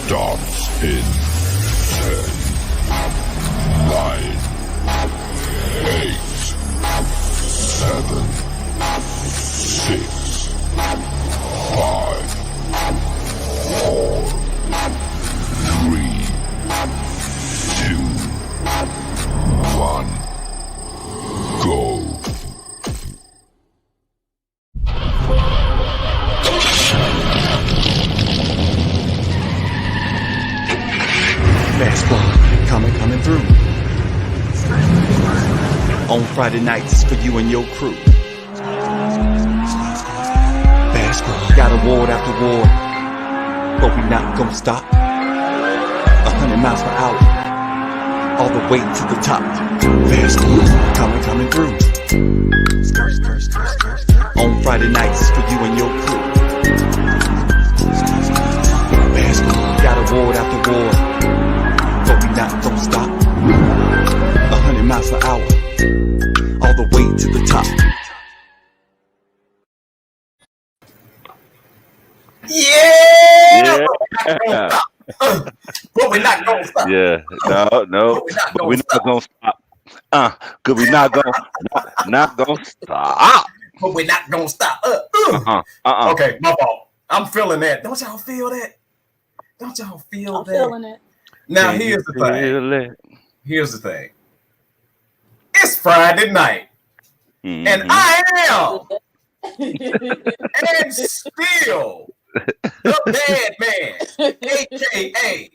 starts in 10, 9, 8, 7, 6, 5, 4, 3, 2, 1, go. Basketball coming through. On Friday nights for you and your crew. Basketball got award after award, but we not gonna stop. 100 miles per hour, all the way to the top. Basketball coming through. On Friday nights for you and your crew. Basketball got award after award, but we not gonna stop. 100 miles per hour, all the way to the top. Yeah. But we're not gonna stop. Yeah, no, but we're not gonna stop. Cause we're not gonna stop. But we're not gonna stop. Okay, my fault. I'm feeling that. Don't y'all feel that? Don't y'all feel that? I'm feeling it. Now Can here's you the thing. feel it? Here's the thing. It's Friday night, Mhm. and I am, and still, the bad man, aka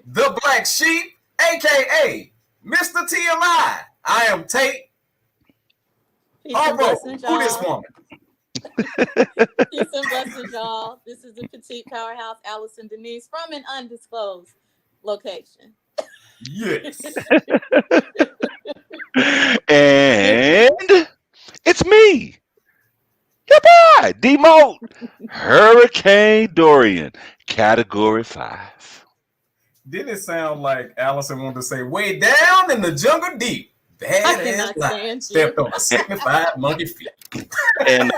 the black sheep, aka Mr. TMI. I am Tate. Peace and blessings, Who this y'all. woman? Peace and blessings, y'all. This is the petite powerhouse, Allison Denise, from an undisclosed location. Yes. And it's me, your boy, D-Mo, Hurricane Dorian, Category 5. Didn't it sound like Allison wanted to say, way down in the jungle deep, I badass cannot lion stand you. stepped on a 65 monkey feet. And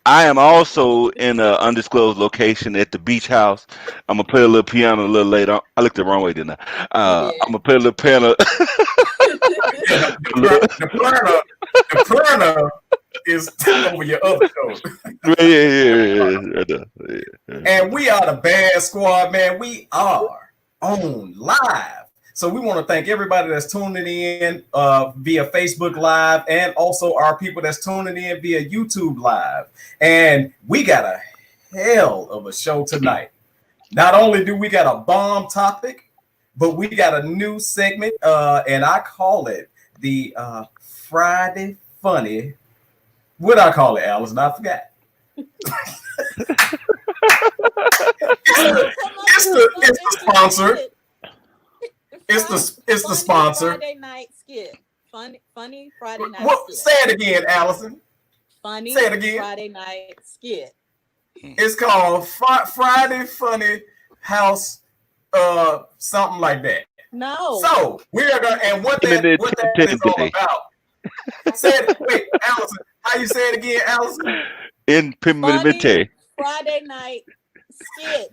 I am also in an undisclosed location at the beach house. I'm gonna play a little piano a little later. I looked the wrong way, didn't I? You did. I'm gonna play a little piano. The planner is over your other shoulder. Yeah. And we are the Bad Squad, man. We are on live. So we want to thank everybody that's tuning in via Facebook Live, and also our people that's tuning in via YouTube Live. And we got a hell of a show tonight. Not only do we got a bomb topic, but we got a new segment, and I call it the Friday Funny. What I call it, Alice? I forgot. It's the sponsor. It's the sponsor. Friday night skit. Funny Friday night skit. Say it again, Allison. Funny Say it again. Friday night skit. It's called Friday Funny House, something like that. No. So we are gonna, and what that is all about. Say it, wait, Allison. How you say it again, Allison? Funny Friday night skit.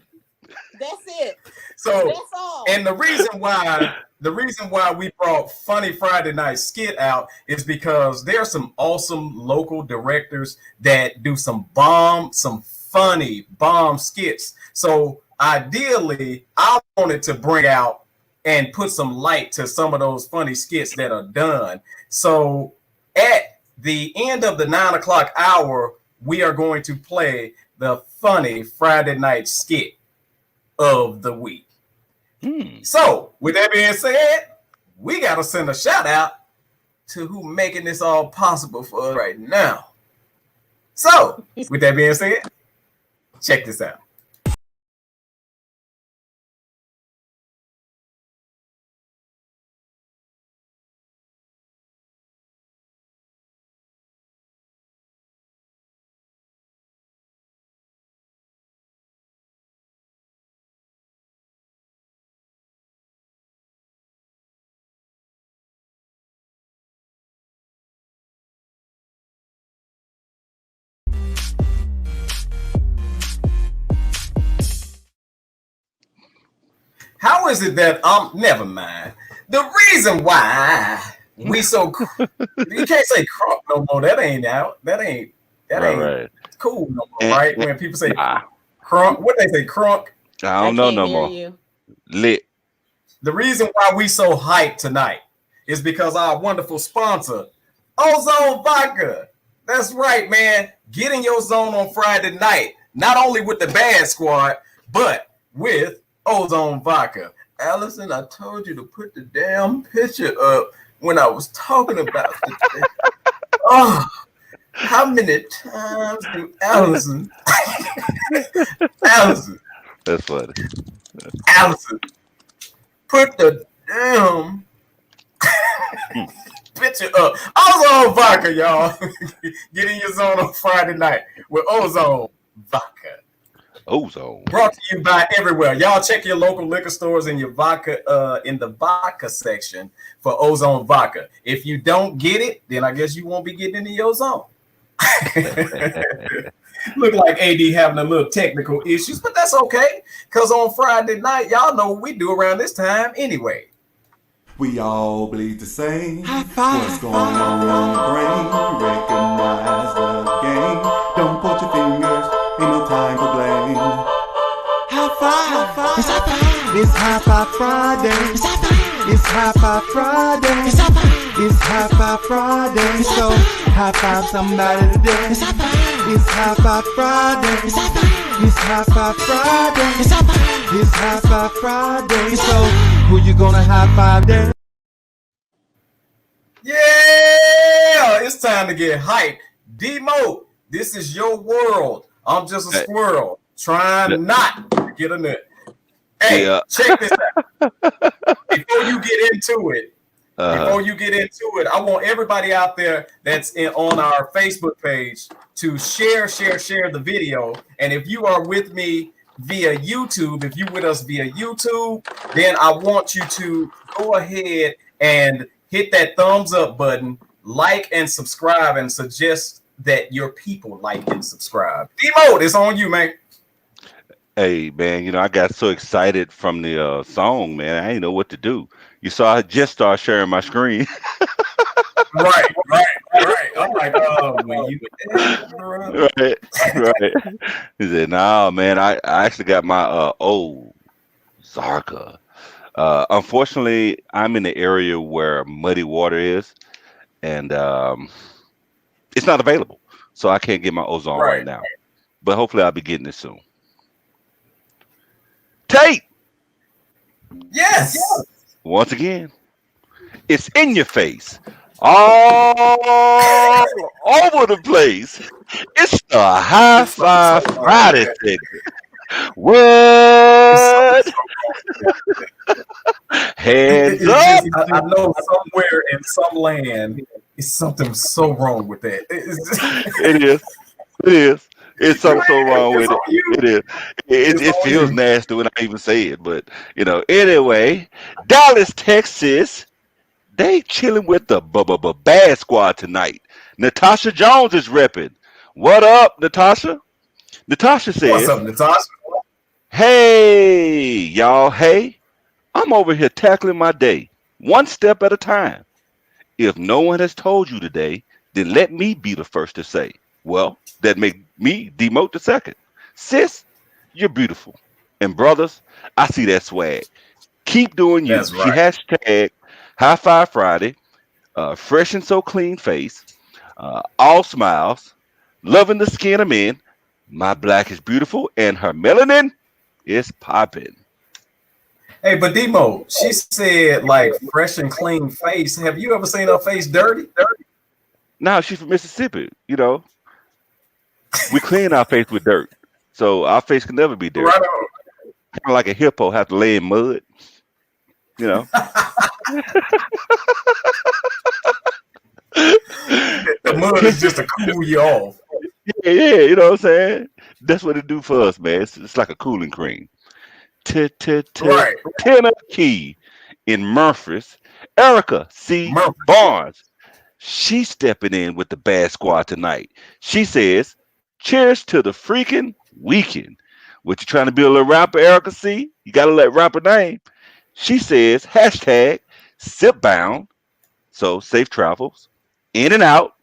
That's it. So that's all. And the reason why we brought Funny Friday Night Skit out is because there are some awesome local directors that do some funny bomb skits. So ideally, I wanted to bring out and put some light to some of those funny skits that are done. So at the end of the 9 o'clock hour, we are going to play the Funny Friday Night Skit of the week. So with that being said, we got to send a shout out to who making this all possible for us right now. So with that being said, check this out. How is it that never mind. The reason why we so you can't say crunk no more. That ain't out. That ain't Right. cool no more, right? When people say Nah, crunk, what they say crunk. I I don't know can't no hear more. you. Lit. The reason why we so hyped tonight is because our wonderful sponsor, Ozone Vodka. That's right, man. Get in your zone on Friday night, not only with the Bad Squad, but with Ozone Vodka. Allison, I told you to put the damn picture up when I was talking about the. Oh, how many times do Allison, Allison, That's funny. Allison, put the damn picture up? Ozone Vodka, y'all. Get in your zone on Friday night with Ozone Vodka. Ozone. Brought to you by everywhere. Y'all check your local liquor stores in your vodka, in the vodka section for Ozone Vodka. If you don't get it, then I guess you won't be getting into your zone. Look like AD having a little technical issues, but that's okay. Cause on Friday night, y'all know what we do around this time anyway. We all bleed the same. What's going on in your brain? You recognize the game. Don't point your fingers, ain't no time for blame. High five. It's high five. It's high five Friday. It's high five. It's high five Friday. It's high five. It's high five Friday. So high five somebody today. It's high five. It's high five Friday. It's high five. It's high five Friday. It's high five. It's high five Friday. So who you gonna high five then? Yeah, it's time to get hyped. D-Mo, this is your world. I'm just a squirrel trying not to get a nut. Hey, check this out. Before you get into it, I want everybody out there that's on our Facebook page to share the video. And if you are with me via YouTube, if you're with us via YouTube, then I want you to go ahead and hit that thumbs up button, like and subscribe, and suggest that your people like and subscribe. D-Mode, it's on you, man. Hey, man, I got so excited from the song, man. I didn't know what to do. You saw I just started sharing my screen. Right. I'm like, when you right. He said, "Nah, man, I actually got my old Zarka. Unfortunately, I'm in the area where muddy water is, and it's not available, so I can't get my ozone right now. But hopefully, I'll be getting it soon." Tate, yes. Once again, it's in your face, all over the place. It's the High Five Friday thing. What? Hands up! I know somewhere in some land, it's something so wrong with that. It is. It's something so wrong with it. It is. It feels nasty when I even say it, but Anyway, Dallas, Texas, they chilling with the Bad Squad tonight. Natasha Jones is repping. What up, Natasha? Natasha says, "What's up, Natasha? Hey, y'all. Hey, I'm over here tackling my day, one step at a time. If no one has told you today, then let me be the first to say, well, that make me demote the second. Sis, you're beautiful. And brothers, I see that swag. Keep doing you." That's She right. hashtag High Five Friday, fresh and so clean face, all smiles, loving the skin I'm in. My black is beautiful, and her melanin is popping. Hey, but Demo, she said like fresh and clean face. Have you ever seen her face dirty? Now she's from Mississippi. We clean our face with dirt, so our face can never be dirty. Right on. Kind of like a hippo have to lay in mud. The mud is just to cool you off. Yeah, you know what I'm saying? That's what it do for us, man. It's like a cooling cream. Right. Tennessee in Memphis, Erica C. Barnes. She's stepping in with the Bad Squad tonight. She says, "Cheers to the freaking weekend." What you trying to be a little rapper, Erica C? You got to let rapper name. She says hashtag sip bound. So safe travels. In and out.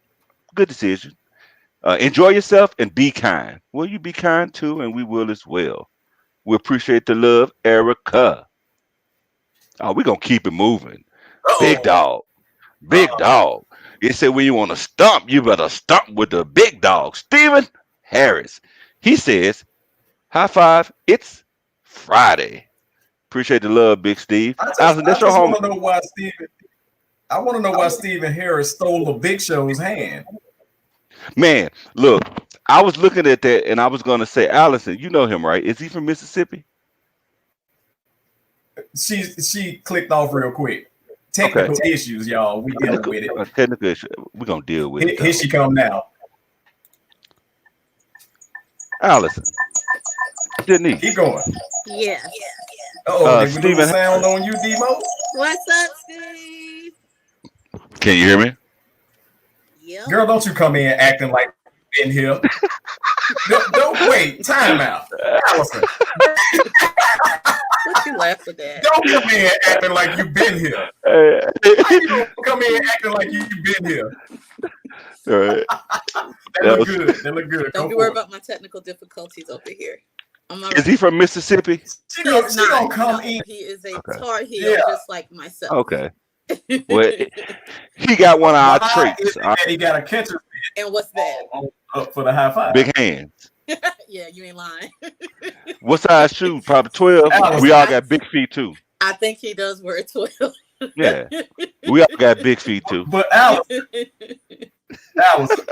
Good decision. Enjoy yourself and be kind. Will you be kind too? And we will as well. We appreciate the love, Erica. Oh, we're going to keep it moving. Big Oh, dog. Big dog. It said when you want to stump, you better stump with the big dog. Stephen Harris. He says, high five, it's Friday. Appreciate the love, Big Steve. Allison, I that's your just home. want to know why Stephen. I want to know why Stephen Harris stole the Big Show's hand. Man, look, I was looking at that and I was going to say, Allison, you know him, right? Is he from Mississippi? She clicked off real quick. Okay. Technical issues, y'all. We dealing Technical, with it. technical issue. We're going to deal with it. Here she come now. Allison, Denise, Keep going. Yes. Oh, did we lose Stephen sound on you, Demo? What's up, Steve? can you hear me? Yep. Girl, don't you come in acting like you been here. Don't wait. Time out. Allison, What you laugh at that? don't come in acting like you been here. Hey, How you gonna come in acting like you been here? all right. That look good. That look good. Don't be worried about my technical difficulties over here. I'm all Is right. he from Mississippi? She He gonna is not. come No, in. he is a Okay. Tar Heel, Yeah. just like myself. Okay. Well, he got one of our Why traits. is it that he got a catcher And what's that? up for the high five? Big hands. Yeah, you ain't lying. What size shoes? Probably 12. Allison. We all got big feet too. I think he does wear 12. Yeah. We all got big feet too. But Allison, Allison,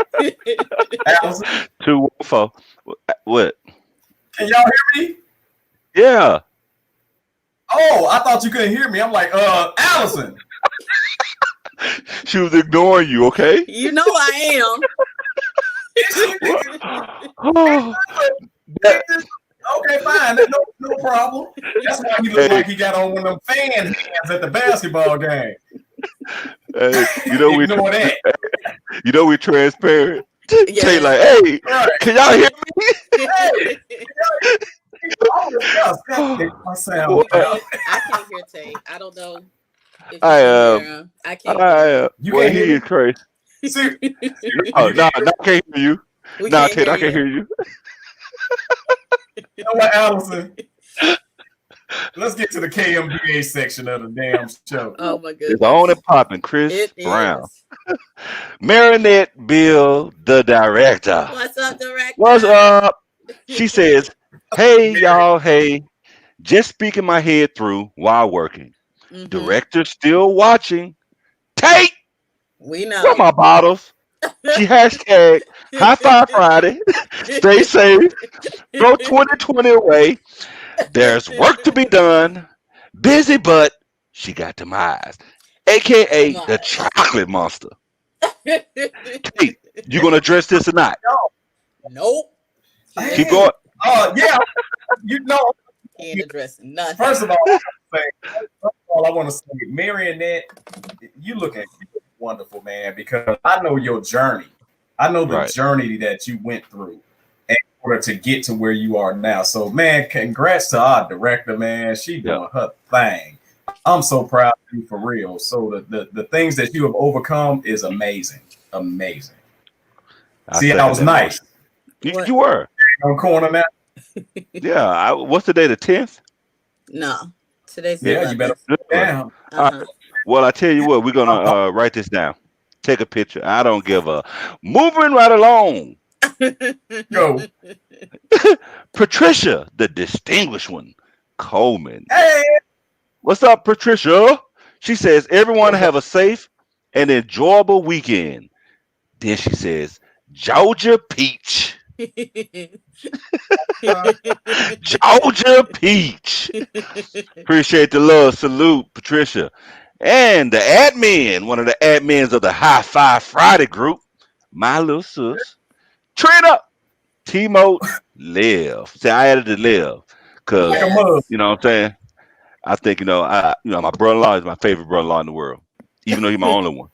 2, 4. What? can y'all hear me? Yeah. Oh, I thought you couldn't hear me. I'm like, Allison. She was ignoring you, okay? You know I am. Oh, Okay, fine. No problem. That's why he looked like he got on one of them fan hands at the basketball game. hey, you know we Ignore that. we transparent. Yeah. Say like, hey, Right. can y'all hear me? Hey, my sound. We can't- I can't hear Tate. I don't know if you I can hear him. I can't hear You well, can't he hear me? is crazy. See, Oh, no, I can't hear you. We No, can't Ted, I hear can't hear you. you know what, Allison? Let's get to the KMBA section of the damn show. Oh my goodness. It's on and popping. Chris It Brown. is. Marinette Bill, the director. What's up, director? What's up? She says, hey, y'all, hey. Just speaking my head through while working. Mhm. Director still watching. Tate, We know. where my bottles? She hashtag High Five Friday. Stay safe. Throw 2020 away. There's work to be done. Busy, but she got them eyes. AKA the chocolate monster. Tate, you gonna address this or not? Nope. Keep going. Yeah, you know. He ain't addressing nothing. First of all, I want to say, Marionette, you looking wonderful, man. Because I know your journey. I know the journey that you went through in order to get to where you are now. So, man, congrats to our director, man. She doing her thing. I'm so proud of you for real. So the things that you have overcome is amazing, amazing. See, I was nice. You were on corner now. Yeah. What's the day? The 10th? No. Today's the Yeah, 11th. you better put it down. All right. Well, I tell you what, we're gonna write this down. Take a picture. I don't give a. Moving right along. Go. Patricia, the distinguished one, Coleman. Hey. What's up, Patricia? She says, everyone have a safe and enjoyable weekend. Then she says, Georgia Peach. Georgia Peach. Appreciate the love. Salute, Patricia. And the admin, one of the admins of the High Five Friday group, my little sis, Trina, Timo, Liv. See, I added the Liv because you know what I'm saying. I think my brother-in-law is my favorite brother-in-law in the world, even though he's my only one.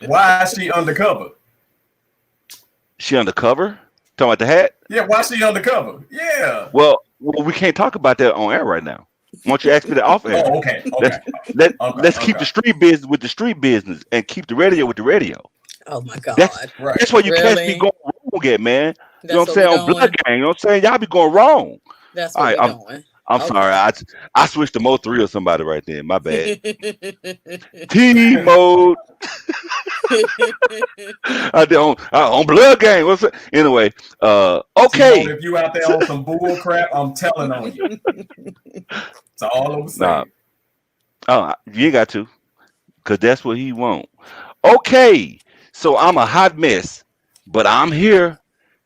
Why is she undercover? She undercover? Talking about the hat? Yeah, why is she undercover? Yeah. Well, we can't talk about that on air right now. Why don't you ask me that off air? Oh, okay, Let's okay, let's keep okay. the street business with the street business and keep the radio with the radio. Oh my That's God. Right. that's where you cats be Really? going wrong at, man. You know what That's I'm what we saying? On Blood doing. Gang, you know what I'm saying? Y'all be going wrong. That's All what right, we doing. I'm sorry. Okay. I switched to mode 3 or somebody right there. My bad. T mode. I did on Blood Gang. What's it? Anyway, T-Mode, okay. if you out there on some bull crap, I'm telling on you. That's all I'm Nah, saying. you ain't got to, cause that's what he want. Okay, so I'm a hot mess, but I'm here.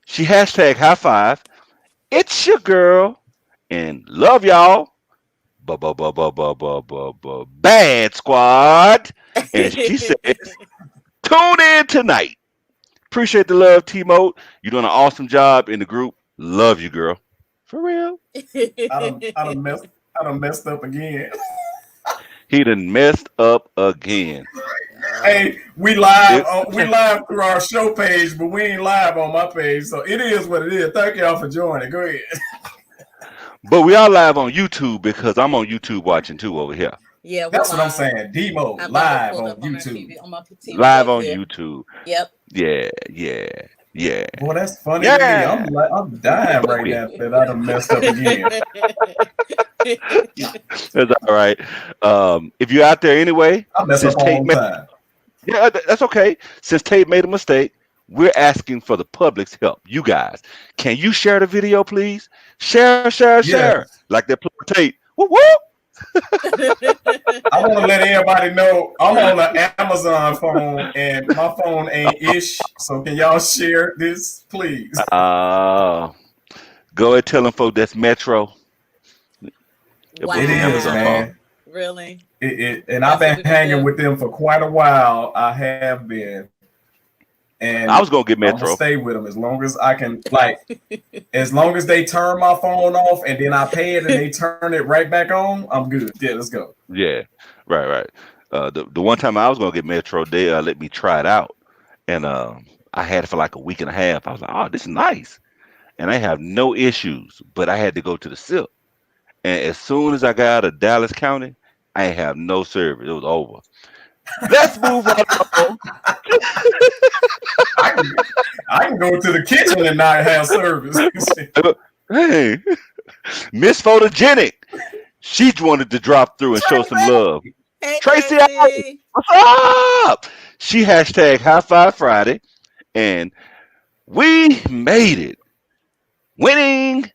She hashtag high five. It's your girl, and love y'all. Bad squad. And she says, tune in tonight. Appreciate the love, T-Mode. You're doing an awesome job in the group. Love you, girl. For real. I done messed up again. He done messed up again. Hey, It- we live through our show page, but we ain't live on my page, so it is what it is. Thank y'all for joining. Go ahead. but we are live on YouTube because I'm on YouTube watching too over here. Yeah, we That's what I'm live. saying. Demo I've got it live pulled on up on our YouTube. TV, on my TV Live right on here. YouTube. Yep. Yeah, yeah, yeah. Boy, that's funny to me. Yeah. I'm dying right Yeah. now that I done messed up again. That's all right. If you're out there anyway, I mess since up Tate all the made time. yeah, that's okay. Since Tate made a mistake, we're asking for the public's help. You guys, can you share the video, please? Share, share, Yes. share. Like that Tate. Whoop whoop. I want to let everybody know I'm on an Amazon phone and my phone ain't ish. So can y'all share this, please? Uh, go ahead, tell them folks that's Metro. It was It the is, Amazon phone. Wow. man. Really? And I've That's what been we gonna hanging do? with them for quite a while. I have been, I and was gonna get I'm gonna Metro. stay with them as long as I can. Like, as long as they turn my phone off and then I pay it and they turn it right back on, I'm good. Yeah, let's go. Yeah, right, right. The one time I was gonna get Metro, they let me try it out, and I had it for like a week and a half. I was like, oh, this is nice, and I have no issues. But I had to go to the SIP, and as soon as I got out of Dallas County, I ain't have no service. It was over. Let's move right on. I can I can go to the kitchen and not have service. Hey, Miss Photogenic, she wanted to drop through and show some love. Hey, Tracy, Tracy. what's up? She hashtag High Five Friday, and we made it. Winning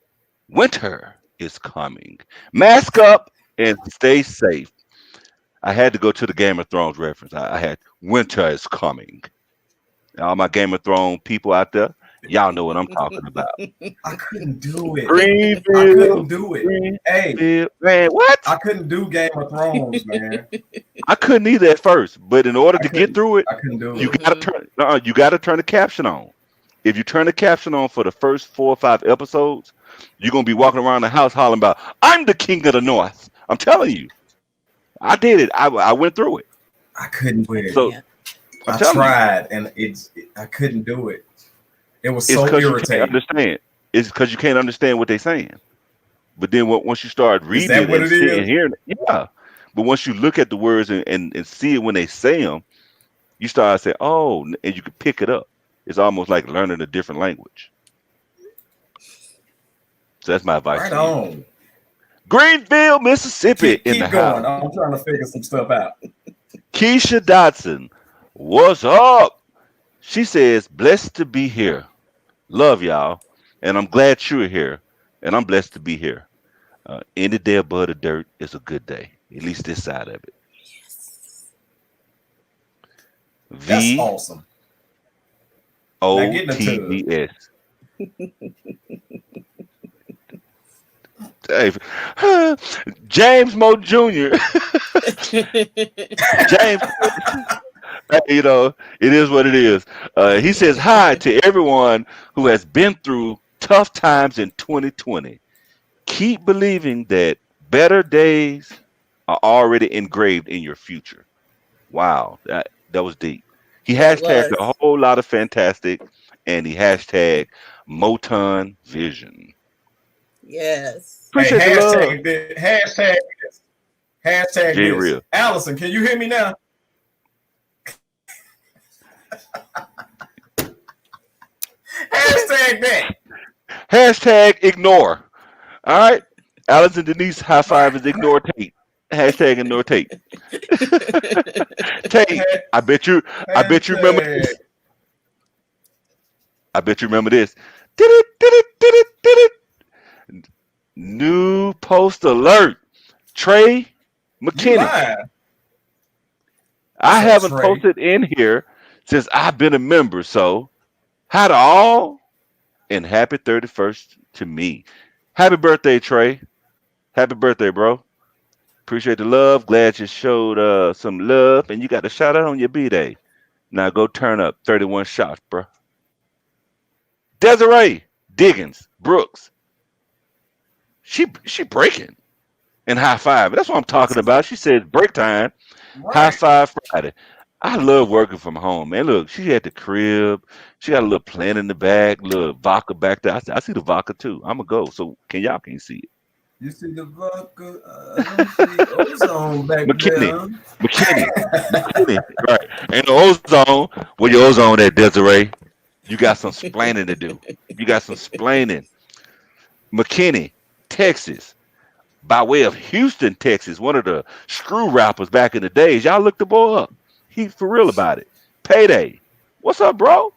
winter is coming. Mask up and stay safe. I had to go to the Game of Thrones reference. I had winter is coming. All my Game of Thrones people out there, y'all know what I'm talking about. I couldn't do it. I Greenville, couldn't do it. Hey, Greenville, man, what? I couldn't do Game of Thrones, man. I couldn't either at first, but in order I to get couldn't. through it, I couldn't do you it. gotta turn. You gotta turn the caption on. If you turn the caption on for the first 4 or 5 episodes, you're gonna be walking around the house hollering about, "I'm the king of the North." I'm telling you, I did it. I went through it. I couldn't do it. So Yeah. I'm I telling you, tried, and I couldn't do it. It was it's so because you can't irritating. understand. It's because you can't understand what they're saying. But then once you start Is reading that it what and it seeing is? and hearing it, yeah. But once you look at the words and see it when they say them, you start saying, "Oh," and you can pick it up. It's almost like learning a different language. So that's my advice Right to you. on. Greenville, Mississippi, in the Keep going. house. I'm trying to figure some stuff out. Keisha Dotson, what's up? She says, "Blessed to be here. Love y'all, and I'm glad you're here, and I'm blessed to be here. Any day above the dirt is a good day. At least this side of it." That's V awesome. Now O get in the T tub. D S. Hey, James Mo Jr. James, hey, it is what it is. He says hi to everyone who has been through tough times in 2020. Keep believing that better days are already engraved in your future. Wow, that was deep. He Yeah, it hashtagged was. a whole lot of fantastic, and he hashtag Moton Vision. Yes. Hey, Appreciate the love. hashtag Jay this. Real. Allison, can you hear me now? Hashtag that. Hashtag ignore. All right. Alice and Denise high five is ignore Tate. Hashtag ignore Tate. Tate, I bet you remember Hashtag. this. I bet you remember this. Did it, did it, did it, did it. New post alert. Trey You McKinney. lying. I What's up, haven't Trey? posted in here since I've been a member. So, hi to all and happy 31st to me. Happy birthday, Trey. Happy birthday, bro. Appreciate the love. Glad you showed some love and you got a shout out on your B-Day. Now go turn up 31 shots, bro. Desiree Diggins Brooks. She breaking and high five. That's what I'm talking about. She says break time. High Right. five Friday. I love working from home, man. Look, she had the crib. She got a little plant in the back, little vodka back there. I see the vodka too. I'm gonna go. So can see it? You see the vodka? I don't see ozone back McKinney, there. McKinney, McKinney. Right. Ain't no ozone. Where your ozone at, Desiree? You got some splaining to do. You got some splaining. McKinney, Texas, by way of Houston, Texas, one of the screw rappers back in the days. Y'all look the boy up. He's for real about it. Payday. What's up, bro?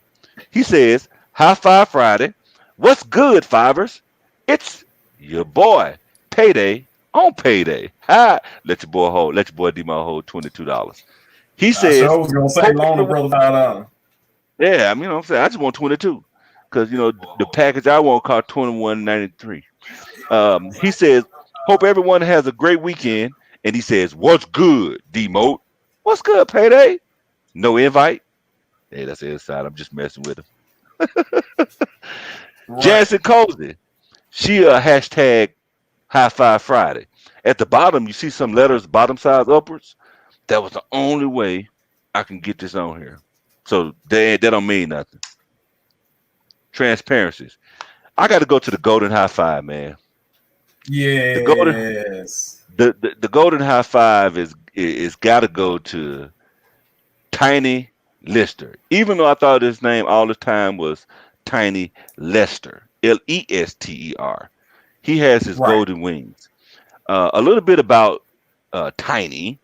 He says, High Five Friday. What's good, Fivers? It's your boy, Payday on Payday. Hi. Let your boy D-Mo hold $22. He I says, sure was gonna say hope loan a everyone, brother $5. yeah, I mean, you know what I'm saying, I just want 22. Because, the package I want cost 21.93. He says, hope everyone has a great weekend. And he says, what's good, D-Mote? What's good, Payday? No invite? Hey, that's the inside. I'm just messing with him. Right. Jansen Cozy. She hashtag High Five Friday. At the bottom, you see some letters bottom size upwards. That was the only way I can get this on here. So that don't mean nothing. Transparencies. I got to go to the golden high five, man. The golden Yes. the golden high five is got to go to Tiny Lister. Even though I thought his name all the time was Tiny Lester, Lester. He has his Right. golden wings. A little bit about Tiny.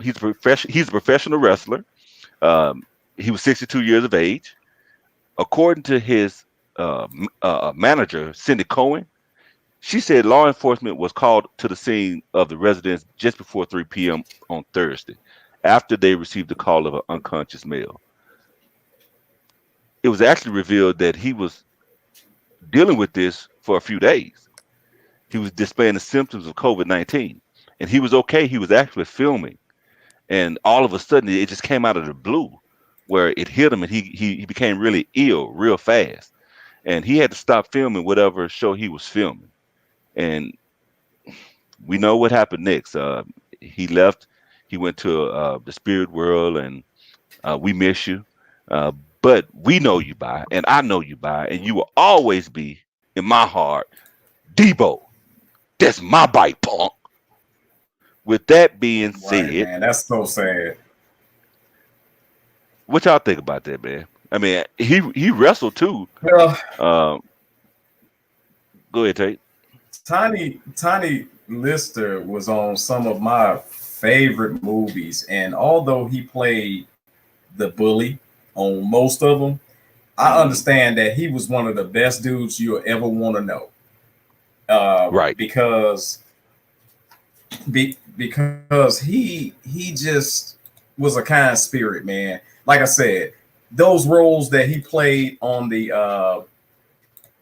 He's a professional wrestler. He was 62 years of age. According to his manager, Cindy Cohen, she said law enforcement was called to the scene of the residence just before 3 p.m. on Thursday, after they received a call of an unconscious male. It was actually revealed that he was dealing with this for a few days. He was displaying the symptoms of COVID-19, and he was okay. He was actually filming, and all of a sudden, it just came out of the blue, where it hit him, and he became really ill real fast, and he had to stop filming whatever show he was filming. And we know what happened next. He left. He went to the spirit world, and we miss you. Uh, but we know you by, and I know you by, and you will always be in my heart, Debo. That's my bite, punk. With that being Right, said, man. That's so sad. what y'all think about that, man? I mean, he wrestled too. Well, Um, go ahead, Tate. Tiny Lister was on some of my favorite movies, and although he played the bully on most of them, I Hmm. understand that he was one of the best dudes you'll ever want to know. Right. Because he just was a kind spirit, man. Like I said, those roles that he played on the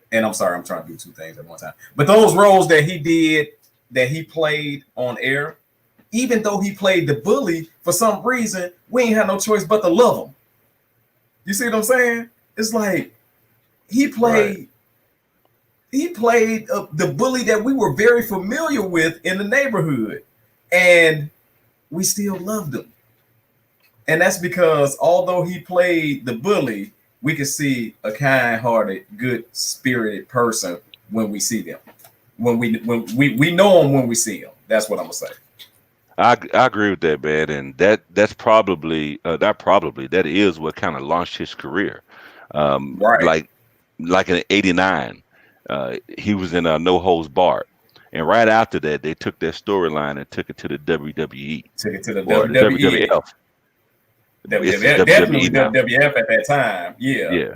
and I'm sorry, I'm trying to do two things at one time. But those roles that he played on air, even though he played the bully, for some reason, we ain't had no choice but to love him. You see what I'm saying? It's like he Right. played the bully that we were very familiar with in the neighborhood, and we still loved him. And that's because although he played the bully, we could see a kind-hearted, good-spirited person when we see them. when we know him when we see him. That's what I'm gonna say. I agree with that, man, and that's probably that is what kind of launched his career. Um, Right. like like in '89, he was in No Holds Barred, and right after that, they took that storyline and took it to the WWE Took it to the or the WWE. WWF. It's the WWF, WWE definitely now. WWF at that time. Yeah, Yeah,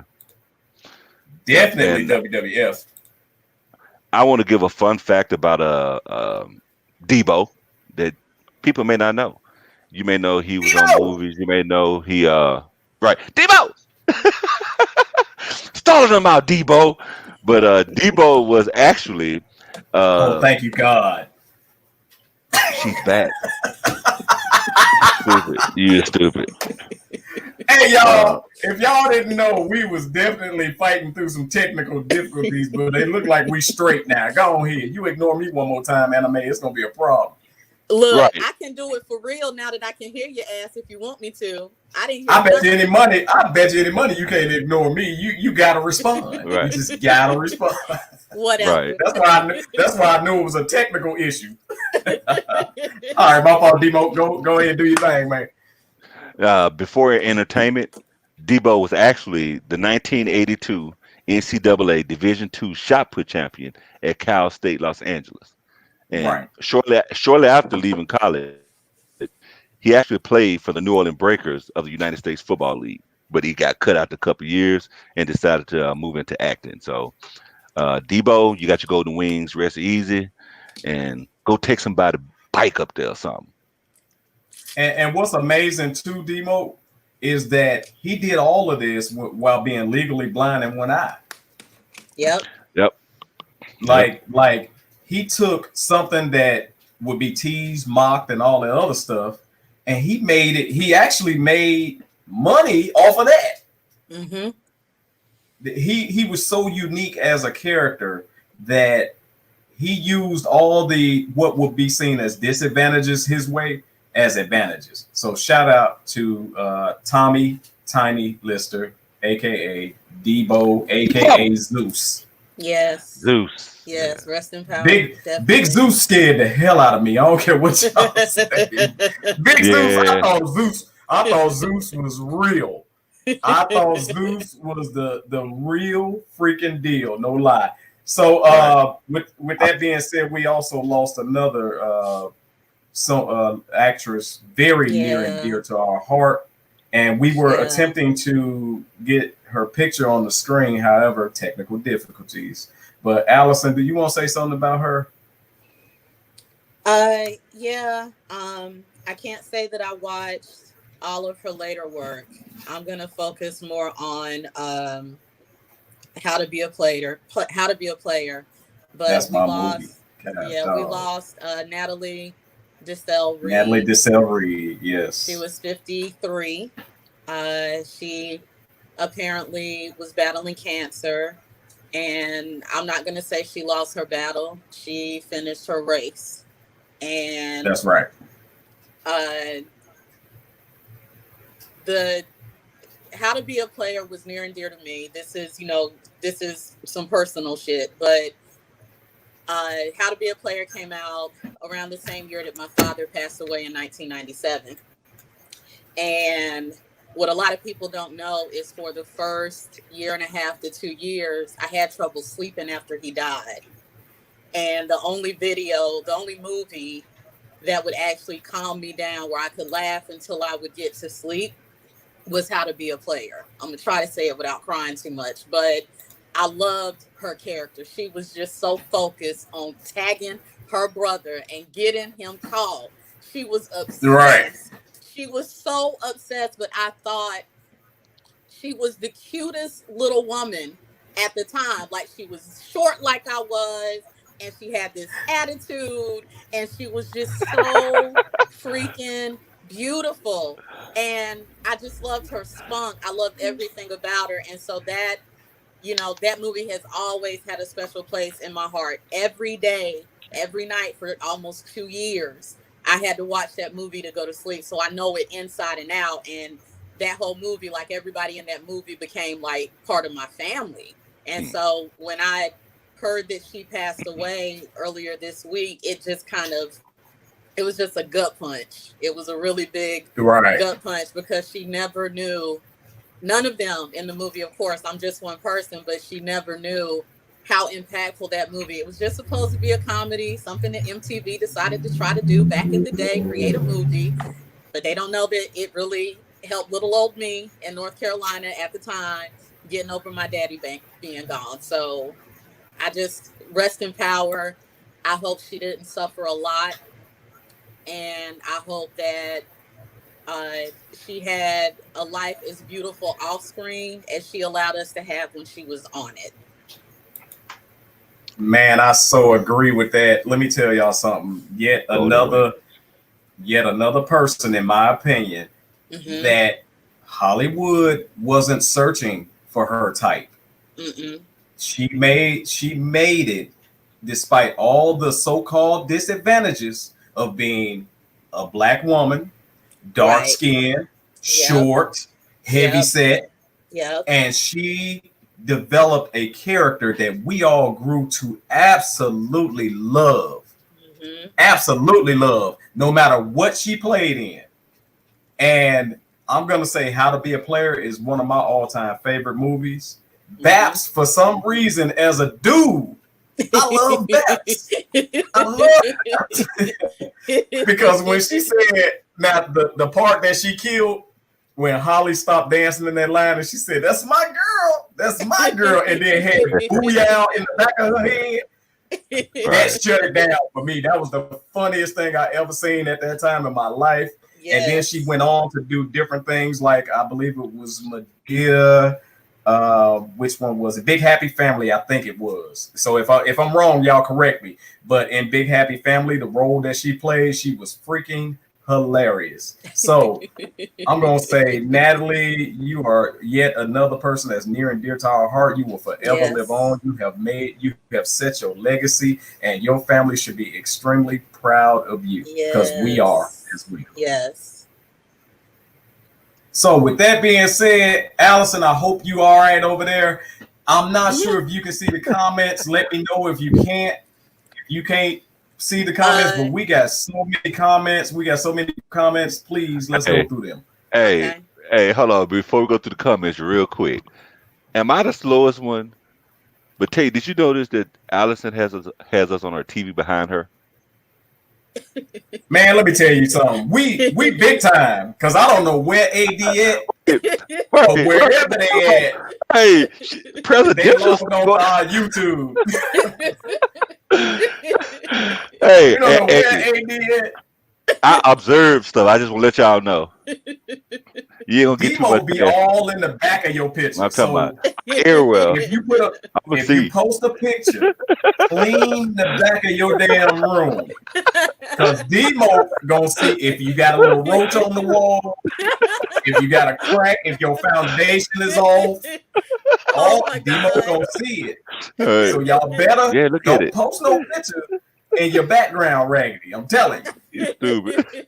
yeah, definitely and WWF. I want to give a fun fact about Debo that people may not know. You may know he was on Yo! movies. You may know he right Debo stalling him out Debo, but Debo was actually Oh, uh thank you, God. she's back. Stupid, you stupid. Hey, Uh, y'all, if y'all didn't know, we was definitely fighting through some technical difficulties, but they look like we straight now. Go on here. You ignore me one more time, anime. It's gonna be a problem. Look, right. I can do it for real now that I can hear your ass if you want me to. I didn't hear I bet you nothing. any money. I bet you any money you can't ignore me. You gotta respond. You Right. just gotta respond. Right. Whatever. That's why I knew it was a technical issue. All right, my fault, Demo. Go ahead and do your thing, man. Before entertainment, Debo was actually the 1982 NCAA Division II shot put champion at Cal State, Los Angeles. And Right. shortly after leaving college, he actually played for the New Orleans Breakers of the United States Football League. But he got cut after a couple of years and decided to move into acting. So, Debo, you got your golden wings, rest easy, and go take somebody bike up there or something. And what's amazing too, Demo, is that he did all of this while being legally blind in one eye. Yep. Yep. Yep. Like he took something that would be teased, mocked, and all that other stuff, and he made it. He actually made money off of that. Mm-hmm. He was so unique as a character that he used all the what would be seen as disadvantages his way as advantages. So shout out to Tommy Tiny Lister, aka Debo, aka Zeus. Yes. Zeus. Yes. Rest in power. Big Zeus scared the hell out of me. I don't care what y'all say. Big Zeus, Yeah. I thought Zeus was real. I thought Zeus was the real freaking deal, no lie. So Right. with that being said, we also lost another actress very near and Yeah. dear to our heart, and we were Yeah. attempting to get her picture on the screen. However, technical difficulties. But Allison, do you want to say something about her? Yeah. I can't say that I watched all of her later work. I'm gonna focus more on how to be a player. How to be a player. But That's we my movie. lost. God, Yeah, we dog. lost Natalie Desselle Natalie Reed. Desselle Reed, She yes. was 53. She apparently was battling cancer. And I'm not going to say she lost her battle. She finished her race. And That's right. uh, the how to be a player was near and dear to me. This is some personal shit, but how to be a player came out around the same year that my father passed away in 1997. And what a lot of people don't know is for the first year and a half to 2 years, I had trouble sleeping after he died. And the only movie that would actually calm me down where I could laugh until I would get to sleep was How to Be a Player. I'm going to try to say it without crying too much, but I loved her character. She was just so focused on tagging her brother and getting him called. She was Right. obsessed. She was so obsessed, but I thought she was the cutest little woman at the time. Like she was short like I was, and she had this attitude, and she was just so freaking beautiful. And I just loved her spunk. I loved everything about her. And so that movie has always had a special place in my heart. Every day, every night for almost 2 years, I had to watch that movie to go to sleep. So I know it inside and out. And that whole movie, like everybody in that movie became like part of my family. And Hmm. so when I heard that she passed away earlier this week, it just kind of, it was just a gut punch. It was a really big gut punch because she never knew, none of them in the movie, of course, I'm just one person, but she never knew how impactful that movie. It was just supposed to be a comedy, something that MTV decided to try to do back in the day, create a movie, but they don't know that it really helped little old me in North Carolina at the time getting over my daddy being gone. So I just rest in power. I hope she didn't suffer a lot, and I hope that she had a life as beautiful off screen as she allowed us to have when she was on it. Man, I so agree with that. Let me tell y'all something. Yet another person, in my opinion, that Hollywood wasn't searching for her type. She made it despite all the so-called disadvantages of being a black woman, dark skin, short, heavy set. And she developed a character that we all grew to absolutely love. Absolutely love, no matter what she played in. And I'm going to say How to Be a Player is one of my all-time favorite movies. Baps, for some reason, as a dude, I love Baps. I love it. Because when she said, now the part that she killed, when Holly stopped dancing in that line and she said, "That's my girl, that's my girl," and then had booyah in the back of her head, that shut it down for me. That was the funniest thing I ever seen at that time in my life. And then she went on to do different things, like I believe it was Medea. Which one was it? Big Happy Family, I think it was. So if I'm wrong, y'all correct me. But in Big Happy Family, the role that she played, she was freaking hilarious. So I'm gonna say, Natalie, you are yet another person that's near and dear to our heart. You will forever live on. You have set your legacy, and your family should be extremely proud of you, because we are as well. Yes. So with that being said, Allison, I hope you all right over there. I'm not sure if you can see the comments. Let me know if you can't. If you can't see the comments, but we got so many comments. Please, let's go through them. Hey, hold on. Before we go through the comments real quick. Am I the slowest one? But Tay, did you notice that Allison has us on her TV behind her? Man, let me tell you something. We big time, because I don't know where AD at, but wherever they at, hey, presidential they on our YouTube. Hey, you don't know where AD at. I observe stuff. I just want to let y'all know. You ain't gonna get too much. Be all in the back of your picture. I'm talking about Airwell. If you post a picture, clean the back of your damn room, because Demo gonna see if you got a little roach on the wall, if you got a crack, if your foundation is off. Demo gonna see it. So y'all better don't post no picture in your background raggedy. I'm telling you. You stupid.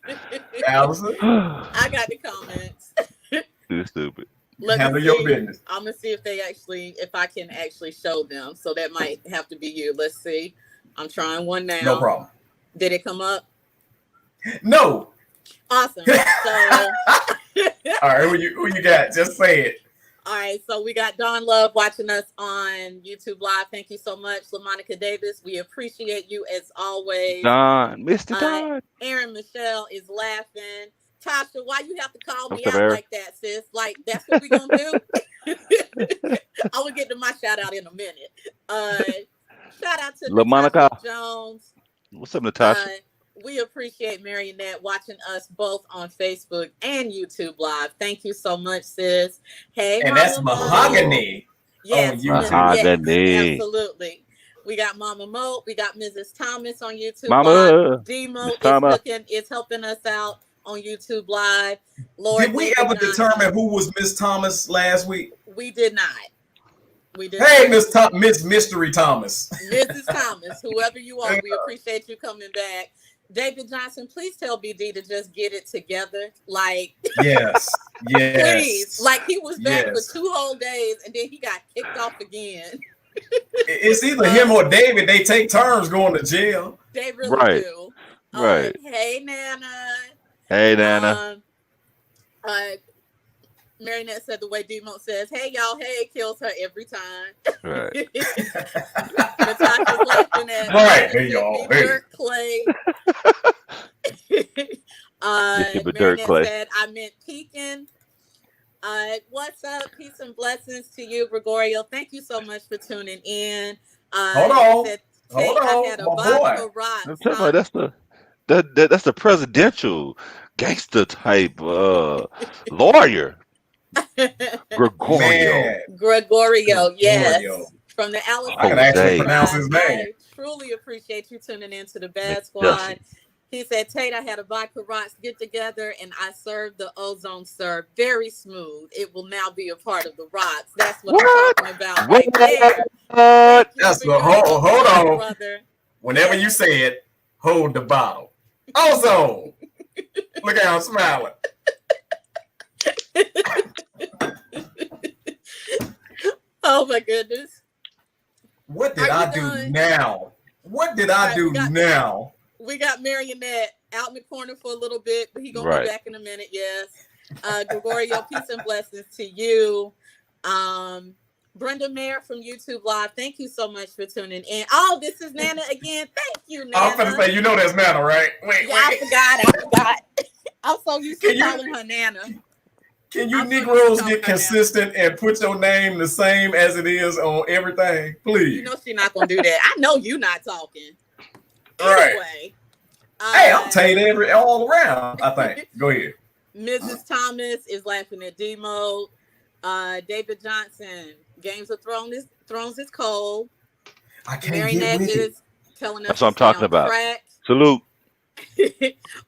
Allison, I got the comments. You're stupid. Handle your business. I'm gonna see if I can actually show them. So that might have to be you. Let's see. I'm trying one now. No problem. Did it come up? No. Awesome. So all right, who you got? Just say it. All right, so we got Dawn Love watching us on YouTube Live. Thank you so much, LaMonica Davis. We appreciate you as always. Don, Mr. Don. Aaron Michelle is laughing. Tasha, why you have to call me out like that, sis? Like, that's what we gonna do? I will get to my shout out in a minute. Shout out to LaMonica Jones. What's up, Natasha? We appreciate Marionette watching us both on Facebook and YouTube Live. Thank you so much, sis. Hey, and that's Mahogany. Yes, Mahogany. Yes, absolutely. We got Mama Mo. We got Mrs. Thomas on YouTube Live. Demo is helping us out on YouTube Live. Lord, did we ever determine who was Miss Thomas last week? We did not. Hey, Miss Mystery Thomas. Mrs. Thomas, whoever you are, we appreciate you coming back. David Johnson, please tell BD to just get it together. Like, yes. Please. Like, he was back for 2 whole days and then he got kicked off again. It's either him or David. They take turns going to jail. They really Right. do. Right. Hey, Nana. Hey, Nana. Marinette said the way Demo says, "Hey y'all, hey," kills her every time. Right. Natasha's laughing at Right. Hey y'all. Hey. Dirt Clay. But Dirt Marinette Clay. said, "I meant peeking." What's up? Peace and blessings to you, Gregorio. Thank you so much for tuning in. Hold on. Said, Hold I on, had a my vodka boy. rocks. I'm telling you, that's the presidential gangster type lawyer. Gregorio. Man, Gregorio, yes. Gregorio. From the Alice I can actually Jose. pronounce his name. I truly appreciate you tuning in to the Bad Squad. He said, Tate, I had a vodka rocks get together and I served the ozone serve very smooth. It will now be a part of the rocks. That's what I'm talking about right there. That's the hold on. Brother. Whenever you say it, hold the bottle. Ozone. Look how I'm smiling. Oh my goodness. What did I do now? What did I do now? We got Marionette out in the corner for a little bit, but he gonna be back in a minute. Yes. Gregorio, peace and blessings to you. Brenda Mayer from YouTube Live, thank you so much for tuning in. Oh, this is Nana again. Thank you, Nana. I'm gonna say, you know that's Nana, right? Wait. I forgot. I'm so used to calling her Nana. Can you Negroes get consistent and put your name the same as it is on everything, please? You know she's not gonna do that. I know you're not talking. Right. Anyway, hey, I'm Tate all around, I think. Go ahead. Mrs. Thomas is laughing at Demo. David Johnson, Games of Thrones is cold. I can't Marinette get with is telling us that's what I'm talking about. Track. Salute.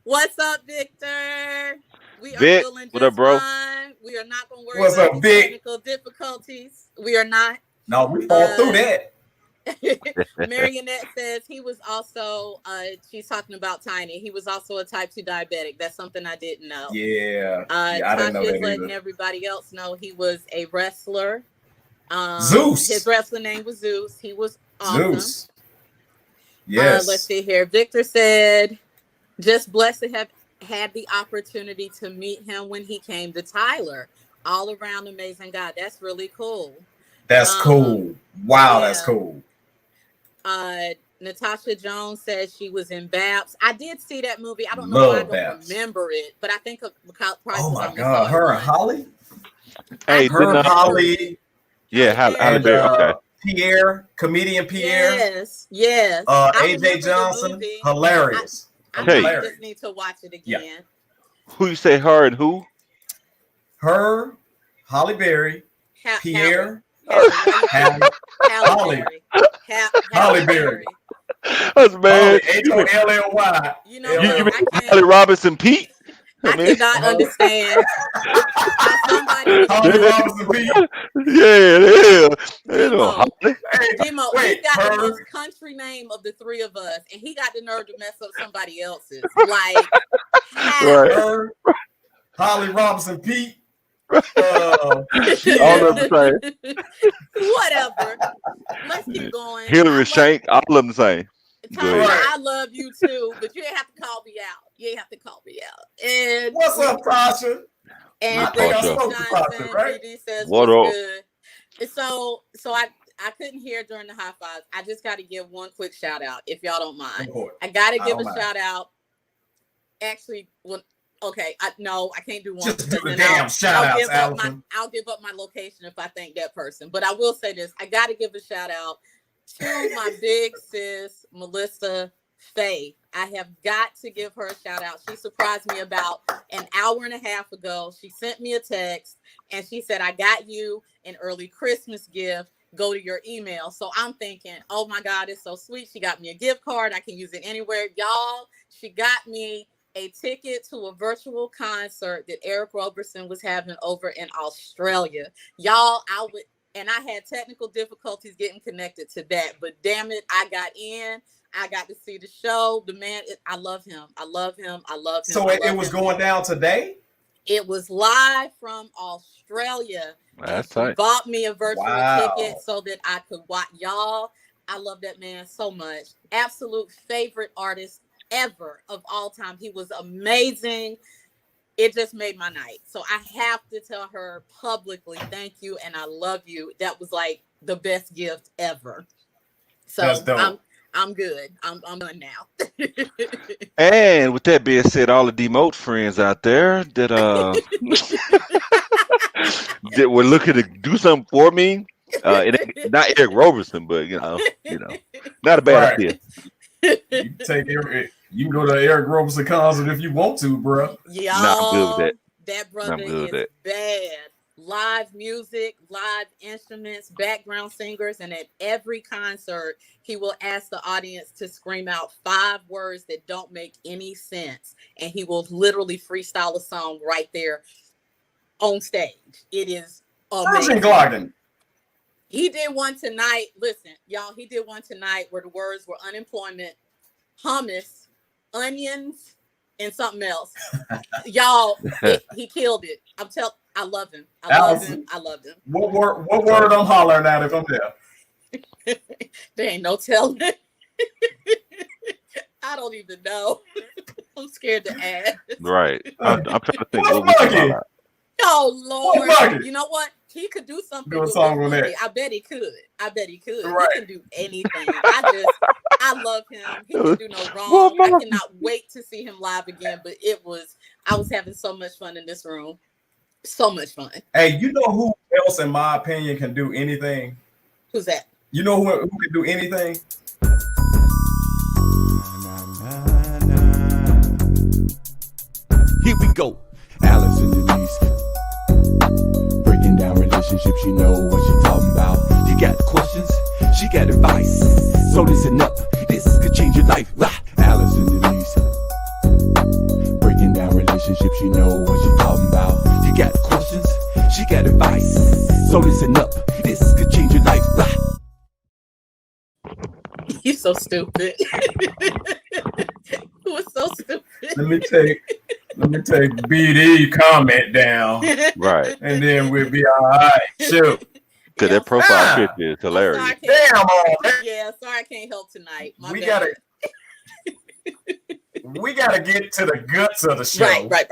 What's up, Victor? We are Vic, feeling what up, bro? fine. We are not going to worry What's about up, these Vic? technical difficulties. We are not. No, we fought through that. Marionette says he was also, she's talking about Tiny. He was also a type 2 diabetic. That's something I didn't know. Yeah. I didn't know that letting either. everybody else know he was a wrestler. Zeus. His wrestling name was Zeus. He was awesome. Zeus. Yes. Let's see here. Victor said, just blessed to have had the opportunity to meet him when he came to Tyler. All around amazing guy. That's really cool. That's cool. Wow, that's cool. Natasha Jones says she was in Babs. I did see that movie. I don't know why I don't remember it, but I think oh my God, her and Holly. Hey, her Holly. Yeah, Halle Berry. Okay. Pierre, comedian Pierre. Yes. AJ Johnson, hilarious. I just need to watch it again. Yeah. Who you say her and who? Her, Halle Berry, Pierre, Halle Berry. That's bad. H-O-L-L-Y. You know, you mean Holly Robinson Pete? I cannot understand how somebody. Holly Robinson Pete. Yeah. Demo, he got the most country name of the three of us, and he got the nerve to mess up somebody else's. Like, her, Holly Robinson Pete. All the same. Whatever. Let's keep going. Hillary Shank, all of them the same. Tyler, I love you too, but you didn't have to call me out. And what's up, Tasha? And Tasha, right? BD says what up? Good. And so I couldn't hear during the high fives. I just got to give one quick shout out, if y'all don't mind. I got to give a shout out. Actually, okay, I can't do one. Just do the damn shout outs, Allison. I'll give up my location if I thank that person. But I will say this: I got to give a shout out to my big sis, Melissa Faye. I have got to give her a shout out. She surprised me about an hour and a half ago. She sent me a text and she said, I got you an early Christmas gift. Go to your email. So I'm thinking, oh my God, it's so sweet. She got me a gift card. I can use it anywhere. Y'all, she got me a ticket to a virtual concert that Eric Roberson was having over in Australia. Y'all, I had technical difficulties getting connected to that, but damn it, I got in. I got to see the show. The man, I love him. So it was going down today? It was live from Australia, and That's she tight. bought me a virtual Wow. ticket so that I could watch y'all. I love that man so much. Absolute favorite artist ever of all time. He was amazing. It just made my night. So I have to tell her publicly, thank you and I love you. That was like the best gift ever. That's So dope. I'm good. I'm done now. And with that being said, all the demote friends out there that were looking to do something for me, it ain't not Eric Roberson, but not a bad Right. idea. You take you can go to Eric Roberson concert if you want to, bro. Nah, I'm good with Y'all, that. that I'm brother good with is that. bad. Live music, live instruments, background singers, and at every concert, he will ask the audience to scream out 5 words that don't make any sense. And he will literally freestyle a song right there on stage. It is Persian amazing. Glocken. He did one tonight. Listen, y'all, he did one tonight where the words were unemployment, hummus, onions, and something else. Y'all, he killed it. I love him. I love him. Allison, I love him. what word I'm hollering at if I'm there? There ain't no telling. I don't even know. I'm scared to ask. Right. I'm trying to think What's what we can call Monkey? out. Oh What's Lord. Monkey? You know what? He could do something Do a with song What's on Money. that. I bet he could. He Right. can do anything. I love him. He can do no Well, wrong. I mother- cannot wait to see him live again. But I was having so much fun in this room. So much fun. Hey, you know who else, in my opinion, can do anything? Who's that? You know who can do anything? Here we go. Alice and Denise. Breaking down relationships, you know what she talking about. You got questions, she got advice. So listen up, this could change your life. Rah. Alice and Denise. Breaking down relationships, you know what she talking about. You got questions, she got advice. So listen up, this could change your life. Rah. You're so stupid. You were so stupid. Let me take B.D comment down, right. and then we'll be all right. Shoot. Because Yeah, that profile Ah. picture is I'm sorry, I hilarious. can't. Damn, all man. Yeah, sorry I can't help tonight. My We bad. gotta get to the guts of the show. Right.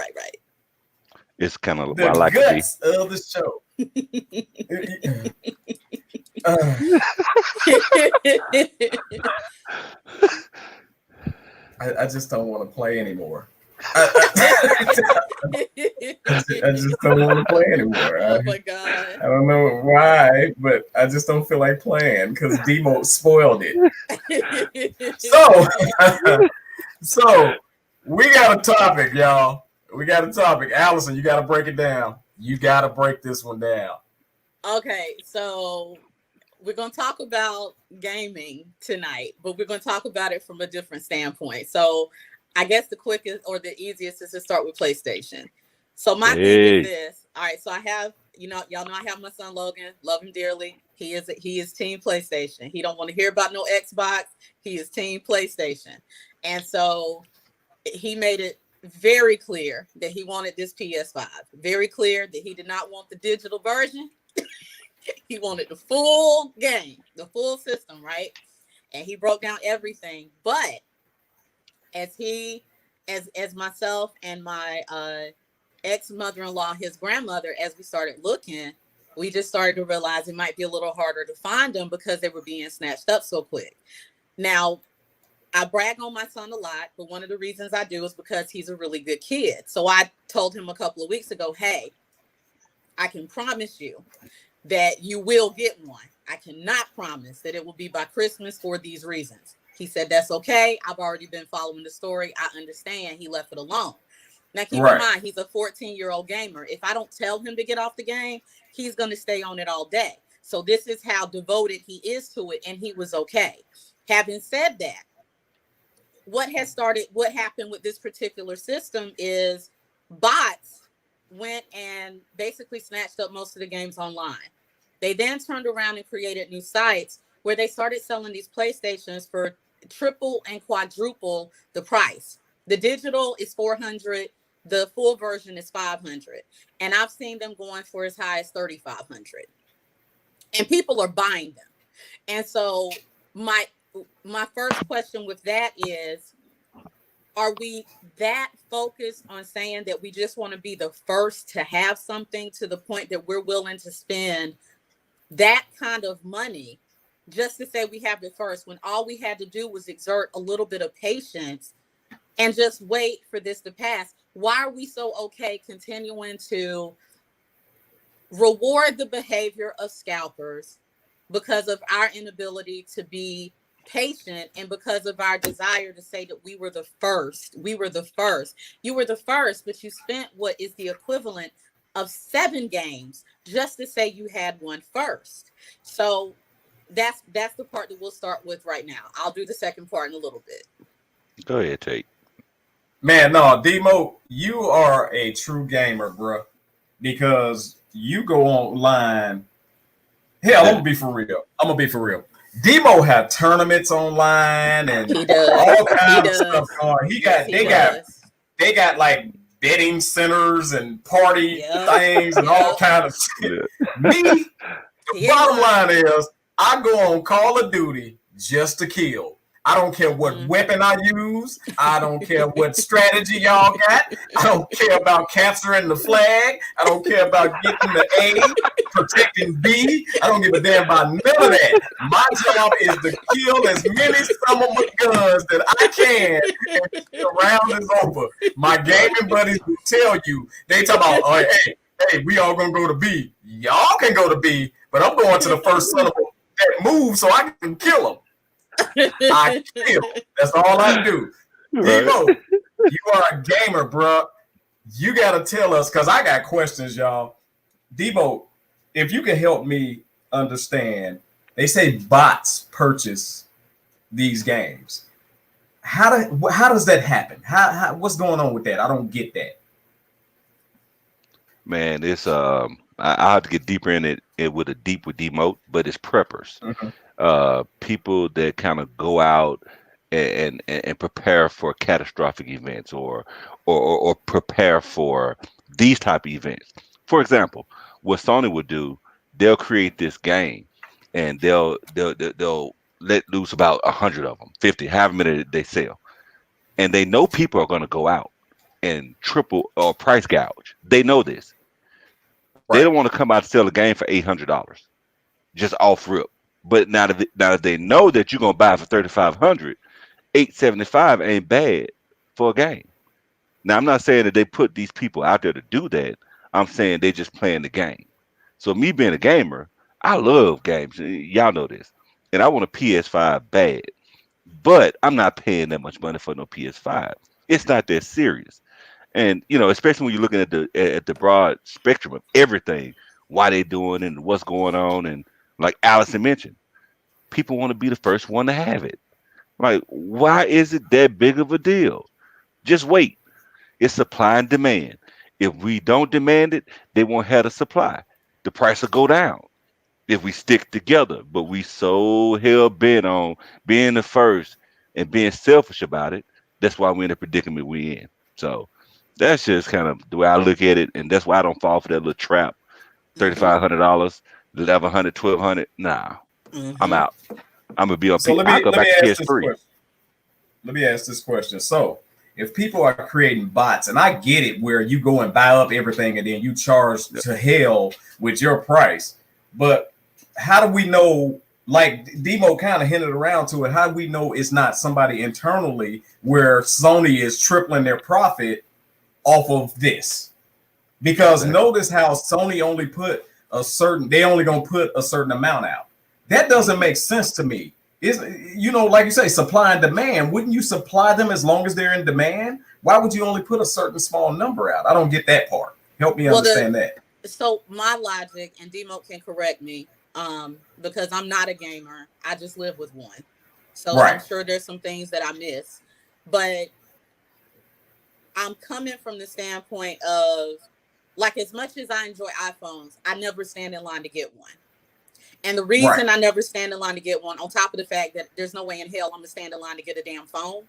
It's kind of The what I like to be. guts of the show. I just don't want to play anymore. I just don't want to play anymore. Oh my god. I don't know why, but I just don't feel like playing because Demo spoiled it. So we got a topic, y'all. We got a topic. Allison, you got to break it down. You got to break this one down. Okay, so we're going to talk about gaming tonight, but we're going to talk about it from a different standpoint. So I guess the quickest or the easiest is to start with PlayStation. So my thing is this. All right, so I have, y'all know I have my son Logan. Love him dearly. He is team PlayStation. He don't want to hear about no Xbox. He is team PlayStation. And so he made it very clear that he wanted this PS5. Very clear that he did not want the digital version. He wanted the full game, the full system, right? And he broke down everything. But as myself and my ex-mother-in-law, his grandmother, as we started looking, we just started to realize it might be a little harder to find them because they were being snatched up so quick. Now, I brag on my son a lot, but one of the reasons I do is because he's a really good kid. So I told him a couple of weeks ago, hey, I can promise you that you will get one. I cannot promise that it will be by Christmas for these reasons. He said, that's okay. I've already been following the story. I understand. He left it alone. Now, keep in mind, he's a 14-year-old gamer. If I don't tell him to get off the game, he's going to stay on it all day. So this is how devoted he is to it, and he was okay. Having said that, what happened with this particular system is bots went and basically snatched up most of the games online. They then turned around and created new sites where they started selling these PlayStations for triple and quadruple the price. The digital is $400. The full version is 500, and I've seen them going for as high as 3,500, and people are buying them. And so my my first question with that is, are we that focused on saying that we just want to be the first to have something to the point that we're willing to spend that kind of money just to say we have it first, when all we had to do was exert a little bit of patience and just wait for this to pass? Why are we so okay continuing to reward the behavior of scalpers because of our inability to be patient, and because of our desire to say that we were the first? We were the first. You were the first, but you spent what is the equivalent of 7 games just to say you had one first. So that's the part that we'll start with right now. I'll do the second part in a little bit. Go ahead, Tate. Man, no, Demo, you are a true gamer, bro. Because you go online. Hell, I'm gonna be for real. I'm gonna be for real. Demo have tournaments online and He does. all He kinds of does. stuff going. Yes, he They does. got like betting centers and party Yep. things and all Yep. kind of shit. Me, the He ain't bottom lying. line is I go on Call of Duty just to kill. I don't care what weapon I use. I don't care what strategy y'all got. I don't care about capturing the flag. I don't care about getting the A, protecting B. I don't give a damn about none of that. My job is to kill as many son of a guns that I can, and the round is over. My gaming buddies will tell you. They talk about, oh, hey, we all gonna go to B. Y'all can go to B, but I'm going to the first son of a that move so I can kill them. I kill. That's all I do. Right. Demo, you are a gamer, bro. You gotta tell us, because I got questions, y'all. Debo, if you can help me understand, they say bots purchase these games. How does that happen? How what's going on with that? I don't get that. Man, it's I have to get deeper in it with a deep with demote, but it's preppers. People that kind of go out and prepare for catastrophic events, or prepare for these type of events. For example, what Sony would do, they'll create this game and they'll let loose about 100 of them, 50, however many they sell, and they know people are going to go out and triple or price gouge. They know this. They Right. don't want to come out and sell a game for $800 just off rip. But now that they know that you're gonna buy it for 3,500, 875 ain't bad for a game. Now I'm not saying that they put these people out there to do that. I'm saying they just playing the game. So me being a gamer, I love games. Y'all know this, and I want a PS5 bad. But I'm not paying that much money for no PS5. It's not that serious. And especially when you're looking at the broad spectrum of everything, why they doing and what's going on, and like Allison mentioned, people want to be the first one to have it. Like, why is it that big of a deal? Just wait. It's supply and demand. If we don't demand it, they won't have the supply. The price will go down if we stick together. But we so hell bent on being the first and being selfish about it. That's why we're in the predicament we in. So that's just kind of the way I look at it, and that's why I don't fall for that little trap. $3,500, 1,100, 1,200. Nah, I'm out. I'm gonna be on. So I go let back me to ask this PS3. question. Let me ask this question. So, if people are creating bots, and I get it, where you go and buy up everything and then you charge to hell with your price, but how do we know? Like Demo kind of hinted around to it. How do we know it's not somebody internally where Sony is tripling their profit off of this? Because notice how Sony only put they only gonna put a certain amount out. That doesn't make sense to me. Is like you say, supply and demand. Wouldn't you supply them as long as they're in demand? Why would you only put a certain small number out? I don't get that part. Help me understand that. So my logic, and Demo can correct me, because I'm not a gamer. I just live with one. So Right. I'm sure there's some things that I miss. But I'm coming from the standpoint of, like, as much as I enjoy iPhones, I never stand in line to get one. And the reason I never stand in line to get one, on top of the fact that there's no way in hell I'm going to stand in line to get a damn phone,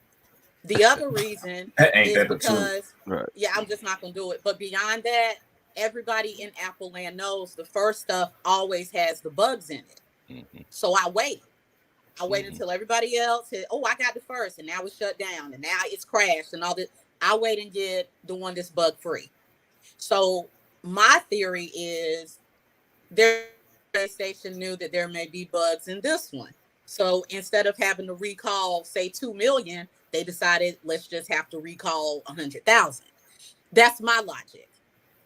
The other reason Ain't is that the truth? because, Right. yeah, I'm just not gonna do it. But beyond that, everybody in Apple Land knows the first stuff always has the bugs in it. Mm-hmm. So I wait. I wait Mm-hmm. until everybody else said, "Oh, I got the first, and now it's shut down, and now it's crashed, and all this." I wait and get the one that's bug free. So my theory is their station knew that there may be bugs in this one. So instead of having to recall, say 2 million, they decided let's just have to recall 100,000. That's my logic.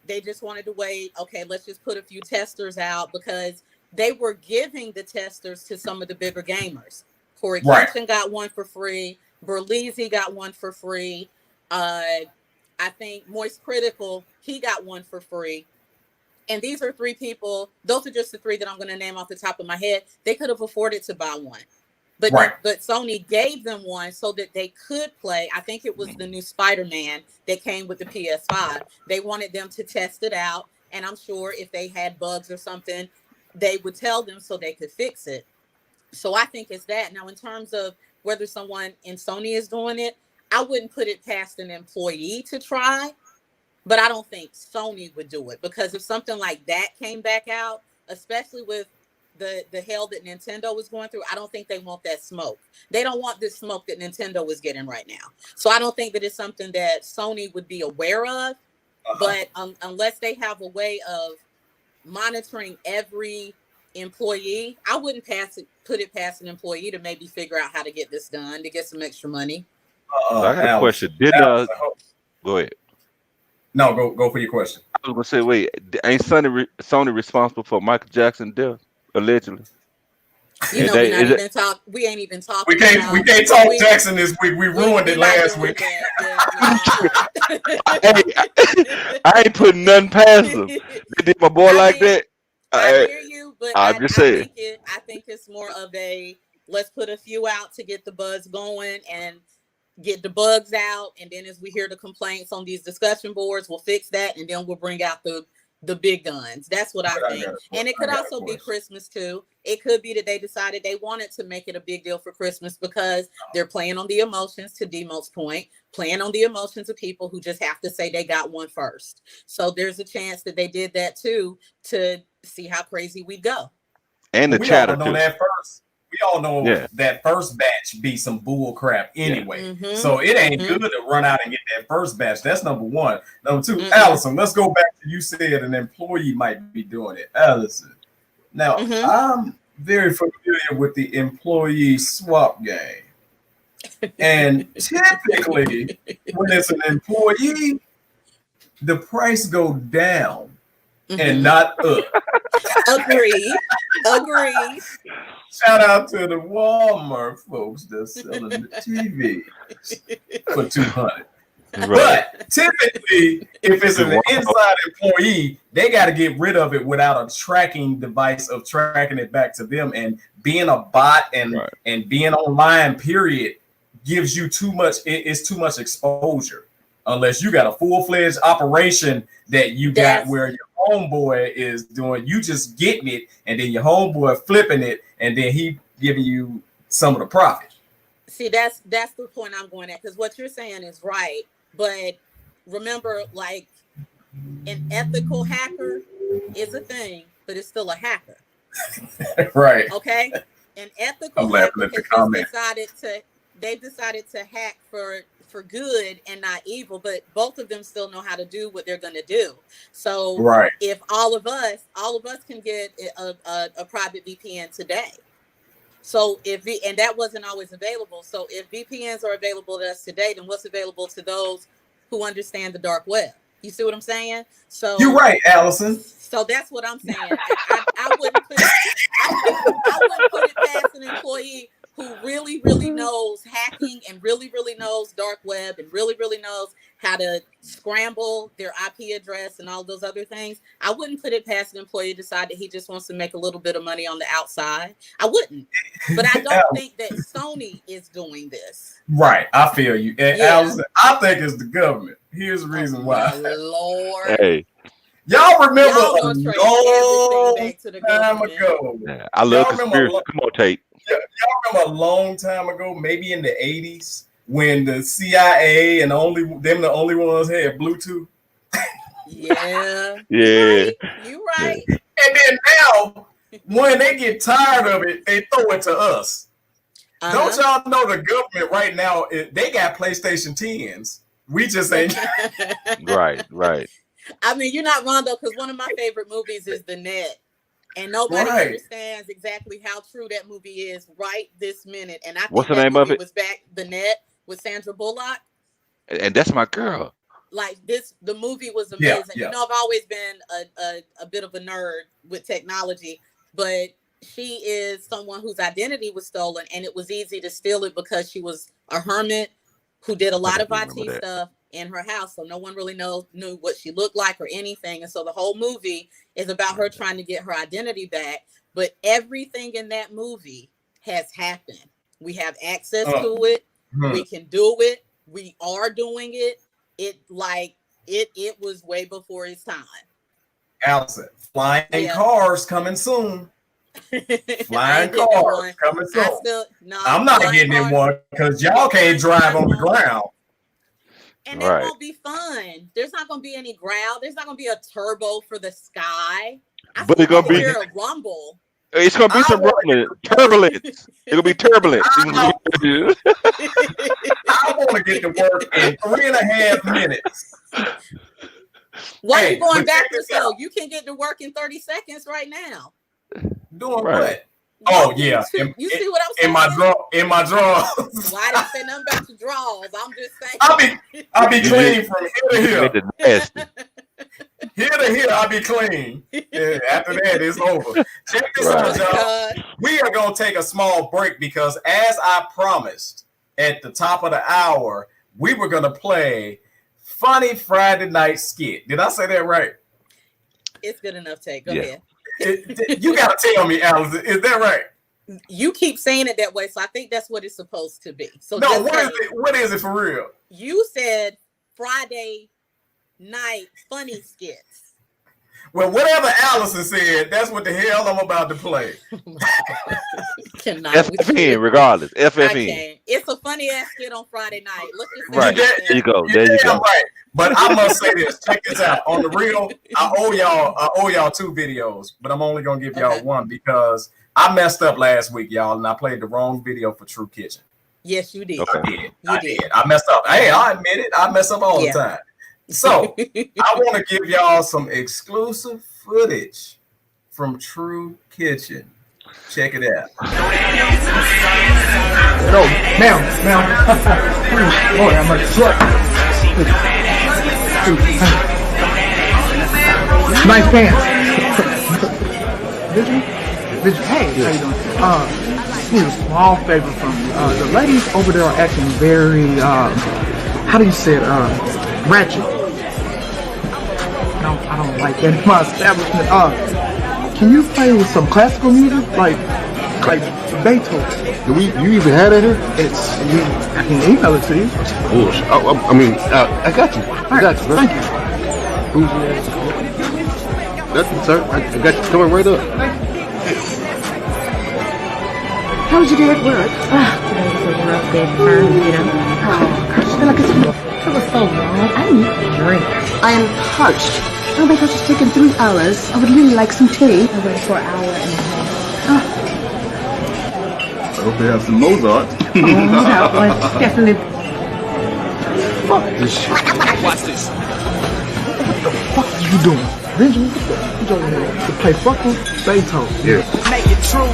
They just wanted to wait. Okay, let's just put a few testers out because they were giving the testers to some of the bigger gamers. Corey Right. Kenshin got one for free. Berlizzi got one for free. I think Moist Critical, he got one for free. And these are three people. Those are just the three that I'm going to name off the top of my head. They could have afforded to buy one. But Right. but Sony gave them one so that they could play. I think it was the new Spider-Man that came with the PS5. They wanted them to test it out. And I'm sure if they had bugs or something, they would tell them so they could fix it. So I think it's that. Now, in terms of whether someone in Sony is doing it, I wouldn't put it past an employee to try. But I don't think Sony would do it because if something like that came back out, especially with the hell that Nintendo was going through, I don't think they want that smoke. They don't want this smoke that Nintendo is getting right now. So I don't think that it's something that Sony would be aware of. But unless they have a way of monitoring every employee, I wouldn't put it past an employee to maybe figure out how to get this done to get some extra money. I got a Alex, question. Didn't Alex, go ahead. no, go for your question. I was gonna say, wait, ain't Sony responsible for Michael Jackson's death allegedly? You know, we ain't even talking. We can't talk Jackson this week. We ruined it last week. I ain't putting nothing past them. They did my boy like that. I hear you, but I'm just saying. I think it's more of a let's put a few out to get the buzz going and get the bugs out, and then as we hear the complaints on these discussion boards, we'll fix that, and then we'll bring out the big guns. That's what I think. And it could also be Christmas too. It could be that they decided they wanted to make it a big deal for Christmas because they're playing on the emotions, to Demo's point, playing on the emotions of people who just have to say they got one first. So there's a chance that they did that too to see how crazy we go. And the chatter too. That first. We all know that first batch be some bull crap anyway. Mm-hmm. So it ain't good to run out and get that first batch. That's number one. Number two, Allison, let's go back to you said an employee might be doing it. Allison. Now, I'm very familiar with the employee swap game. And typically, when it's an employee, the price go down and not up. Agree. Shout out to the Walmart folks that's selling the TV for $200. Right. But typically, if it's an inside employee, they got to get rid of it without a tracking device of tracking it back to them. And being a bot and being online, period, gives you too much. It's too much exposure. Unless you got a full-fledged operation that you got where your homeboy is doing, you just getting it, and then your homeboy flipping it, and then he giving you some of the profit. See, that's the point I'm going at, because what you're saying is right, but remember, like, an ethical hacker is a thing, but it's still a hacker. Right. Okay? An ethical hacker they've decided to hack for good and not evil, but both of them still know how to do what they're going to do. So if all of us can get a private VPN today. So and that wasn't always available. So if VPNs are available to us today, then what's available to those who understand the dark web? You see what I'm saying? So you're right, Allison. So that's what I'm saying. I wouldn't put it past an employee who really, really knows hacking and really, really knows dark web and really, really knows how to scramble their IP address and all those other things. I wouldn't put it past an employee to decide that he just wants to make a little bit of money on the outside. I wouldn't. But I don't think that Sony is doing this. Right. I feel you. And Allison, I think it's the government. Here's the reason why. Lord. Hey. Y'all remember a long time ago. Yeah, I love conspiracy. Come on, Tate. Y'all remember a long time ago, maybe in the 80s, when the CIA and the only ones had Bluetooth. Yeah. Yeah. You right. And then now, when they get tired of it, they throw it to us. Don't y'all know the government right now? They got PlayStation 10s. We just ain't. Right. I mean, you're not wrong though, because one of my favorite movies is The Net, and nobody understands exactly how true that movie is right this minute. And I think What's the that name movie of it? was back The Net with Sandra Bullock. And that's my girl. Like the movie was amazing. Yeah. You know, I've always been a bit of a nerd with technology, but she is someone whose identity was stolen, and it was easy to steal it because she was a hermit who did a lot of IT stuff in her house. So no one really knew what she looked like or anything. And so the whole movie is about her trying to get her identity back. But everything in that movie has happened. We have access to it. We can do it. We are doing it. It was way before its time. Allison, flying cars coming soon. Flying cars coming soon. I'm not getting in one because y'all can't drive on the ground. And it won't be fun. There's not going to be any growl. There's not going to be a turbo for the sky. But it's going to be a rumble. It's going to be some turbulence. It'll be turbulent. I want to get to work in 3.5 minutes. Why are you going backwards though? You can get to work in 30 seconds right now. Doing what? Oh yeah. You see what I'm saying? In my drawers. Well, I didn't say nothing about your drawers. I'm just saying. I'll be clean from here to here. Here to here, I'll be clean. Yeah, after that, it's over. Check this out, y'all. We are gonna take a small break because, as I promised at the top of the hour, we were gonna play Funny Friday Night Skit. Did I say that right? It's good enough, Tay. Go ahead. You gotta tell me, Allison, is that right? You keep saying it that way, so I think that's what it's supposed to be. So no, what is it for real? You said Friday night funny skits. Well, whatever Allison said, that's what the hell I'm about to play. FFN, regardless. FFN. It's a funny ass skit on Friday night. Let's just right. There you go. There you go. Right. But I must say this. Check this out. On the real, I owe y'all 2 videos, but I'm only gonna give y'all one because I messed up last week, y'all, and I played the wrong video for True Kitchen. Yes, you did. Okay. I did. I messed up. Hey, I admit it. I mess up all the time. So I want to give y'all some exclusive footage from True Kitchen. Check it out. No, ma'am. Lord, I'm a truck. Nice pants. Hey, how you doing? Need a small favor from you. The ladies over there are acting very, how do you say it, ratchet. I don't like that in my establishment. Can you play some classical music, like Beethoven? You even had that here? I can email it to you. I got you. I got you, bro. Thank you. Who's Nothing, sir. I got you coming right up. How was your day at work? Today was a rough day for her, you know. Oh, gosh, I feel like it was so long. I need a drink. I am parched. Oh my gosh, it's taken 3 hours. I would really like some tea. I waited for an hour and a half. I hope they have some Mozart. That was definitely... Fuck this shit. Watch this. What the fuck are you doing? Benjamin, you over here to play fucking Beethoven. Yeah. Make it true.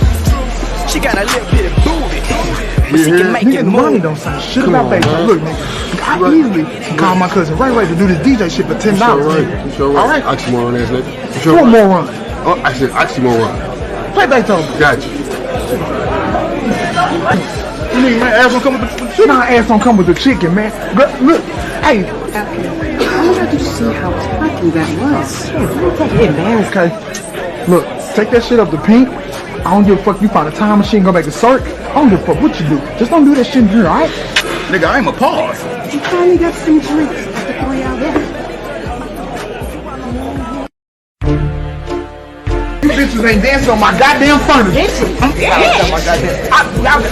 She got a little bit of booty. She can make nigga, it money move. don't say shit about Beethoven. Look, nigga, I easily can call my cousin right to do this DJ shit for $10. All right. Oxymoron ass nigga. One more run. Oh, I said oxymoron. Play Beethoven. Got you. You nigga, man, ass don't come with the chicken. Nah, ass don't come with the chicken, man. Look, hey. I wanted to see how tacky that was. Embarrassing. Okay. Look, take that shit up to Pink. I don't give a fuck. You find a time machine, go back to Cirque. I don't give a fuck what you do. Just don't do that shit in here, alright? Nigga, I'm a pause. You finally got some drinks after 3 hours. You bitches ain't dancing on my goddamn furniture. Yeah. My goddamn.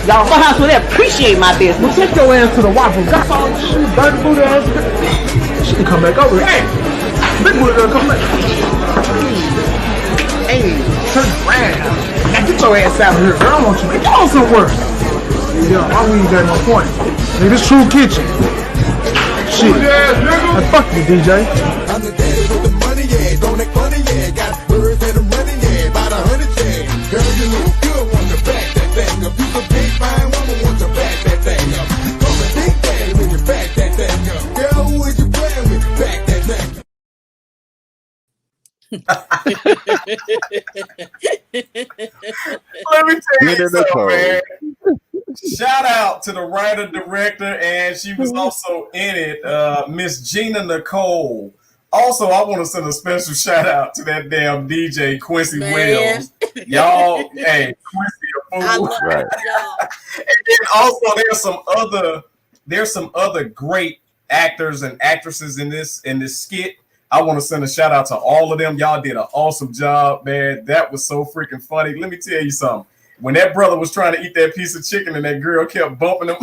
Y'all. My house would appreciate my business. Well, take your ass to the waffle. Got all she dirty booty ass. She can come back over here. Hey, big booty girl, come back. Hey, turn around. Now get your ass out of here, girl. I want you to go somewhere. Yeah, my weed got no point. Nigga, this True Kitchen. Shit. Hey, fuck you, DJ. I'm the daddy with the money, yeah. Don't act funny, yeah. Got birds that are running, yeah. About 100, yeah. Girl, you look good, want to back that thing up. You's a big fine woman, want to back that thing up. Call me Big Daddy when you back that thing up. Girl, who is you playing with? Back that thing up. Let me tell you something, man. Shout out to the writer director, and she was also in it, Miss Gina Nicole. Also, I want to send a special shout out to that damn DJ Quincy Wells. Y'all, hey, Quincy a fool. Right. And then also there's some other great actors and actresses in this skit. I want to send a shout out to all of them. Y'all did an awesome job, man. That was so freaking funny. Let me tell you something. When that brother was trying to eat that piece of chicken and that girl kept bumping him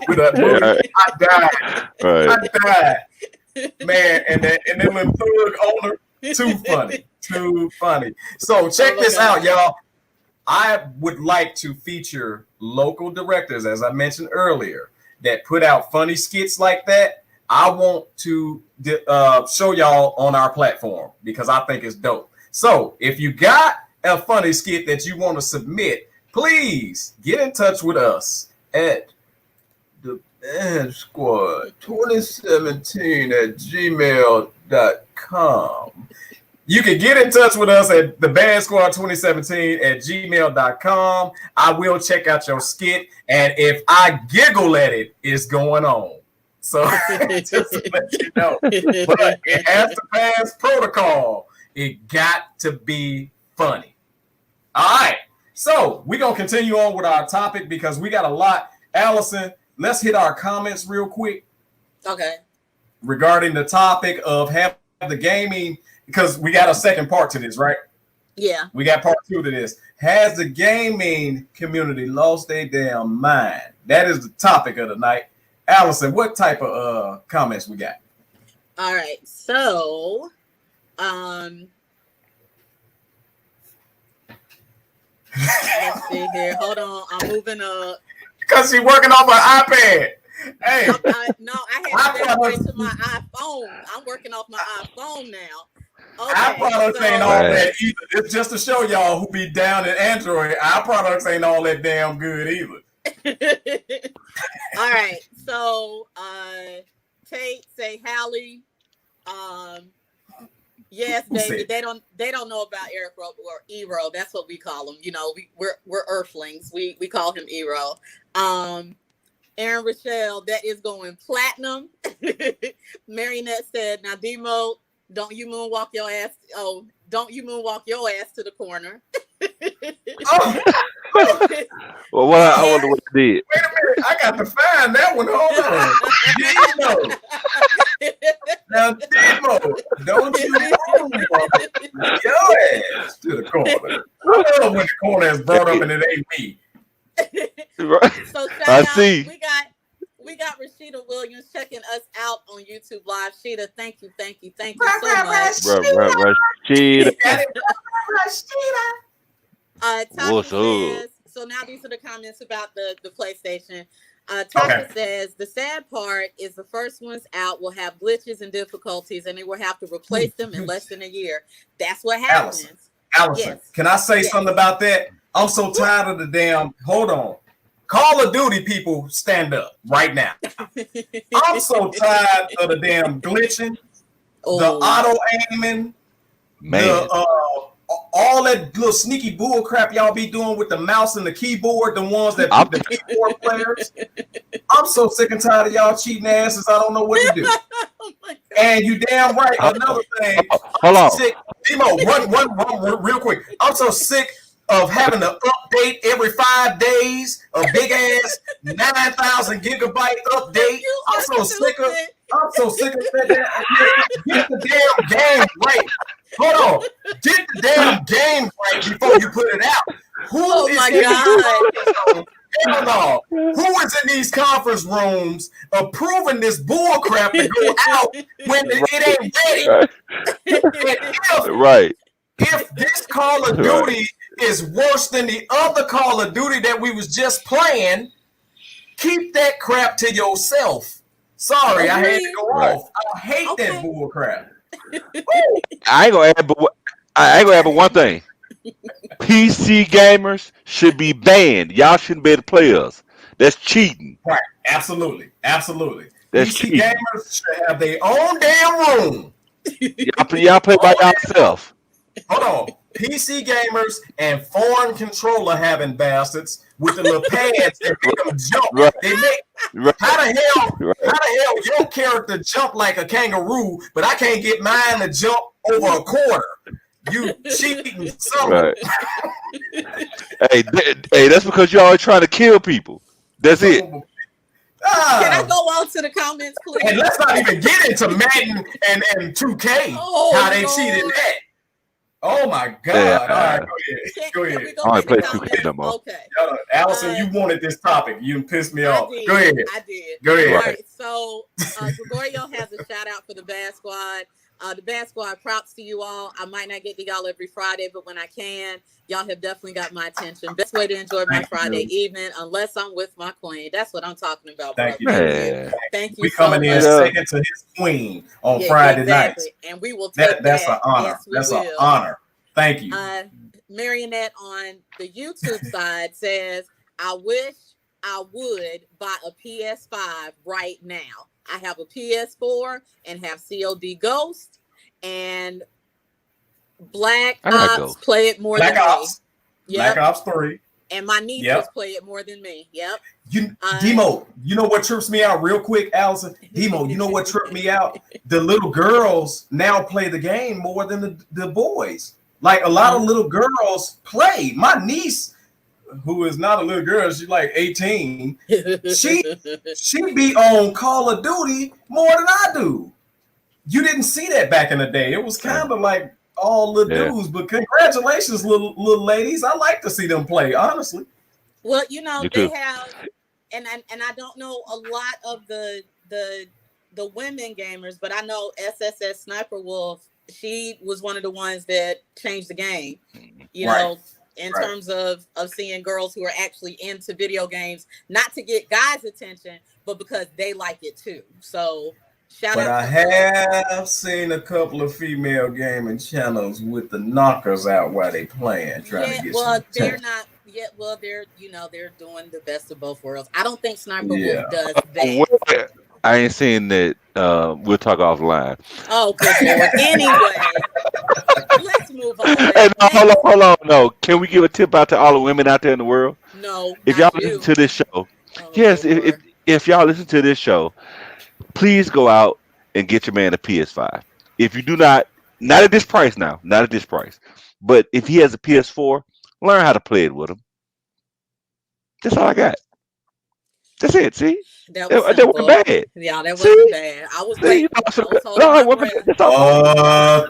with that movie, I died. Right. I died. Man, and then little thug owner, too funny. So check this out, y'all. I would like to feature local directors, as I mentioned earlier, that put out funny skits like that. I want to show y'all on our platform because I think it's dope. So if you got a funny skit that you want to submit, please get in touch with us at the Band Squad 2017 at gmail.com. You can get in touch with us at the Band Squad 2017 at gmail.com. I will check out your skit, and if I giggle at it, it's going on. So just to let you know, but it has to pass protocol. It got to be funny. All right, so we're gonna continue on with our topic because we got a lot. Allison, let's hit our comments real quick. Okay. Regarding the topic of having the gaming, because we got a second part to this, right? Yeah. We got part 2 to this. Has the gaming community lost their damn mind? That is the topic of the night. Allison, what type of comments we got? All right. So, let's see here. Hold on. I'm moving up. Because she's working off an iPad. Hey. I had to upgrade to my iPhone. I'm working off my iPhone now. Okay, our products ain't all that either. It's just to show y'all who be down in Android. Our products ain't all that damn good either. All right, so Tate say Hallie. Yes, David. They don't know about Eric or Ero. That's what we call him. You know, we're Earthlings. We call him Ero. Aaron Rochelle, that is going platinum. Marionette said, "Now Demo, don't you moonwalk your ass? Oh, don't you moonwalk your ass to the corner?" Well, what I wonder what it did. Wait a minute, I got to find that one. Hold on. Demo. Now, Demo, don't you moonwalk your ass to the corner. I love when the corner is brought up and it ain't me. Right. So I see. We got Rashida Williams checking us out on YouTube Live. Sheeta, thank you so much. Rashida. Tasha says, so now these are the comments about the PlayStation. Tasha says the sad part is the first ones out will have glitches and difficulties, and they will have to replace them in less than a year. That's what happens. Allison, can I say something about that? I'm so tired of the damn. Hold on. Call of Duty people, stand up right now. I'm so tired of the damn glitching, the auto aiming, all that little sneaky bull crap y'all be doing with the mouse and the keyboard, the ones that the keyboard players. I'm so sick and tired of y'all cheating asses. I don't know what to do. And you damn right. Another thing. Hold on. Sick. Demo, one real quick. I'm so sick of having to update every 5 days, a big ass 9,000 gigabyte update. I'm so sick of that. Get the damn game right. Hold on. Get the damn game right before you put it out. Who is my in God. Hell no. Who is in these conference rooms approving this bull crap to go out when it ain't ready? Right. If this Call of Duty is worse than the other Call of Duty that we was just playing, keep that crap to yourself. Sorry, I had to go off. I hate that bull crap. I ain't gonna add but one thing. PC gamers should be banned. Y'all shouldn't be able to play us. That's cheating. Right. Absolutely. Absolutely. That's PC cheating. gamers should have their own damn room. Y'all play by yourself. Hold on. PC gamers and foreign controller having bastards with the little pads that make them jump. Right. They make how the hell your character jump like a kangaroo, but I can't get mine to jump over a quarter. You cheating something. Right. hey, that's because you're always trying to kill people. That's it. Can I go on to the comments, please? And let's not even get into Madden and 2K, how they cheated that. Oh my God! Yeah. All right, go ahead. I don't play 2K no more. Okay. Allison, you wanted this topic. You pissed me off. Did, go ahead. I did. Go ahead. All right. So Gregorio has a shout out for the B.A.D squad. The B.A.D squad, props to you all. I might not get to y'all every Friday, but when I can, y'all have definitely got my attention. Best way to enjoy my Friday evening, unless I'm with my queen. That's what I'm talking about. Thank you. Thank you. We coming in second to his queen on Friday nights, and we will take that's an honor. Yes, that's an honor. Thank you. Marionette on the YouTube side says, "I wish I would buy a PS5 right now. I have a PS4 and have COD Ghost and Black Ops. Play it more than me. Black Ops 3. And my nieces play it more than me. Yep. Demo, you know what trips me out real quick, Allison? Demo, you know what tripped me out? The little girls now play the game more than the boys. Like a lot of little girls play. My niece, who is not a little girl, she's like 18. She be on Call of Duty more than I do. You didn't see that back in the day. It was kind of like all the dudes. But congratulations, little ladies. I like to see them play, honestly. Well, you know, they have, and I don't know a lot of the women gamers, but I know SSS Sniper Wolf. She was one of the ones that changed the game. You know. In terms of seeing girls who are actually into video games, not to get guys' attention, but because they like it too. So shout out. But I have seen a couple of female gaming channels with the knockers out while they playing, trying to get some they're not yet. Well, they're doing the best of both worlds. I don't think Sniper Wolf does that. I ain't saying that. We'll talk offline. Oh, good Lord. Anyway, let's move on. Hey, no, hold on. No, can we give a tip out to all the women out there in the world? No. If y'all listen to this show, if y'all listen to this show, please go out and get your man a PS5. If you do not at this price now, not at this price, but if he has a PS4, learn how to play it with him. That's all I got. That's it. See, that wasn't bad. Yeah, that wasn't bad. I was waiting.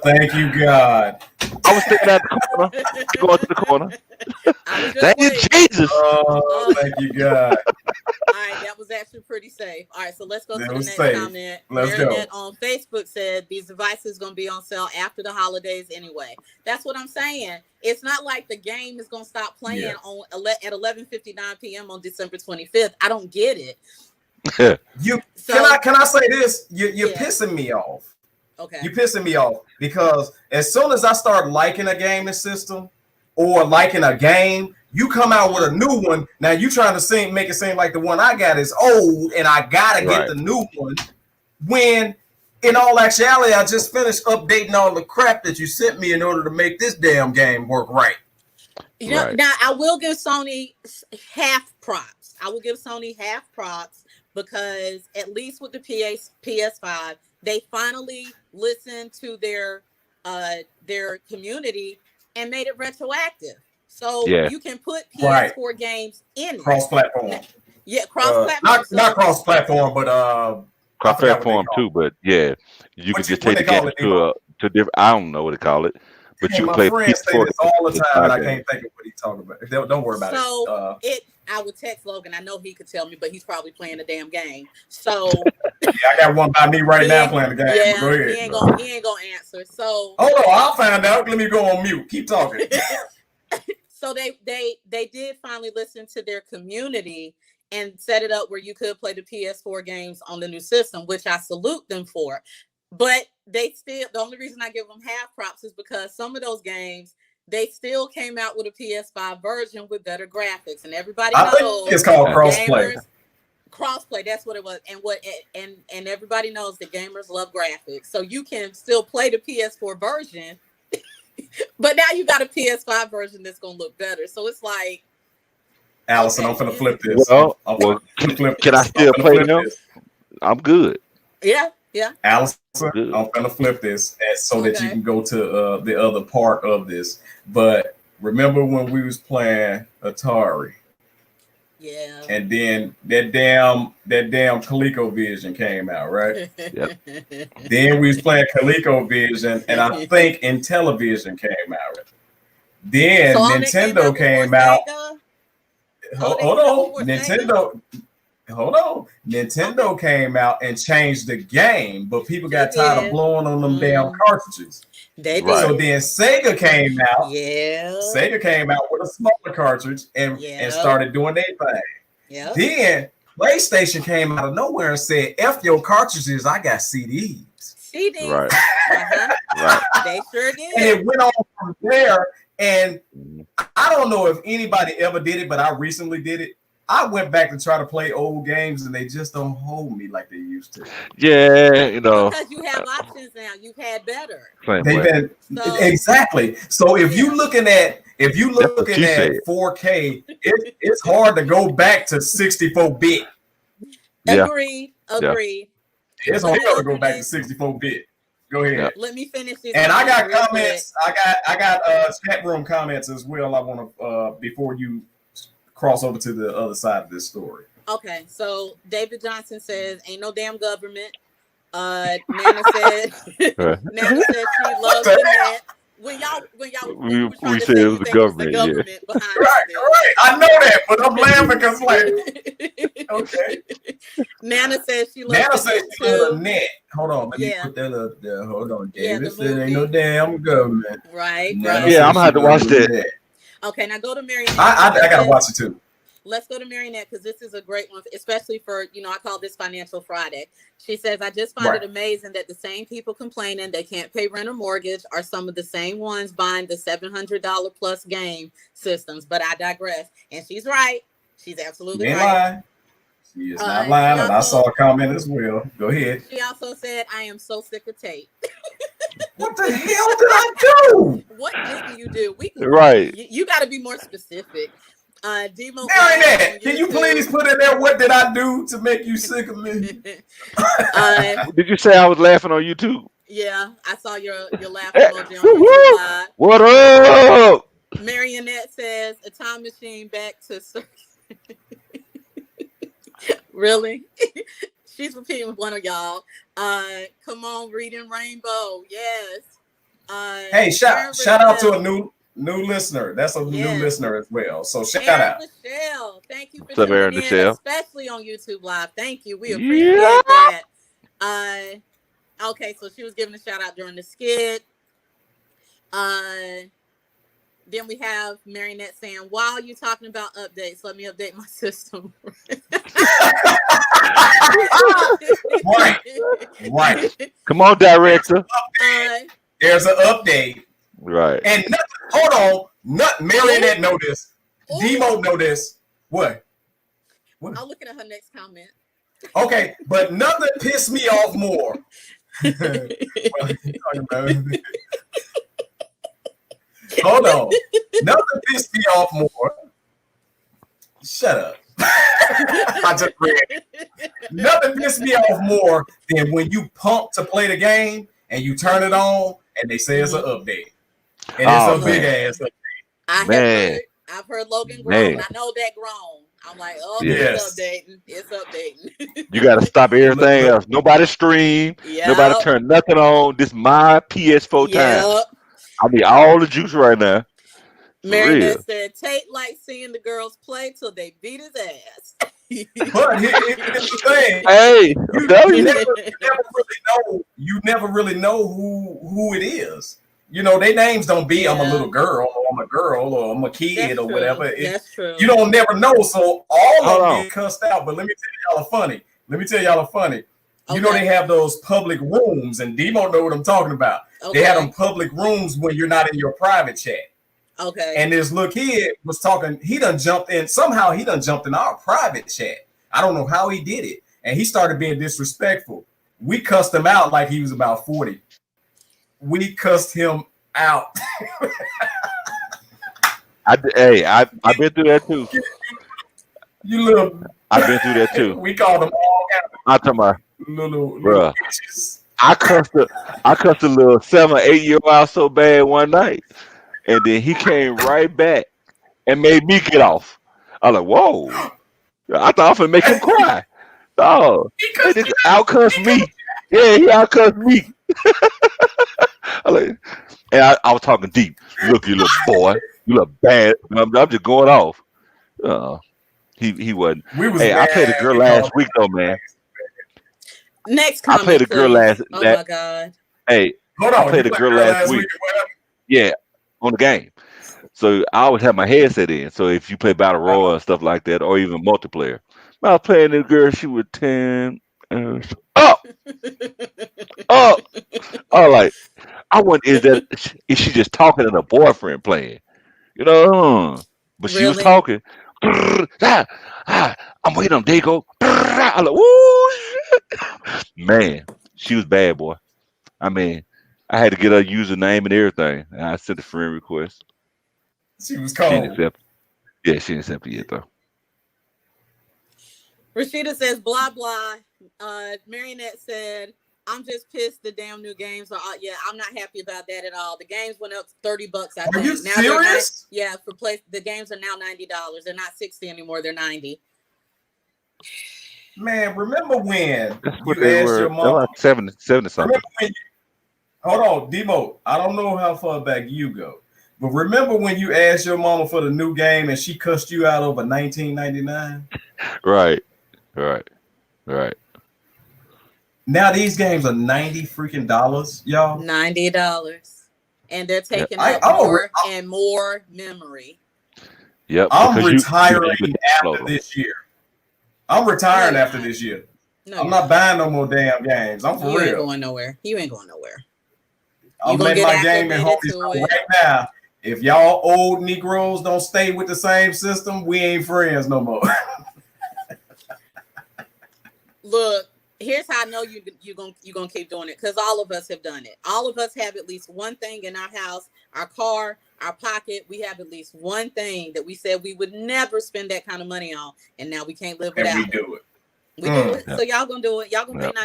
Thank you, God. I was sitting at the corner. Going to the corner. Thank you, Jesus. Thank you, God. All right, that was actually pretty safe. All right, so let's go to the next comment. Marinette on Facebook said these devices going to be on sale after the holidays anyway. That's what I'm saying. It's not like the game is going to stop playing at 11:59 p.m. on December 25th. I don't get it. Can I say this? You're pissing me off. Okay. You're pissing me off because as soon as I start liking a gaming system or liking a game, you come out with a new one. Now you trying to make it seem like the one I got is old and I gotta get the new one. When in all actuality, I just finished updating all the crap that you sent me in order to make this damn game work right. You know, now I will give Sony half props. Because at least with the PS5, they finally listened to their community and made it retroactive. So you can put PS4 games in it. Cross-platform. Yeah, cross-platform. Not cross-platform, but cross-platform too. But you can just take the game to to different. I don't know what to call it, but Hey, you can my play friends say PS4 this all the games, time, and I games. can't think of what he's talking about. Don't worry about So it. I would text Logan. I know he could tell me, but he's probably playing a damn game. So Yeah, I got one by me right he now ain't, playing the game. yeah, Go ahead. he ain't gonna answer. So Hold on, I'll find out. Let me go on mute. Keep talking. so they did finally listen to their community and set it up where you could play the PS4 games on the new system, which I salute them for. But they still, the only reason I give them half props is because some of those games, they still came out with a PS5 version with better graphics, and everybody I knows think it's called crossplay. Crossplay, that's what it was. And everybody knows that gamers love graphics. So you can still play the PS4 version, but now you got a PS5 version that's gonna look better. So it's like, Allison, okay, I'm finna flip this. Can I still play now? I'm good. Yeah. Allison, I'm gonna flip this so that you can go to the other part of this. But remember when we was playing Atari? Yeah. And then that damn ColecoVision came out, right? Yep. Then we was playing ColecoVision, and I think Intellivision came out. Then so Nintendo came out. Hold on. Nintendo came out and changed the game, but people got tired of blowing on them damn cartridges. They did. So then Sega came out. Yeah. Sega came out with a smaller cartridge and started doing their thing. Yeah. Then PlayStation came out of nowhere and said, "F your cartridges, I got CDs." CDs. Right. Right. They sure did. And it went on from there. And I don't know if anybody ever did it, but I recently did it. I went back to try to play old games, and they just don't hold me like they used to. Yeah, you know. Because you have options now. You've had better. They've been exactly. So if you looking at 4K, it's hard to go back to 64-bit. Agreed. It's hard to go back to 64-bit. Go ahead. Let me finish this. And I got comments. I got chat room comments as well. I want to before you cross over to the other side of this story. Okay, so David Johnson says, "Ain't no damn government." Nana said, "Nana said she loves the net." When y'all we said it was the government. Behind right. I know that, but I'm laughing because like, okay. Nana says she loves the net. Hold on, let me put that up there. Hold on, David said ain't no damn government. Right. Yeah, I'm gonna have to watch that. Okay, now go to Marionette. I gotta watch it too. Let's go to Marionette because this is a great one, especially for, I call this Financial Friday. She says, "I just find it amazing that the same people complaining they can't pay rent or mortgage are some of the same ones buying the $700 plus game systems. But I digress." And she's right. She's absolutely right. Lying. She is not lying, and I saw a comment as well. Go ahead. She also said, "I am so sick of tape." What the hell did I do? What didn't you do? Right. You got to be more specific. Demo, Marionette, can you please put in there what did I do to make you sick of me? Did you say I was laughing on YouTube? Yeah, I saw your laugh emoji on YouTube Live. What up? Marionette says, "A time machine back to." Really? She's repeating with one of y'all. Come on, Reading Rainbow. Yes. Hey, shout out to a new listener. That's a new listener as well. So shout out. Michelle, thank you for tuning in, Michelle? Especially on YouTube Live. Thank you. We appreciate that. Okay, so she was giving a shout out during the skit. Then we have Marionette saying, "While you talking about updates, let me update my system." Right. Come on, director. There's an update. Right. And hold on. Marionette know this. Demo know this. What? I'm looking at her next comment. Okay, but nothing pissed me off more. Hold on. Nothing pissed me off more. Shut up. I just read it. Nothing pissed me off more than when you pump to play the game and you turn it on and they say it's an update. And it's a big ass update. I've heard Logan groan. I know that groan. I'm like, oh, Yes. it's updating. You got to stop everything else. Nobody stream. Nobody Yep. turn nothing on. This my PS4 time. Yep. I need all the juice right now. For real. Marinette said Tate likes seeing the girls play till they beat his ass. But here's the thing. Hey, I'm telling you. You never really know who it is. You know, their names don't be I'm a little girl or I'm a girl or I'm a kid or whatever. That's true. You don't never know. So all Hold of them on. get cussed out. But let me tell y'all a funny. You know, they have those public rooms, and Demo know what I'm talking about. They have them public rooms when you're not in your private chat. Okay. And this little kid was talking, he done jumped in our private chat. I don't know how he did it. And he started being disrespectful. We cussed him out like he was about 40. We cussed him out. I've been through that too. You little. I've been through that too. We called them all I'm talking about little bitches. I cussed a little 7 or 8 year old out so bad one night, and then he came right back and made me get off. I was like, whoa! I thought I was gonna make him cry. Oh, he outcussed me. Yeah, he outcussed me. I was talking deep. Look, you little boy, you look bad. I'm just going off. He wasn't. I played a girl last week though, man. Next comment, I played a girl please. last. Oh my god. Hey, I played a girl last week. Yeah, on the game. So I always have my headset in. So if you play Battle Royale and stuff like that, or even multiplayer, I was playing this girl. She was 10. Up. Like I wonder is she just talking to her boyfriend playing? You know, but she was talking. I'm waiting on Dago. I'm like, woo, shit. Man, she was bad, boy. I mean, I had to get her username and everything. And I sent a friend request. She was cold. She didn't accept it. Yeah, she didn't accept it yet, though. Rashida says, blah, blah. Marionette said, I'm just pissed the damn new games are out. Yeah, I'm not happy about that at all. The games went up $30, I think. Are you now serious? Yeah, the games are now $90. They're not $60 anymore. They're $90. Man, remember when That's what you they asked were. your mom? Like 70 something. Hold on, Demo. I don't know how far back you go, but remember when you asked your mama for the new game and she cussed you out over $19.99? Right. Now these games are $90 freaking dollars, y'all. $90, and they're taking up more and more memory. Yep. I'm retiring after this year. I'm retiring after this year. No, I'm not buying no more damn games. I'm for real. You ain't going nowhere. I'm letting my gaming homies know right now. If y'all old Negroes don't stay with the same system, we ain't friends no more. Look, here's how I know you're gonna keep doing it, because all of us have done it. All of us have at least one thing in our house, our car, our pocket. We have at least one thing that we said we would never spend that kind of money on, and now we can't live without it. We do it. We do it. So y'all gonna do it. Y'all gonna pay $90.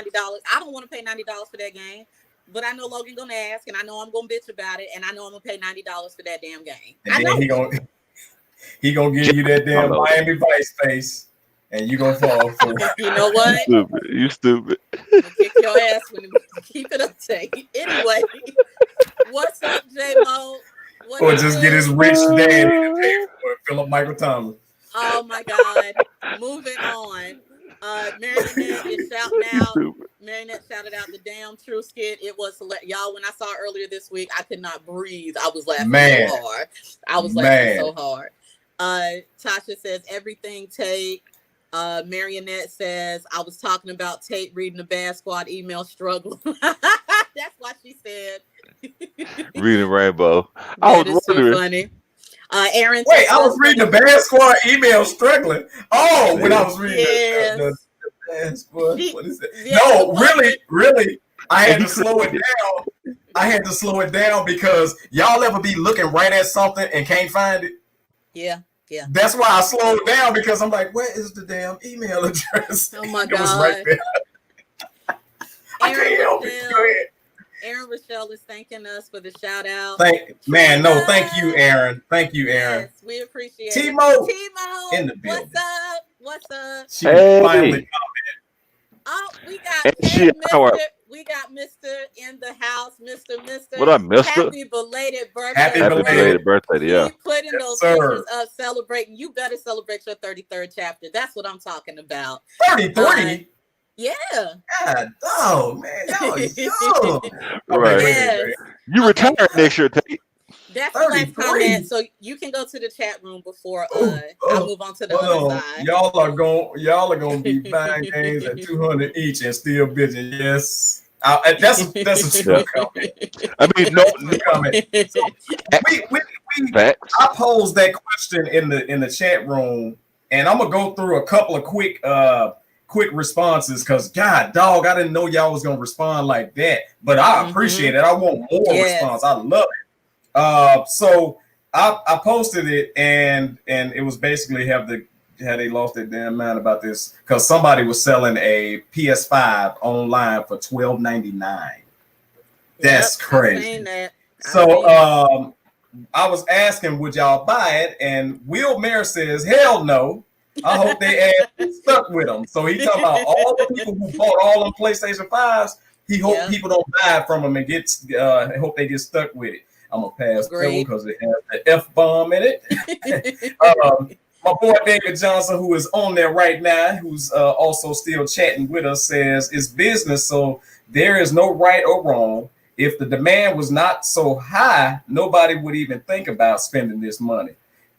I don't want to pay $90 for that game, but I know Logan gonna ask, and I know I'm gonna bitch about it, and I know I'm gonna pay $90 for that damn game. And then he gonna give you that damn Miami Vice face. And you gonna fall for it. You know what? You stupid. I'll kick your ass when you keep it up, Tate. Anyway, what's up, J-Lo? Or just get his rich daddy to pay for it, Philip Michael Thomas. Oh my God. Moving on. Marionette is shouting out. Marionette shouted out the damn true skit. It was y'all. When I saw it earlier this week, I could not breathe. I was laughing so hard. So hard. Tasha says everything Tate. Marionette says, I was talking about Tate reading the Bad Squad email struggle. That's what she said. Reading Rainbow. That is so funny. Aaron. Wait, I was reading the Bad Squad email struggling. Oh, when I was reading the Bad Squad. What is it? No, really. I had to slow it down. I had to slow it down because y'all ever be looking right at something and can't find it? Yeah. Yeah. That's why I slowed down, because I'm like, where is the damn email address? Oh my God. It was right there. I can't help it. Go ahead. Aaron Rochelle is thanking us for the shout out. Thank you, Aaron. Thank you, Aaron. Yes, we appreciate Timo it. Timo, in the building. What's up? She finally. Oh, we got And she Mr. We got Mr. in the house, Mr. What up, Mr.? Happy belated birthday. Happy belated birthday, yeah. Keep putting those pictures up, celebrating. You better celebrate your 33rd chapter. That's what I'm talking about. 33? Yeah. God, oh man, y'all young. Right. Yes. You retire next year, Tate. That's the last comment. So you can go to the chat room before I move on to the other side. Y'all are gonna be buying games at 200 each and still bitching. Yes. That's a true comment. I mean, no comment. So I posed that question in the chat room, and I'm gonna go through a couple of quick responses because God dog, I didn't know y'all was gonna respond like that, but I appreciate it. I want more response. I love it. So I posted it, and it was basically had they lost their damn mind about this because somebody was selling a PS5 online for $12.99. That's crazy. So I was asking, would y'all buy it? And Will Mayer says, hell no. I hope they ass stuck with them. So he talking about all the people who bought all them PlayStation 5s. He hope people don't buy it from them and hope they get stuck with it. I'm gonna pass through because it has the F-bomb in it. My boy David Johnson, who is on there right now, who's also still chatting with us, says it's business, so there is no right or wrong. If the demand was not so high, nobody would even think about spending this money.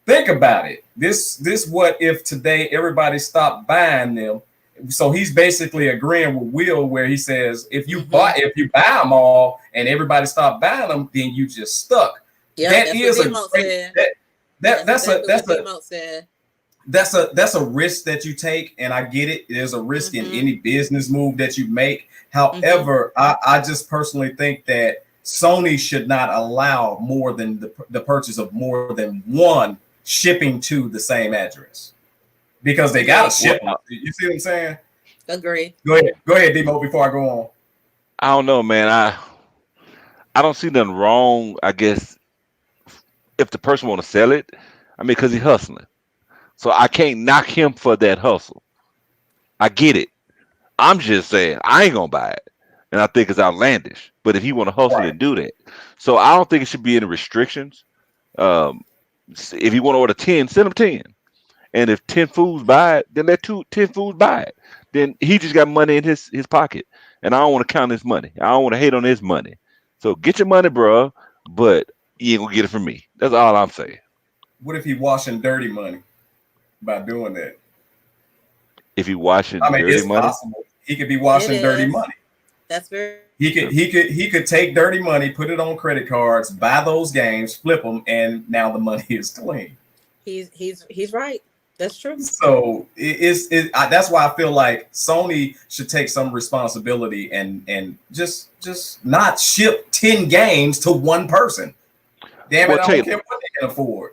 Think about it. This what if today everybody stopped buying them? So he's basically agreeing with Will, where he says if you buy them all and everybody stopped buying them, then you just stuck. Yeah, that's a risk that you take, and I get it. There's a risk in any business move that you make. However, I just personally think that Sony should not allow more than the purchase of more than one shipping to the same address because they got to ship. You see what I'm saying? Agree. Go ahead, Demo. Before I go on, I don't know, man. I don't see nothing wrong. I guess if the person want to sell it, I mean, because he's hustling. So I can't knock him for that hustle. I get it. I'm just saying I ain't gonna buy it, and I think it's outlandish. But if he want to hustle and do that, so I don't think it should be any restrictions. If you want to order 10, send him 10, and if 10 fools buy it, then let 10 fools buy it. Then he just got money in his pocket, and I don't want to count his money. I don't want to hate on his money. So get your money, bro, but you ain't gonna get it from me. That's all I'm saying. What if he washing dirty money? By doing that, if he washing dirty money, possible. He could be washing dirty money. That's very. He could take dirty money, put it on credit cards, buy those games, flip them, and now the money is clean. He's right. That's true. So that's why I feel like Sony should take some responsibility and just not ship 10 games to one person. Damn it, I don't care what they can afford.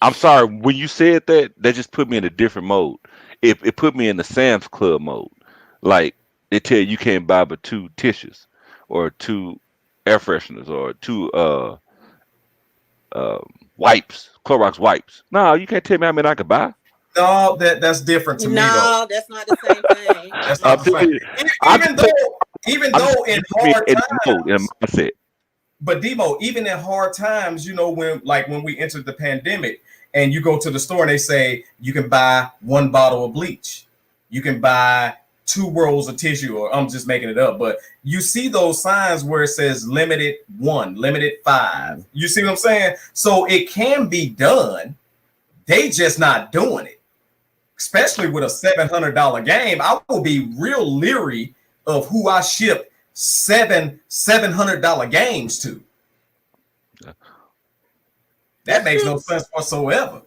I'm sorry, when you said that just put me in a different mode. It put me in the Sam's Club mode. Like they tell you can't buy but 2 tissues or 2 air fresheners or 2 wipes, Clorox wipes. No, you can't tell me how many I could buy. No, that's different to me. No, that's not the same thing. That's not the same. Even though in hard times, but Demo, even in hard times, you know, when we entered the pandemic and you go to the store and they say you can buy 1 bottle of bleach, you can buy 2 rolls of tissue, or I'm just making it up, but you see those signs where it says limited 1, limited 5. You see what I'm saying? So it can be done. They just not doing it. Especially with a $700 game, I will be real leery of who I ship $700 games to. That makes no sense whatsoever.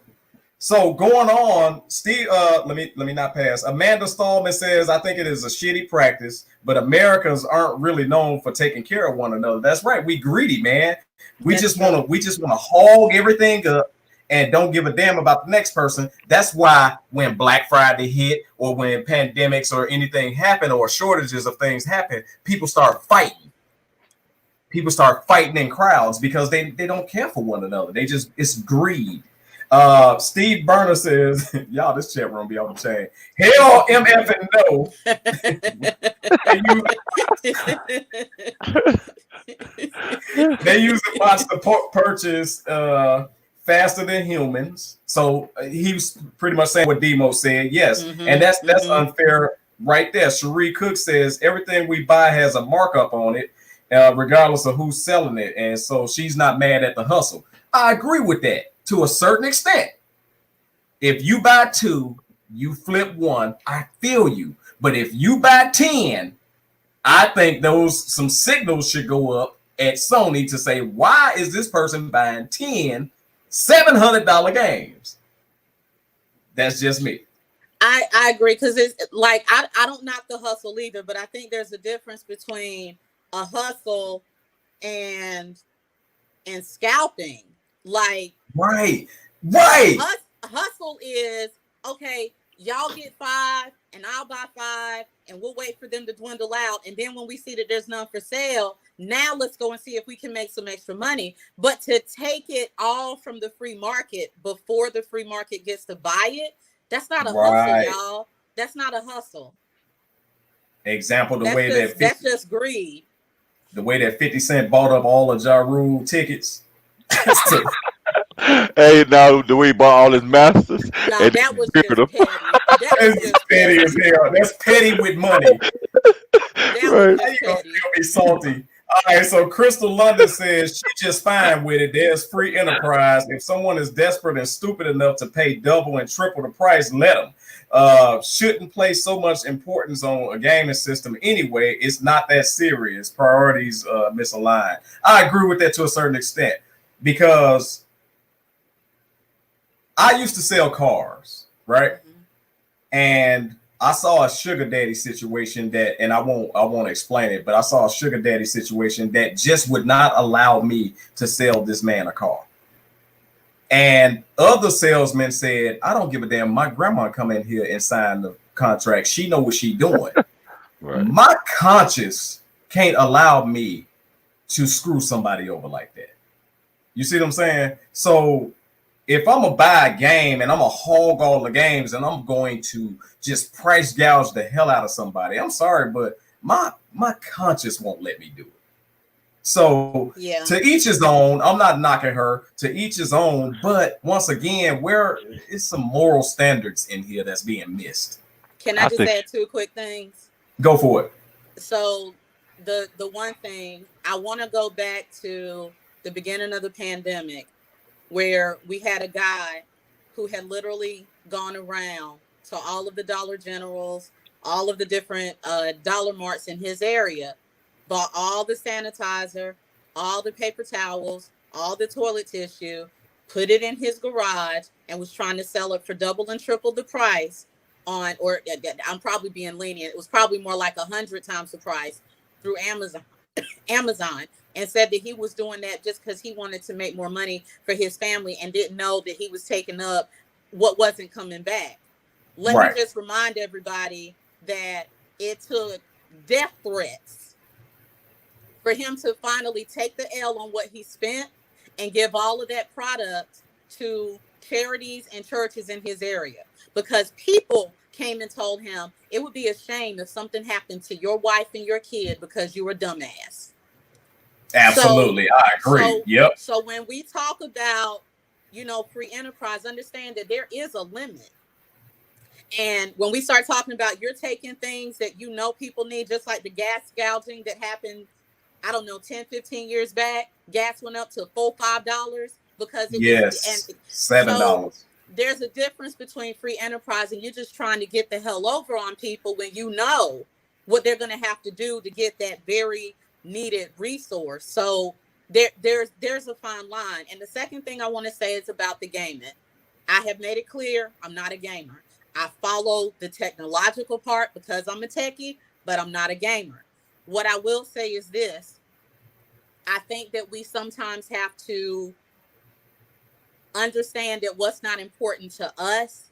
So going on, Steve, let me not pass. Amanda Stallman says, I think it is a shitty practice, but Americans aren't really known for taking care of one another. That's right. We greedy, man. We just want to hog everything up and don't give a damn about the next person. That's why when Black Friday hit or when pandemics or anything happen or shortages of things happen, people start fighting. people start fighting in crowds because they don't care for one another. It's greed. Steve Burner says, y'all, this chat room be on the chain. Hell, MF and no. They usually watch the purchase faster than humans. So he was pretty much saying what Demo said. Yes, and that's unfair right there. Cherie Cook says everything we buy has a markup on it, regardless of who's selling it, and so she's not mad at the hustle. I agree with that to a certain extent. If you buy 2, you flip 1. I feel you, but if you buy 10, I think some signals should go up at Sony to say, why is this person buying 10 $700 games? That's just me. I agree, because it's like I don't knock the hustle either, but I think there's a difference between a hustle and scalping. Like right. Hustle is okay. Y'all get 5, and I'll buy 5, and we'll wait for them to dwindle out. And then when we see that there's none for sale, now let's go and see if we can make some extra money. But to take it all from the free market before the free market gets to buy it, that's not a hustle, y'all. That's not a hustle. Example, that's just greed. The way that 50 Cent bought up all of Ja Rule tickets. Hey, now the way he bought all his masters. No, that was just petty. That's petty as hell. That's petty with money. Right. How you gonna be salty? All right, so Crystal London says she's just fine with it. There's free enterprise. If someone is desperate and stupid enough to pay double and triple the price, let them. Shouldn't place so much importance on a gaming system anyway. It's not that serious. Priorities misaligned. I agree with that to a certain extent, because I used to sell cars, right? And I saw a sugar daddy situation that, and I won't explain it, but I saw a sugar daddy situation that just would not allow me to sell this man a car. And other salesmen said, I don't give a damn. My grandma come in here and sign the contract. She know what she doing. Right. My conscience can't allow me to screw somebody over like that. You see what I'm saying? So if I'm gonna buy a game and I'm gonna hog all the games and I'm going to just price gouge the hell out of somebody, I'm sorry, but my conscience won't let me do it. So to each his own. I'm not knocking her. To each his own. But once again, where is some moral standards in here that's being missed? Can I just add 2 quick things? Go for it. So the one thing, I want to go back to the beginning of the pandemic, where we had a guy who had literally gone around to all of the Dollar Generals, all of the different dollar marts in his area, bought all the sanitizer, all the paper towels, all the toilet tissue, put it in his garage, and was trying to sell it for double and triple the price on, or I'm probably being lenient. It was probably more like 100 times the price through Amazon, and said that he was doing that just because he wanted to make more money for his family and didn't know that he was taking up what wasn't coming back. Let me just remind everybody that it took death threats for him to finally take the L on what he spent and give all of that product to charities and churches in his area, because people came and told him it would be a shame if something happened to your wife and your kid because you were a dumbass. Absolutely. I agree. Yep. So when we talk about, free enterprise, understand that there is a limit. And when we start talking about you're taking things that people need, just like the gas gouging that happened, 10, 15 years back, gas went up to $4, $5 because it was $7. So there's a difference between free enterprise and you're just trying to get the hell over on people when you know what they're going to have to do to get that very needed resource. So there's a fine line. And the second thing I want to say is about the gaming. I have made it clear I'm not a gamer. I follow the technological part because I'm a techie, but I'm not a gamer. What I will say is this. I think that we sometimes have to understand that what's not important to us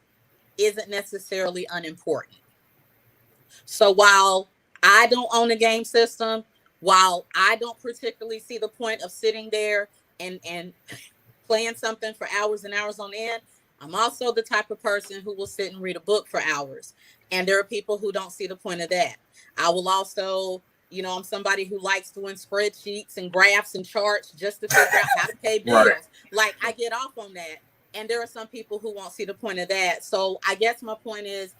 isn't necessarily unimportant. So while I don't own a game system, while I don't particularly see the point of sitting there and playing something for hours and hours on end, I'm also the type of person who will sit and read a book for hours. And there are people who don't see the point of that. I will also, I'm somebody who likes doing spreadsheets and graphs and charts just to figure out how to pay Right. bills. Like, I get off on that. And there are some people who won't see the point of that. So I guess my point is,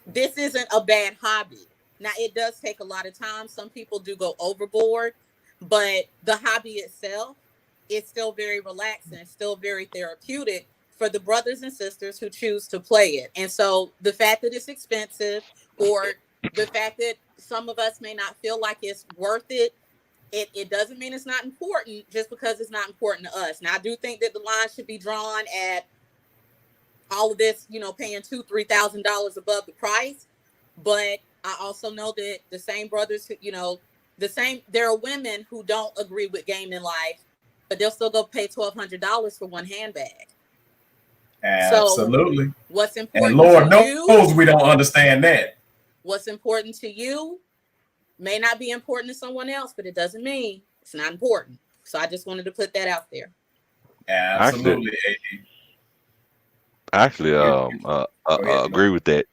this isn't a bad hobby. Now, it does take a lot of time. Some people do go overboard, but the hobby itself is still very relaxing. It's still very therapeutic for the brothers and sisters who choose to play it. And so the fact that it's expensive, or the fact that some of us may not feel like it's worth it, it doesn't mean it's not important just because it's not important to us. Now, I do think that the line should be drawn at all of this, paying $2,000-$3,000 above the price. But I also know that the same brothers who, there are women who don't agree with gaming life, but they'll still go pay $1,200 for one handbag. Absolutely. So what's And important Lord to you, knows we don't understand that. what's important to you may not be important to someone else, but it doesn't mean it's not important. So I just wanted to put that out there. Absolutely. I actually Go ahead, agree with that.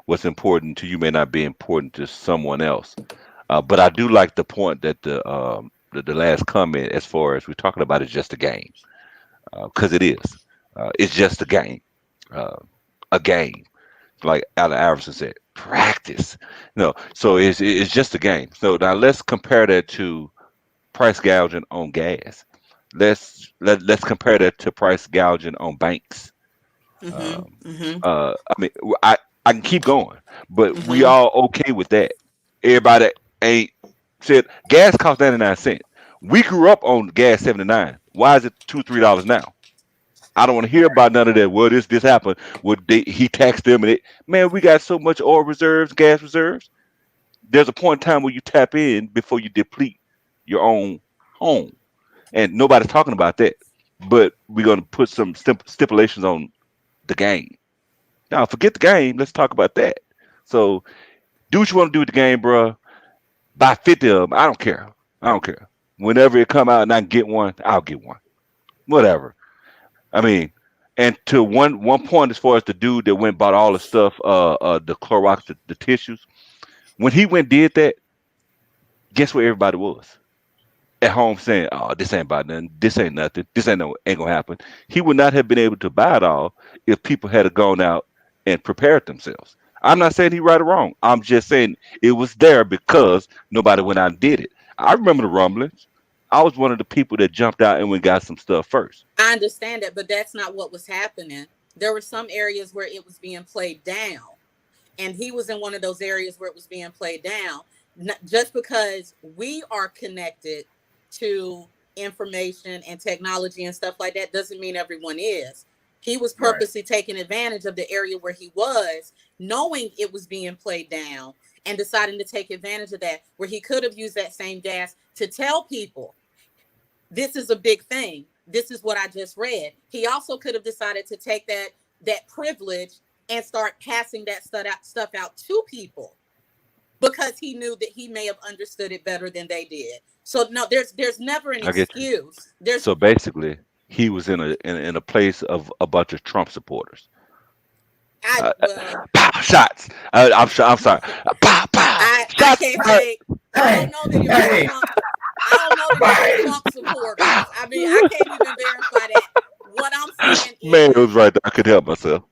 What's important to you may not be important to someone else. But I do like the point that the last comment, as far as we're talking about, is just a game, because it is. It's just a game, a game. Like Allen Iverson said, practice. No, so it's just a game. So now let's compare that to price gouging on gas. Let's compare that to price gouging on banks. I mean, I can keep going, but we all okay with that. Everybody ain't said gas cost 99 cents. We grew up on gas 79. Why is it $2-3 now? I don't want to hear about none of that. Well, this happened. Well, he taxed them, and man, we got so much oil reserves, gas reserves. There's a point in time where you tap in before you deplete your own home, and nobody's talking about that. But we're gonna put some stipulations on the game. Now, forget the game. Let's talk about that. So, do what you want to do with the game, bro. Buy 50 of them. I don't care. I don't care. Whenever it come out and I can get one, I'll get one. Whatever. I mean, and to one point, as far as the dude that went and bought all the stuff, the Clorox, the tissues, when he went and did that, guess where everybody was? At home saying, "Oh, this ain't about nothing. This ain't nothing. This ain't gonna happen." He would not have been able to buy it all if people had gone out and prepared themselves. I'm not saying he right or wrong. I'm just saying it was there because nobody went out and did it. I remember the rumblings. I was one of the people that jumped out and went and got some stuff first. I understand that, but that's not what was happening. There were some areas where it was being played down, and he was in one of those areas where it was being played down. Just because we are connected to information and technology and stuff like that doesn't mean everyone is. He was purposely taking advantage of the area where he was, knowing it was being played down, and deciding to take advantage of that, where he could have used that same gas to tell people, this is a big thing. This is what I just read. He also could have decided to take that privilege and start passing that stuff out to people, because he knew that he may have understood it better than they did. So no, there's never an I get you. excuse. There's So basically, he was in a place of a bunch of Trump supporters. Pow, shots. I'm sorry. Pow, pow. I Shots can't fired. say. I don't know that it was Trump. I don't know that it was Trump supporters. I mean, I can't even verify that. What I'm saying Man, it was is, right there. I could help myself.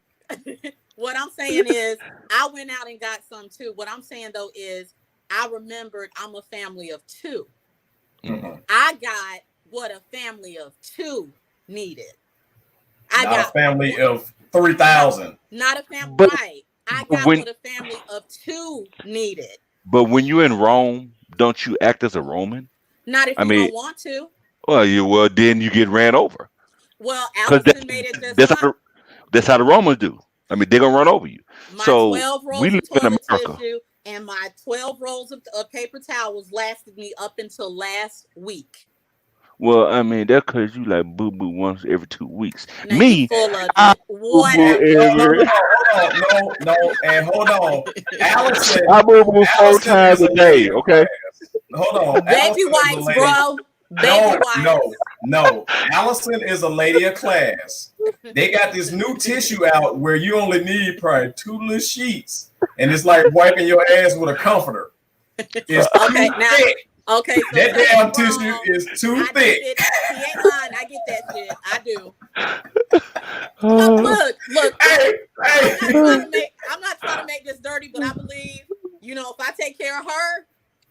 what I'm saying is, I went out and got some too. What I'm saying though is, I remembered I'm a family of two. I got what a family of two needed. I Not got a family of 3,000. not a family, But right? I got when what a family of two needed. but when you're in Rome, don't you act as a Roman? Not if I you mean, don't want to. well then you get ran over Well, because Allison made it just that's fine. that's how the Romans do. I mean, they're gonna run over you. My So 12 we rolls live of in toilet America. tissue and my 12 rolls of paper towels lasted me up until last week. Well, I mean, that's because you like boo boo once every 2 weeks. Now you Me, full of I it. boo boo Whatever. every. And hold on. I boo boo 4 times Is a a lady day. of Okay. class. Hold on. Baby Allison is a wipes, lady. bro. Baby wipes. No. Allison is a lady of class. They got this new tissue out where you only need probably 2 little sheets, and it's like wiping your ass with a comforter. It's Okay, too now. thick. Okay, so That Tate damn wrong. tissue is too I thick. did it. He ain't lying. I get that shit. I do. Look. I'm not trying to make this dirty, but I believe, if I take care of her,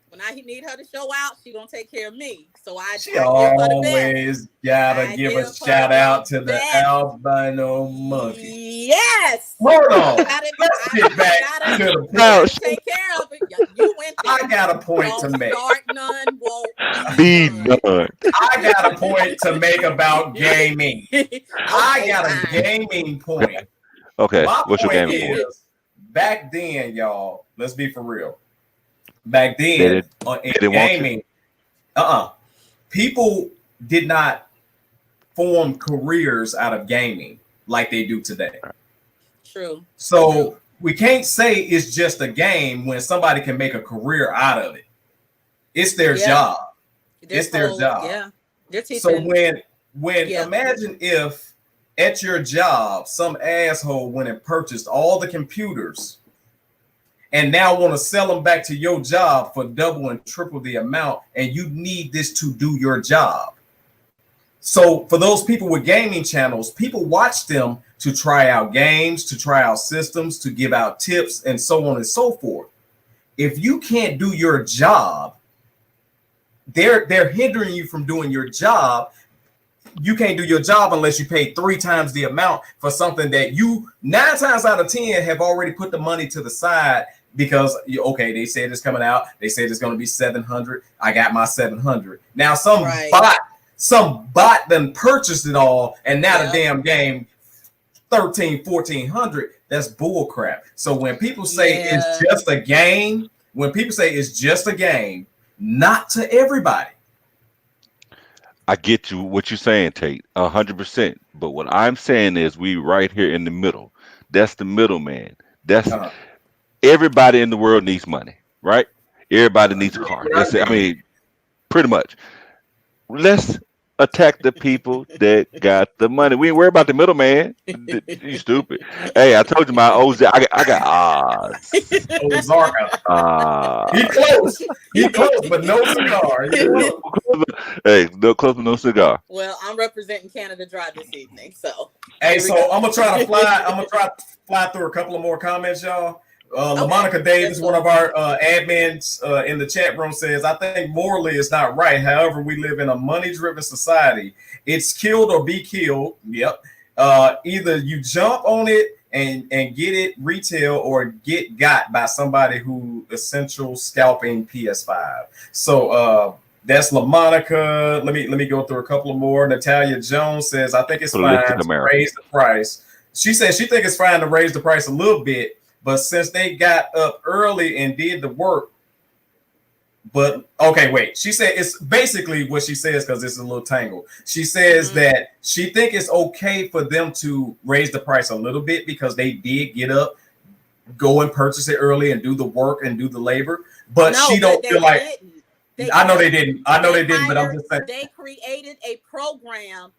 when I need her to show out, she gonna take care of me. So I She give her the best. always gotta give a shout out to the albino monkey. Yes. Hold on. Let's get back to the point. Take care of it. You went there. I got a point to make. Start none, won't be none. I got a point to make about gaming. I got a gaming point. Okay. My What's your point gaming point? back then, y'all, let's be for real. Back then, in gaming, people did not form careers out of gaming like they do today. True. So we can't say it's just a game when somebody can make a career out of it. It's their job. It's their job. Yeah. They're teaching. So when imagine if at your job some asshole went and purchased all the computers and now want to sell them back to your job for double and triple the amount, and you need this to do your job. So for those people with gaming channels, people watch them to try out games, to try out systems, to give out tips, and so on and so forth. If you can't do your job, they're hindering you from doing your job. You can't do your job unless you pay 3 times the amount for something that you 9 times out of 10 have already put the money to the side because they said it's coming out. They said it's going to be 700. I got my 700. Now some bot done purchased it all, and now the damn game 1400. That's bull crap. So when people say it's just a game, not to everybody. I get you what you're saying, Tate, 100%. But what I'm saying is we right here in the middle. That's the middleman. That's everybody in the world needs money, right? Everybody needs a car. That's it. I mean, pretty much. Let's attack the people that got the money. We ain't worry about the middleman. You stupid. Hey, I told you my OZ. I got odds. Ozarka. He close, but no cigar. Hey, no close, but no cigar. Well, I'm representing Canada Dry this evening, so. Hey, so I'm gonna try to fly through a couple of more comments, y'all. LaMonica Davis, one of our admins in the chat room, says, I think morally it's not right. However, we live in a money-driven society. It's killed or be killed. Yep. Either you jump on it and get it retail or get got by somebody who essential scalping PS5. So that's LaMonica. Let me go through a couple of more. Natalia Jones says, I think it's fine to raise the price. She says she thinks it's fine to raise the price a little bit, but since they got up early and did the work, she said it's basically what she says because it's a little tangled. She says that she think it's okay for them to raise the price a little bit because they did get up, go and purchase it early and do the work and do the labor, but she don't feel like. I know they didn't, but I'm just saying. They created a program,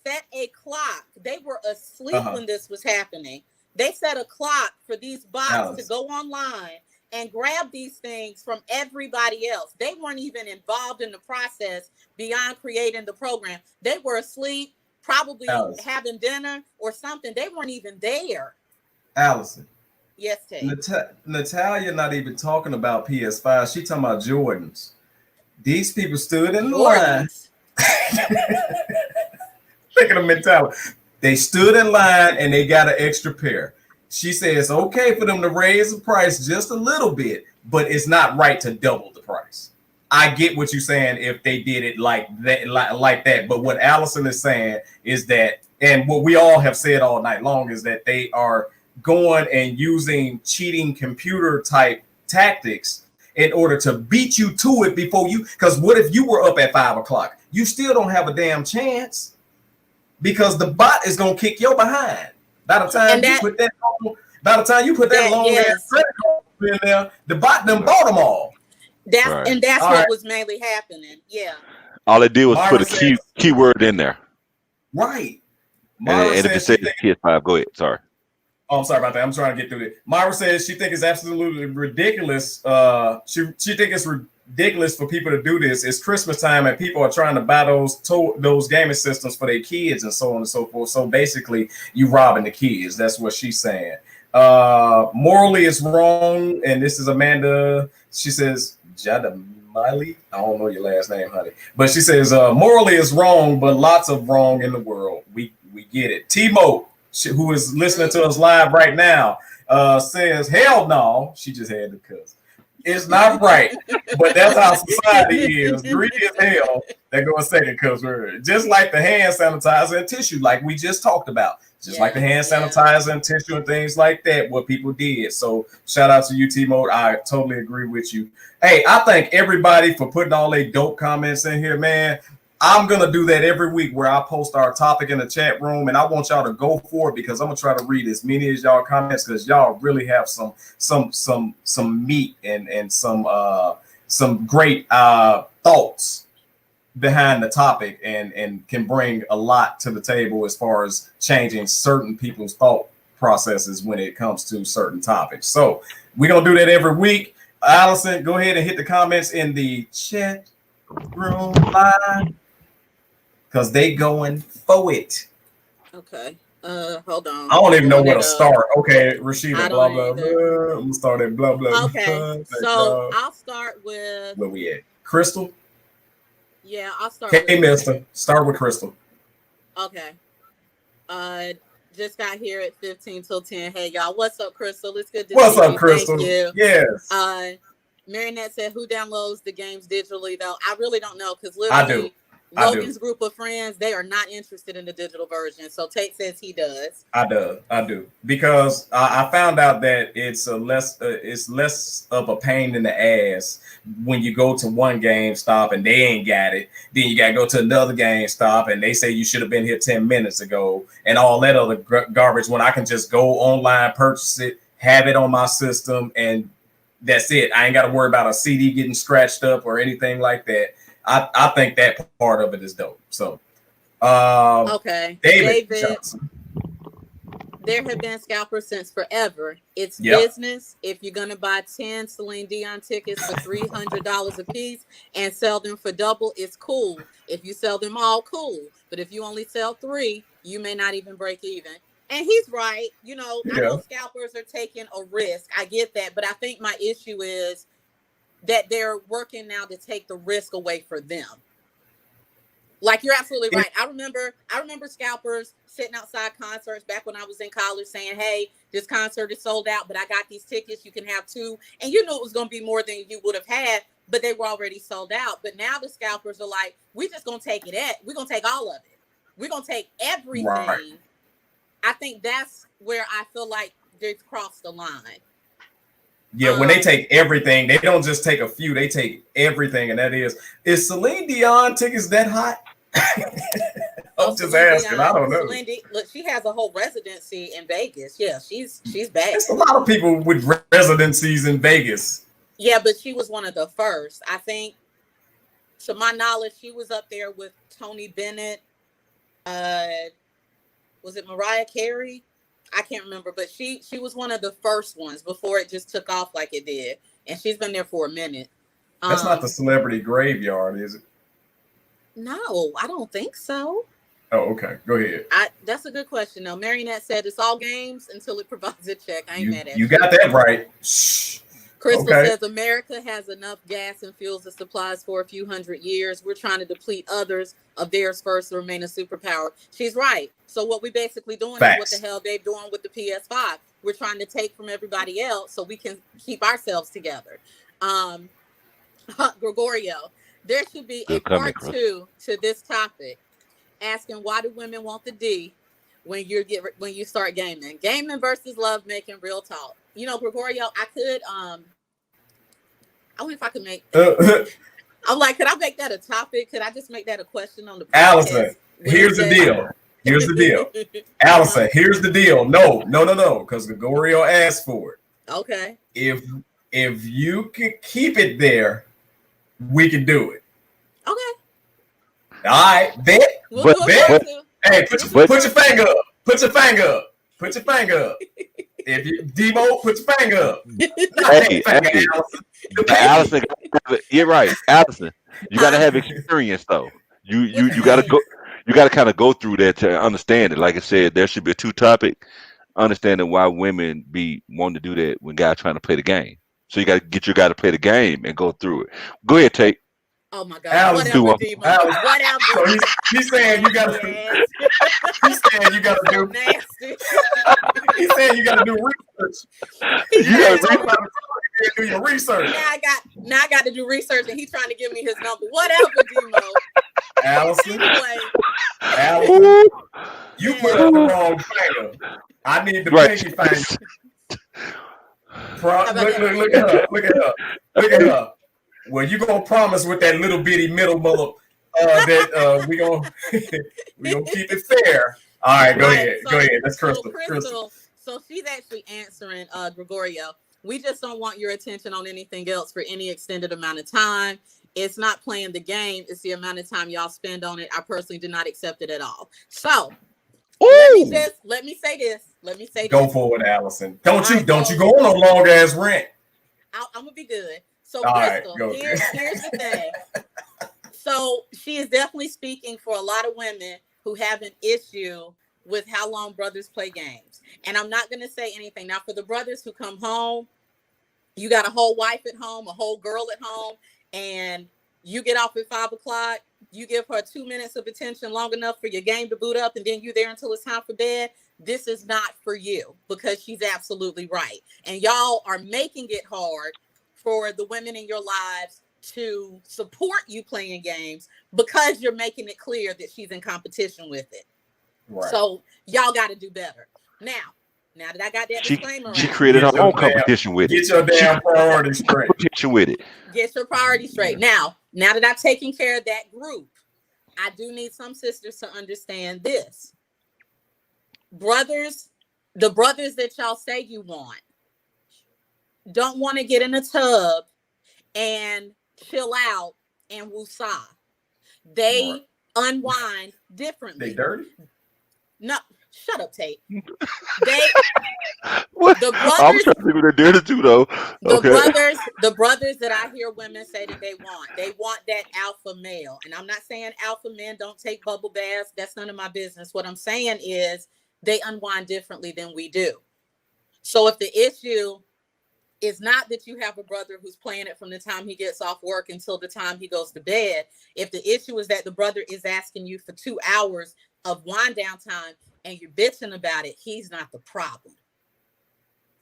set a clock. They were asleep when this was happening. They set a clock for these bots to go online and grab these things from everybody else. They weren't even involved in the process beyond creating the program. They were asleep, probably having dinner or something. They weren't even there. Allison. Yes, Tate. Natalia not even talking about PS5. She talking about Jordans. These people stood in line. Look at the mentality. They stood in line and they got an extra pair. She says it's okay for them to raise the price just a little bit, but it's not right to double the price. I get what you're saying if they did it like that. But what Allison is saying is that, and what we all have said all night long, is that they are going and using cheating computer type tactics in order to beat you to it before you. Because what if you were up at 5 o'clock? You still don't have a damn chance because the bot is gonna kick your behind. By the time you put that long ass credit card in there, the bot done bought them all. That's All what right. was mainly happening. Yeah. All it did was Myra put a says, keyword in there. Right. And if it says PS5, go ahead. Sorry. Oh, I'm sorry about that. I'm trying to get through it. Myra says she thinks it's absolutely ridiculous. She thinks it's ridiculous for people to do this. It's Christmas time and people are trying to buy those gaming systems for their kids and so on and so forth. So basically, you robbing the kids. That's what she's saying. Morally, it's wrong. And this is Amanda. She says, Jada Miley. I don't know your last name, honey. But she says, morally, it's wrong, but lots of wrong in the world. We get it. Timo, who is listening to us live right now, says, hell no. She just had to cuss. It's not right, but that's how society is. Greedy as hell. They go a second cuss word. Just like the hand sanitizer and tissue, like we just talked about. Just like the hand sanitizer and tissue and things like that, what people did. So shout out to you, T-Mode. I totally agree with you. Hey, I thank everybody for putting all their dope comments in here, man. I'm going to do that every week where I post our topic in the chat room, and I want y'all to go for it because I'm going to try to read as many as y'all comments because y'all really have some meat and some great thoughts behind the topic and can bring a lot to the table as far as changing certain people's thought processes when it comes to certain topics. So we're going to do that every week. Allison, go ahead and hit the comments in the chat room live. Because they going for it. Okay. Hold on. I don't even know where to start. Okay, Rashida, blah, blah, blah. I'm going to start at blah, blah, okay. blah. So I'll start with... Where we at? Crystal? Yeah, I'll start with... mister. Start with Crystal. Okay. Just got here at 15 till 10. Hey, y'all. What's up, Crystal? It's good to see you. What's up, Crystal? Thank you. Yes. Marinette said, who downloads the games digitally, though? I really don't know because literally... Logan's group of friends, they are not interested in the digital version. So Tate says he does. I do. Because I found out that it's less of a pain in the ass when you go to one GameStop and they ain't got it. Then you got to go to another GameStop and they say you should have been here 10 minutes ago and all that other garbage when I can just go online, purchase it, have it on my system, and that's it. I ain't got to worry about a CD getting scratched up or anything like that. I think that part of it is dope. So, okay, David, there have been scalpers since forever. It's business. If you're gonna buy 10 Celine Dion tickets for $300 a piece and sell them for double, it's cool. If you sell them all, cool. But if you only sell 3, you may not even break even. And he's right. You know, I know scalpers are taking a risk. I get that, but I think my issue is that they're working now to take the risk away for them. Like, you're absolutely right. I remember scalpers sitting outside concerts back when I was in college saying, hey, this concert is sold out, but I got these tickets. You can have 2. And you knew it was going to be more than you would have had, but they were already sold out. But now the scalpers are like, we're just going to take it. We're going to take all of it. We're going to take everything. Right. I think that's where I feel like they've crossed the line. Yeah, when they take everything, they don't just take a few, they take everything, and that is Celine Dion tickets that hot? I'm just asking. I don't know. Look, she has a whole residency in Vegas. Yeah, she's bad. There's a lot of people with residencies in Vegas. Yeah, but she was one of the first. I think, to my knowledge, she was up there with Tony Bennett. Was it Mariah Carey? I can't remember, but she was one of the first ones before it just took off like it did. And she's been there for a minute. That's not the Celebrity Graveyard, is it? No, I don't think so. Oh, okay. Go ahead. That's a good question, though. Marinette said it's all games until it provides a check. I ain't mad at you. You got that right. Shh. Crystal says America has enough gas and fuels and supplies for a few hundred years. We're trying to deplete others of theirs first to remain a superpower. She's right. So what we basically doing is what the hell they're doing with the PS5. We're trying to take from everybody else so we can keep ourselves together. Gregorio, there should be a part 2 to this topic, asking why do women want the D when you start gaming? Gaming versus love making, real talk. You know, Gregorio, I wonder if I could make. I'm like, could I make that a topic? Could I just make that a question on the podcast? Allison, here's the deal. Here's the deal. Allison, here's the deal. No, because Gregorio asked for it. Okay. If you could keep it there, we can do it. Okay. All right, bet. Hey, put your finger up. Put your finger up. Put your finger up. If you Demo, put your finger up. Hey, Allison, you're right, Allison. You got to have experience though. You got to go. You got to kind of go through that to understand it. Like I said, there should be a two topic. Understanding why women be wanting to do that when guys trying to play the game. So you got to get your guy to play the game and go through it. Go ahead, Tate. Oh my God! Whatever, whatever. So he's saying you got to. He's saying you got to do. Nasty. He's saying you got to do research. You got to do your research. Now I got to do research, and he's trying to give me his number. Whatever, Demo. Allison. Anyway. Allison, you put up the wrong finger. I need the pinky finger. Look at her. Look at her. Well, you gonna promise with that little bitty middle mother that we gonna keep it fair. All right, go ahead. Go ahead. That's Crystal. So she's actually answering Gregorio. We just don't want your attention on anything else for any extended amount of time. It's not playing the game. It's the amount of time y'all spend on it. I personally do not accept it at all. So let me say this. Go for it, Allison. Don't you go on a long ass rant. I'm gonna be good. So Crystal, here's the thing. So she is definitely speaking for a lot of women who have an issue with how long brothers play games. And I'm not gonna say anything. Now, for the brothers who come home, you got a whole wife at home, a whole girl at home, and you get off at 5 o'clock, you give her 2 minutes of attention long enough for your game to boot up, and then you there until it's time for bed. This is not for you, because she's absolutely right. And y'all are making it hard for the women in your lives to support you playing games because you're making it clear that she's in competition with it. Right. So y'all got to do better. Now that I got that disclaimer, she created her own competition with it. Get your damn priorities straight. Competition with it. Get your priorities straight. Now that I've taken care of that group, I do need some sisters to understand this. Brothers, the brothers that y'all say you want, don't want to get in a tub and chill out and woosah. They unwind differently. They dirty? No, shut up, Tate. What? The brothers, I'm trying to think what they're dirty too, though. Okay. The brothers that I hear women say that they want that alpha male. And I'm not saying alpha men don't take bubble baths. That's none of my business. What I'm saying is they unwind differently than we do. So if the issue is not that you have a brother who's playing it from the time he gets off work until the time he goes to bed, if the issue is that the brother is asking you for 2 hours of wind down time and you're bitching about it, he's not the problem.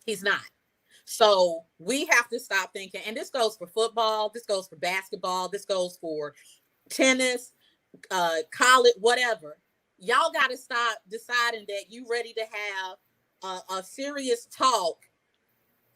He's not. So we have to stop thinking, and this goes for football, this goes for basketball, this goes for tennis, college, whatever. Y'all got to stop deciding that you ready to have a serious talk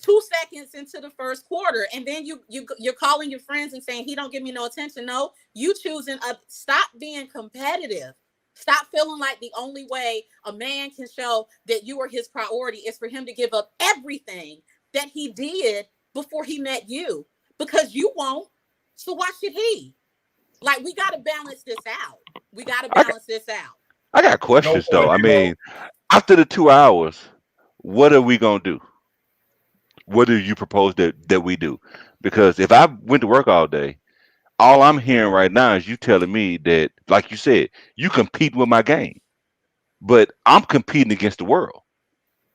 2 seconds into the first quarter, and then you're calling your friends and saying he don't give me no attention. No, you choosing stop being competitive. Stop feeling like the only way a man can show that you are his priority is for him to give up everything that he did before he met you, because you won't. So why should he? Like, we got to balance this out. I got questions though. I mean, after the 2 hours, what are we gonna do? What do you propose that we do? Because if I went to work all day, all I'm hearing right now is you telling me that, like you said, you compete with my game, but I'm competing against the world.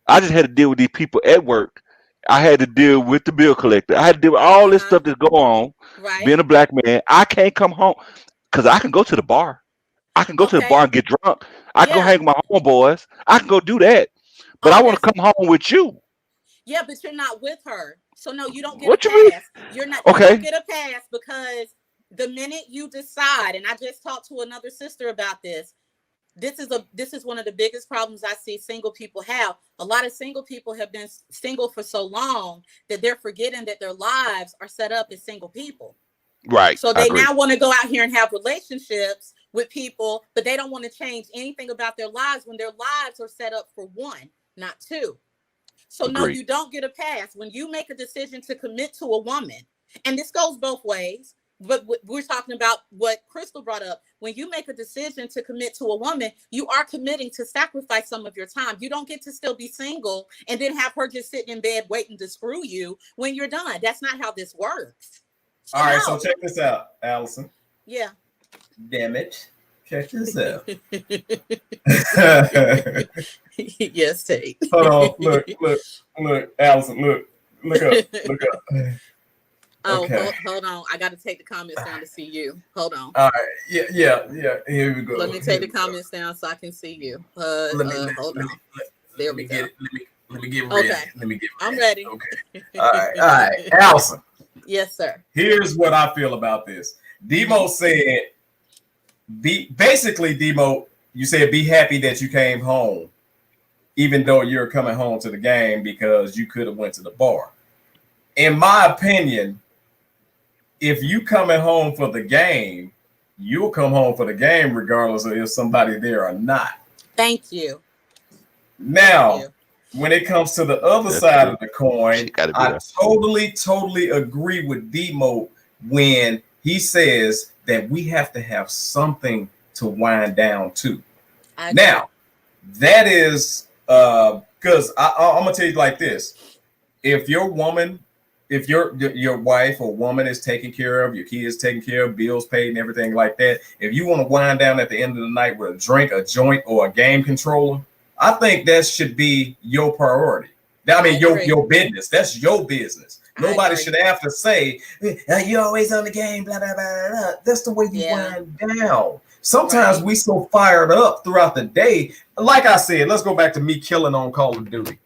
I just had to deal with these people at work. I had to deal with the bill collector. I had to deal with all this stuff that's going on. Right. Being a black man, I can't come home because I can go to the bar. I can go to the bar and get drunk. I can go hang with my homeboys. I can go do that. But I want to come home with you. Yeah, but you're not with her. So no, you don't get a pass. You're not you don't get a pass because the minute you decide, and I just talked to another sister about this, this is one of the biggest problems I see single people have. A lot of single people have been single for so long that they're forgetting that their lives are set up as single people. Right. So they now want to go out here and have relationships with people, but they don't want to change anything about their lives when their lives are set up for one, not two. So no, you don't get a pass when you make a decision to commit to a woman. And this goes both ways, but we're talking about what Crystal brought up. When you make a decision to commit to a woman, you are committing to sacrifice some of your time. You don't get to still be single and then have her just sitting in bed waiting to screw you when you're done. That's not how this works. So all right, so check this out, Allison. Yeah. Damn it. Check this out. Yes, Tate. Hold on. Look, Allison, look up. Oh, okay. hold on. I got to take the comments down to see you. Hold on. All right. Yeah. Here we go. Let me take the comments down so I can see you. Hold on. There we go. Let me get ready. Okay. Let me get ready. I'm ready. Okay. All right. Allison. Yes, sir. Here's what I feel about this. Demo said, basically, Demo, you said be happy that you came home, even though you're coming home to the game because you could have went to the bar. In my opinion, if you coming home for the game, you'll come home for the game regardless of if somebody there or not. Thank you. Now, when it comes to the other side of the coin, I totally agree with Demo when he says that we have to have something to wind down to. Now, that is because I'm gonna tell you like this: if your woman, if your wife or woman is taken care of, your kids taken care of, bills paid, and everything like that, if you want to wind down at the end of the night with a drink, a joint, or a game controller, I think that should be your priority. I mean, your business. That's your business. Nobody should have to say, you're always on the game, blah, blah, blah, blah. That's the way you wind down. Sometimes we so fired up throughout the day. Like I said, let's go back to me killing on Call of Duty.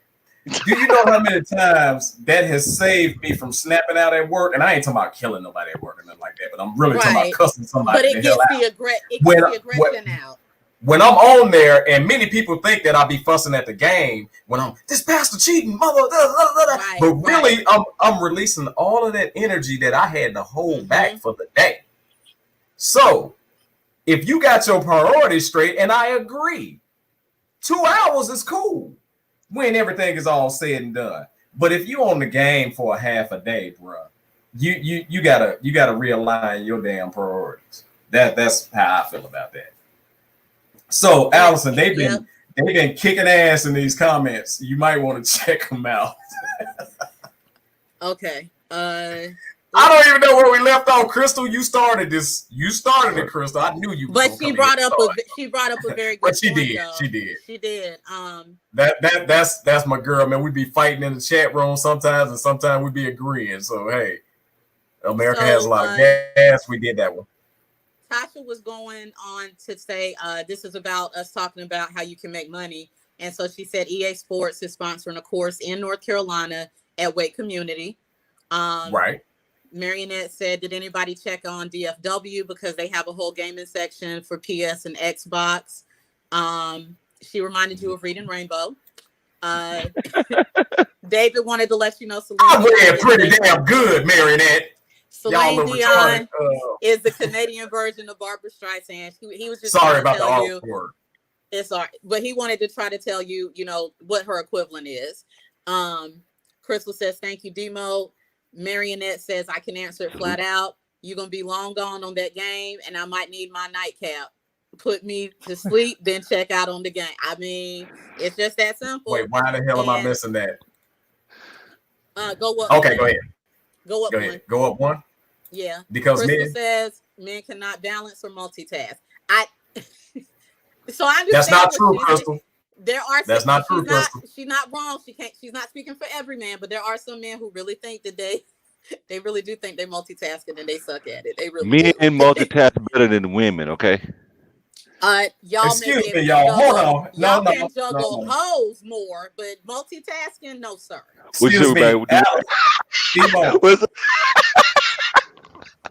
Do you know how many times that has saved me from snapping out at work? And I ain't talking about killing nobody at work or nothing like that, but I'm really talking about cussing somebody. But it gets the aggression out. When I'm on there, and many people think that I'll be fussing at the game when I'm this pastor cheating, mother, but really I'm releasing all of that energy that I had to hold back for the day. So if you got your priorities straight, and I agree, 2 hours is cool when everything is all said and done. But if you on the game for a half a day, bro, you gotta realign your damn priorities. That's how I feel about that. So, Allison, they've been kicking ass in these comments. You might want to check them out. Okay. I don't even know where we left off. Crystal, you started this. You started it, Crystal. I knew you. But she brought up a very good but she point, did. though. She did. That's my girl, man. We be fighting in the chat room sometimes, and sometimes we be agreeing. So hey, America has a lot of gas. We did that one. Tasha was going on to say, this is about us talking about how you can make money. And so she said EA Sports is sponsoring a course in North Carolina at Wake Community. Right. Marionette said, did anybody check on DFW because they have a whole gaming section for PS and Xbox? She reminded you of Reading Rainbow. David wanted to let you know I read pretty damn good, Marionette. Celine Dion is the Canadian version of Barbara Streisand. He was just sorry about the R word. It's all right, but he wanted to try to tell you, what her equivalent is. Crystal says, thank you, Demo. Marionette says, I can answer it flat out. You're going to be long gone on that game, and I might need my nightcap. Put me to sleep, then check out on the game. I mean, it's just that simple. Wait, why the hell am I missing that? Go up. Okay, go ahead. Go up one. Go up one? Yeah. Because Crystal says men cannot balance or multitask. So I understand. That's not true, Crystal. That's not true, Crystal. She's not wrong. She's not speaking for every man, but there are some men who really think that they really do think they multitasking and they suck at it. They really men do. multitask better than women, okay? Y'all excuse me, y'all. Hold on. Y'all can juggle hoes more, but multitasking, no, sir. Excuse me,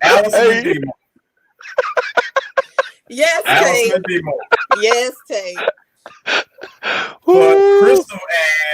Allison and Demo. Yes, Allison Tate. and Demo. Yes, Tate. But Ooh. Crystal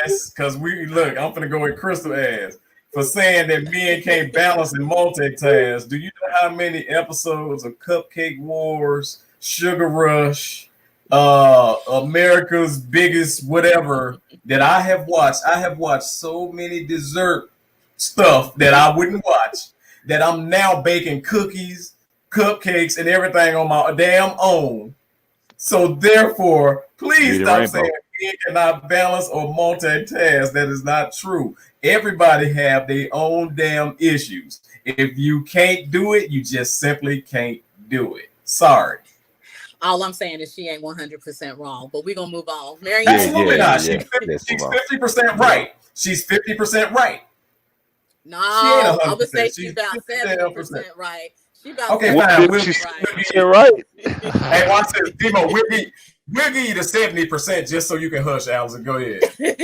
ass, because I'm gonna go with Crystal ass for saying that men can't balance and multitask. Do you know how many episodes of Cupcake Wars, Sugar Rush, America's Biggest Whatever that I have watched? I have watched so many dessert stuff that I wouldn't watch that I'm now baking cookies, cupcakes, and everything on my damn own. So therefore, please Read it, stop saying Rainbow. men cannot balance or multitask. That is not true. Everybody have their own damn issues. If you can't do it, you just simply can't do it. Sorry. All I'm saying is she ain't 100% wrong, but we're gonna move on. Marianne. Absolutely not. She's Let's move 50% right. She's 50% right. No, She ain't I would say 100%. she's She's about 50% 70% right. She about Okay, 70% fine. What if she's right. right? Hey, watch this, Demo. We'll give you the 70% just so you can hush, Allison. Go ahead. We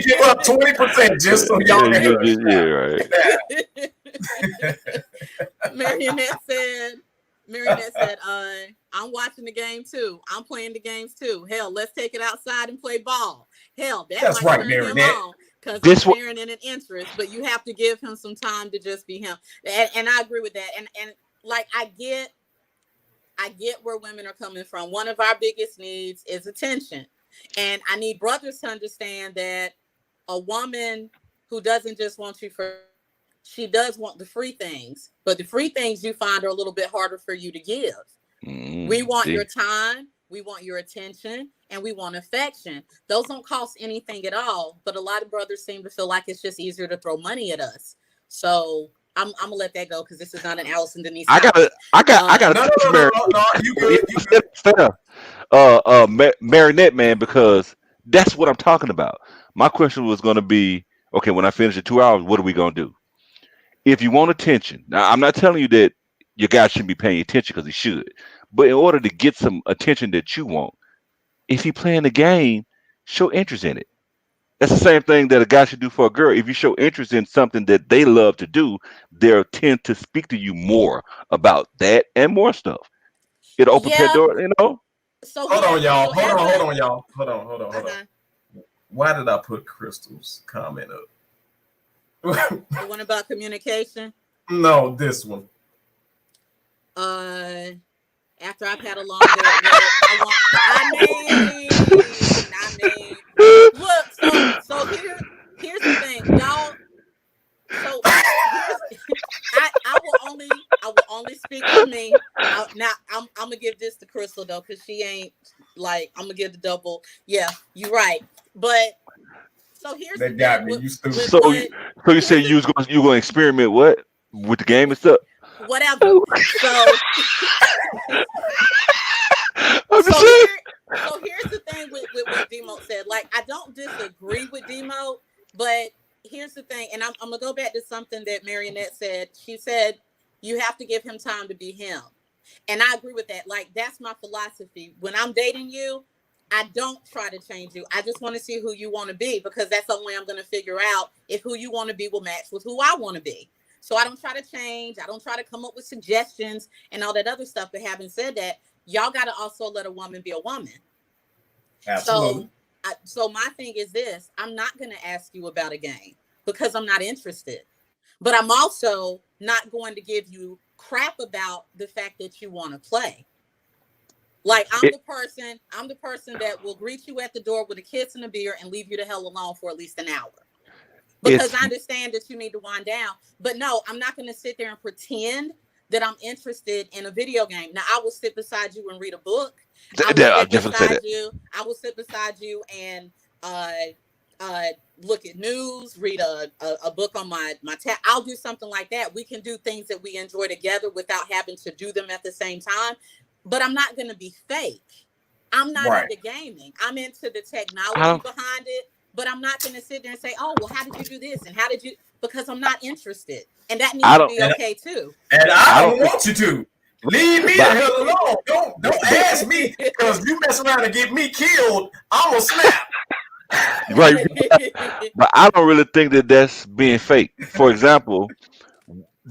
give up 20% just so y'all can hush. Right. Marionette said, I'm watching the game too. I'm playing the games too. Hell, let's take it outside and play ball. Hell, That's might right, turn him Marionette. on because This he's sharing in an interest, but you have to give him some time to just be him. And I agree with that. And like I get where women are coming from. One of our biggest needs is attention. And I need brothers to understand that a woman who doesn't just want you for, she does want the free things, but the free things you find are a little bit harder for you to give. We want your time, we want your attention, and we want affection. Those don't cost anything at all, but a lot of brothers seem to feel like it's just easier to throw money at us. So I'm gonna let that go because this is not an Allison Denise. I got No, you good. Marinette, man, because that's what I'm talking about. My question was going to be, okay, when I finish the 2 hours, what are we going to do? If you want attention, now I'm not telling you that your guy shouldn't be paying attention because he should, but in order to get some attention that you want, if he playing the game, show interest in it. That's the same thing that a guy should do for a girl. If you show interest in something that they love to do, they'll tend to speak to you more about that and more stuff. It'll open Pandora, you know. So hold on, y'all. Hold on, y'all. Hold on. Why did I put Crystal's comment up? The one about communication? No, this one. After I've had a long day at work, I mean, look, so here's the thing, y'all. So I will only speak for me. Now I'm gonna give this to Crystal though, because she ain't like, I'm gonna give the double. Yeah, you're right. But so here's that got me. You stupid. So you say you gonna experiment what with the game and stuff? Whatever. So here's the thing with what Demo said. Like, I don't disagree with Demo, but here's the thing, and I'm gonna go back to something that Marionette said. She said you have to give him time to be him, and I agree with that. Like, that's my philosophy. When I'm dating you, I don't try to change you. I just want to see who you want to be, because that's the only way I'm going to figure out if who you want to be will match with who I want to be. So I don't try to change. I don't try to come up with suggestions and all that other stuff. But having said that, y'all got to also let a woman be a woman. Absolutely. So my thing is this: I'm not going to ask you about a game because I'm not interested. But I'm also not going to give you crap about the fact that you want to play. Like, I'm the person that will greet you at the door with a kiss and a beer and leave you the hell alone for at least an hour. Because I understand that you need to wind down. But no, I'm not going to sit there and pretend that I'm interested in a video game. Now, I will sit beside you and read a book. I will sit beside you and look at news, read a book on my tab. I'll do something like that. We can do things that we enjoy together without having to do them at the same time. But I'm not going to be fake. I'm not into gaming. I'm into the technology behind it. But I'm not going to sit there and say, oh, well, how did you do this? And how did you? Because I'm not interested. And that needs to be okay, too. And I don't want you to. Leave me the hell alone. Don't ask me, because you mess around and get me killed, I'm going to snap. Right. But I don't really think that that's being fake. For example,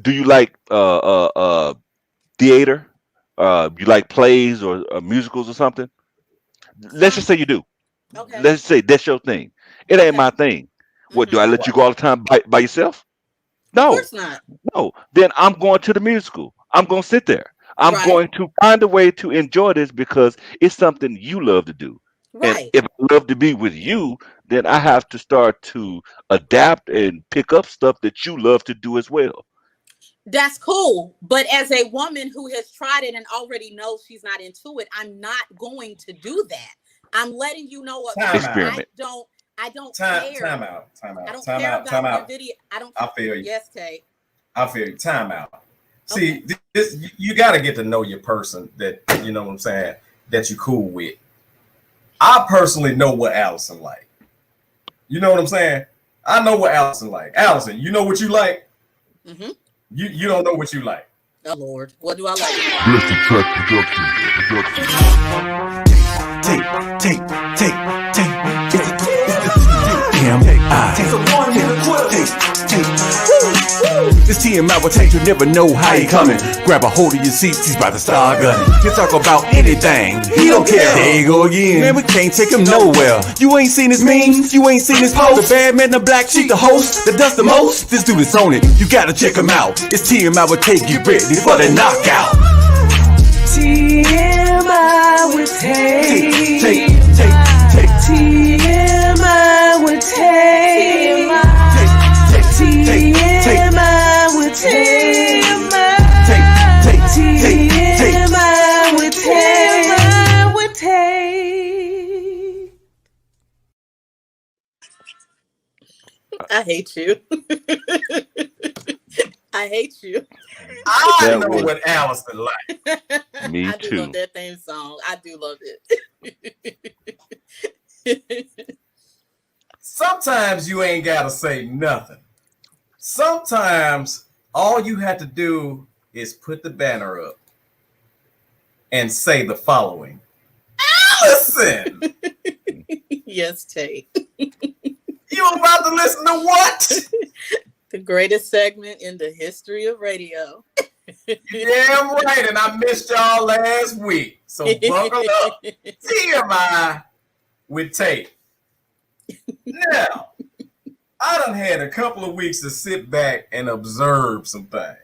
do you like theater? you like plays or musicals or something. Let's just say you do. Okay. Let's say that's your thing. It ain't Okay. my thing. What, do I Mm-hmm. let you go all the time by yourself? Of No, course not. no. Then I'm going to the musical. I'm going to sit there. I'm Right. going to find a way to enjoy this because it's something you love to do. And Right. if I love to be with you, then I have to start to adapt and pick up stuff that you love to do as well. That's cool. But as a woman who has tried it and already knows she's not into it, I'm not going to do that. I'm letting you know up Time front. out. Experiment. I don't Time care. out. Time I out. don't Time care out. Time about your out. video. I don't. I feel you. Yes, Tay. I feel you. Time out. Okay. See, this you got to get to know your person that you know what I'm saying that you cool with. I personally know what Allison like. You know what I'm saying? I know what Allison like. Allison, you know what you like. Mm-hmm. You don't know what you like. Oh Lord, what do I like? Blister Track Production. Take. This TMI will take, you never know how he coming. Grab a hold of your seats, he's about to start gunning. He'll talk about anything, he don't care. There you go again, man, we can't take him nowhere. You ain't seen his memes, you ain't seen his post. The bad man, the black sheep, the host that does the most. This dude is on it, you gotta check him out. It's TMI will take you ready for the knockout. TMI with Tay. TMI with Tay. TMI with Tay. TMI with Tay. I hate you. I hate you. I That know was- what Allison like. Me I do too. love that theme song. I do love it. Sometimes you ain't gotta say nothing. Sometimes all you have to do is put the banner up and say the following. Allison, Yes, Tay. you about to listen to what? The greatest segment in the history of radio. Damn right, and I missed y'all last week. So buckle up. TMI with Tate. Now, I done had a couple of weeks to sit back and observe some things.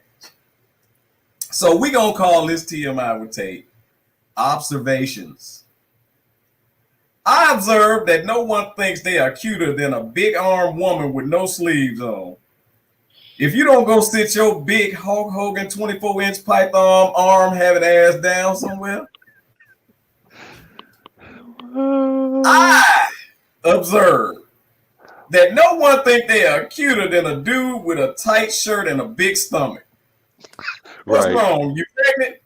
So we gonna call this TMI with Tate observations. I observed that no one thinks they are cuter than a big armed woman with no sleeves on. If you don't go sit your big Hulk Hogan 24-inch python arm having ass down somewhere, I observed that no one think they are cuter than a dude with a tight shirt and a big stomach. What's Right. wrong? You pregnant?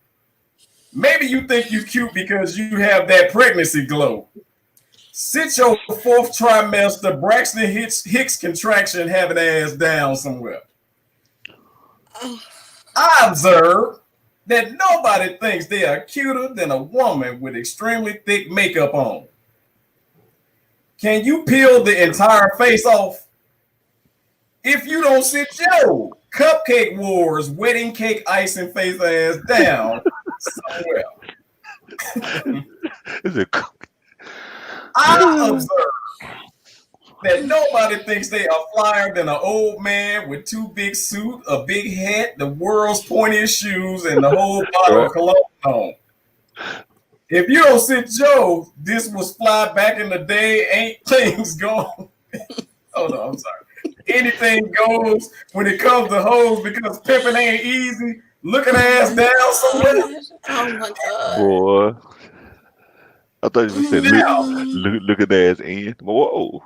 Maybe you think you cute because you have that pregnancy glow. Sit your fourth trimester Braxton Hicks contraction having ass down somewhere. I observe that nobody thinks they are cuter than a woman with extremely thick makeup on. Can you peel the entire face off? If you don't sit your Cupcake Wars wedding cake icing face ass down somewhere. Is it? I observe that nobody thinks they are flyer than an old man with two big suits, a big hat, the world's pointiest shoes, and the whole bottle of cologne on. If you don't sit Joe, this was fly back in the day, ain't things gone. Hold on, I'm sorry. Anything goes when it comes to hoes because pimping ain't easy. Looking ass down somewhere. Oh my God. Boy. I thought you said Now, look at the ass in. Whoa.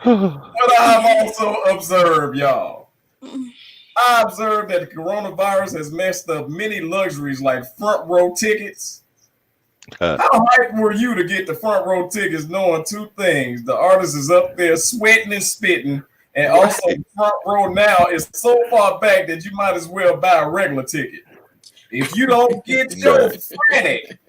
what I've also observed, y'all. I observed that the coronavirus has messed up many luxuries like front row tickets. How hyped were you to get the front row tickets knowing two things? The artist is up there sweating and spitting, and also the front row now is so far back that you might as well buy a regular ticket. If you don't get your frantic,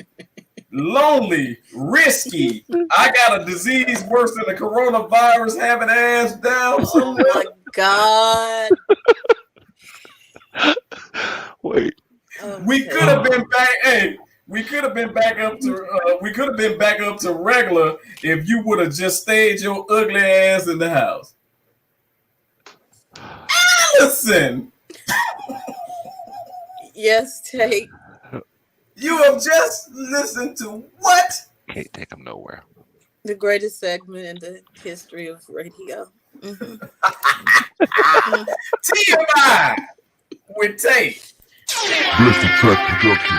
lonely, risky, I got a disease worse than the coronavirus having ass down somewhere. Oh my God. Wait. We could have been back. Hey, we could have been back up to. We could have been back up to regular if you would have just stayed your ugly ass in the house. Allison. Yes, Tate. You have just listened to what? Can't take them nowhere. The greatest segment in the history of radio. Mm-hmm. TMI with Tate. Bless the track production.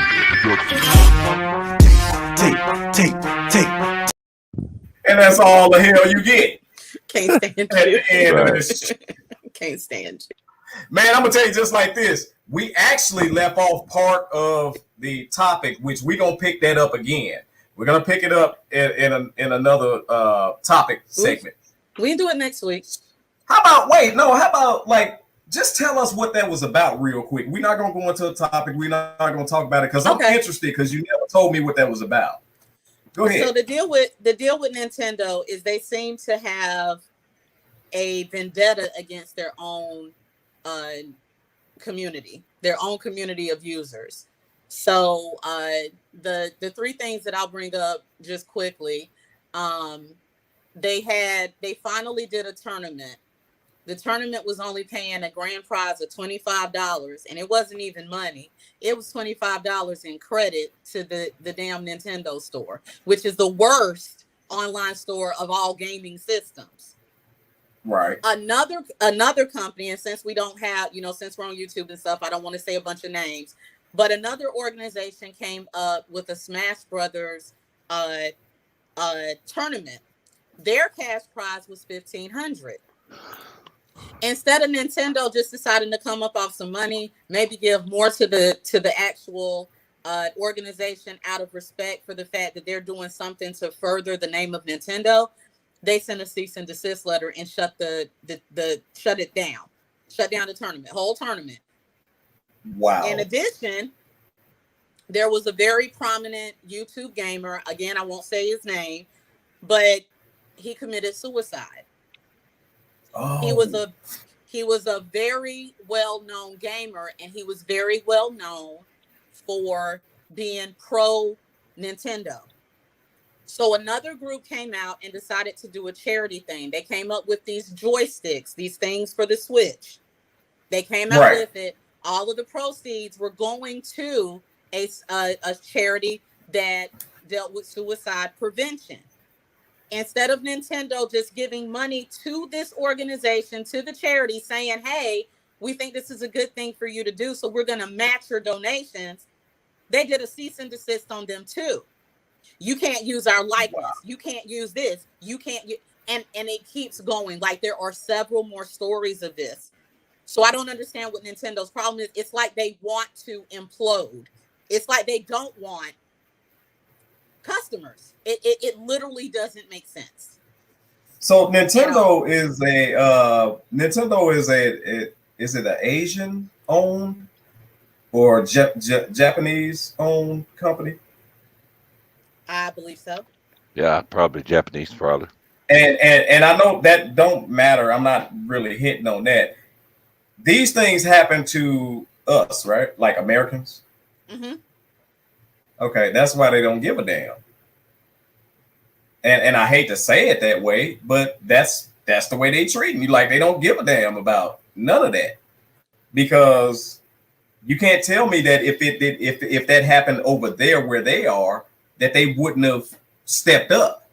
And that's all the hell you get. Can't stand you. At the end of this. Can't stand you. Man, I'm gonna tell you just like this. We actually left off part of the topic, which we're gonna pick that up again. We're gonna pick it up in another topic segment. We can do it next week. How about like just tell us what that was about real quick. We're not gonna go into a topic. We're not gonna talk about it because I'm interested because you never told me what that was about. Go ahead. So the deal with Nintendo is they seem to have a vendetta against their own community, their own community of users. So the three things that I'll bring up just quickly, they finally did a tournament. The tournament was only paying a grand prize of $25, and it wasn't even money. It was $25 in credit to the damn Nintendo store, which is the worst online store of all gaming systems. Right. Another company, and since we don't have, since we're on YouTube and stuff, I don't want to say a bunch of names, but another organization came up with a Smash Brothers tournament. Their cash prize was $1,500. Instead of Nintendo just deciding to come up off some money, maybe give more to the actual organization out of respect for the fact that they're doing something to further the name of Nintendo, they sent a cease and desist letter and shut it down. Shut down the whole tournament. Wow. In addition, there was a very prominent YouTube gamer. Again, I won't say his name, but he committed suicide. Oh. He was a very well-known gamer, and he was very well known for being pro Nintendo. So another group came out and decided to do a charity thing. They came up with these joysticks, these things for the Switch. They came out with it. All of the proceeds were going to a charity that dealt with suicide prevention. Instead of Nintendo just giving money to this organization, to the charity, saying, hey, we think this is a good thing for you to do, so we're going to match your donations, they did a cease and desist on them too. You can't use our likeness. Wow. You can't use this. You can't and it keeps going. Like, there are several more stories of this. So I don't understand what Nintendo's problem is. It's like they want to implode. It's like they don't want customers. It literally doesn't make sense. So Nintendo is it an Asian owned or Japanese owned company? I believe so. Yeah, probably Japanese, probably. And I know that don't matter. I'm not really hitting on that. These things happen to us, right? Like Americans. Mm-hmm. Okay, that's why they don't give a damn. And I hate to say it that way, but that's the way they treat me. Like, they don't give a damn about none of that. Because you can't tell me that if that happened over there where they are, that they wouldn't have stepped up.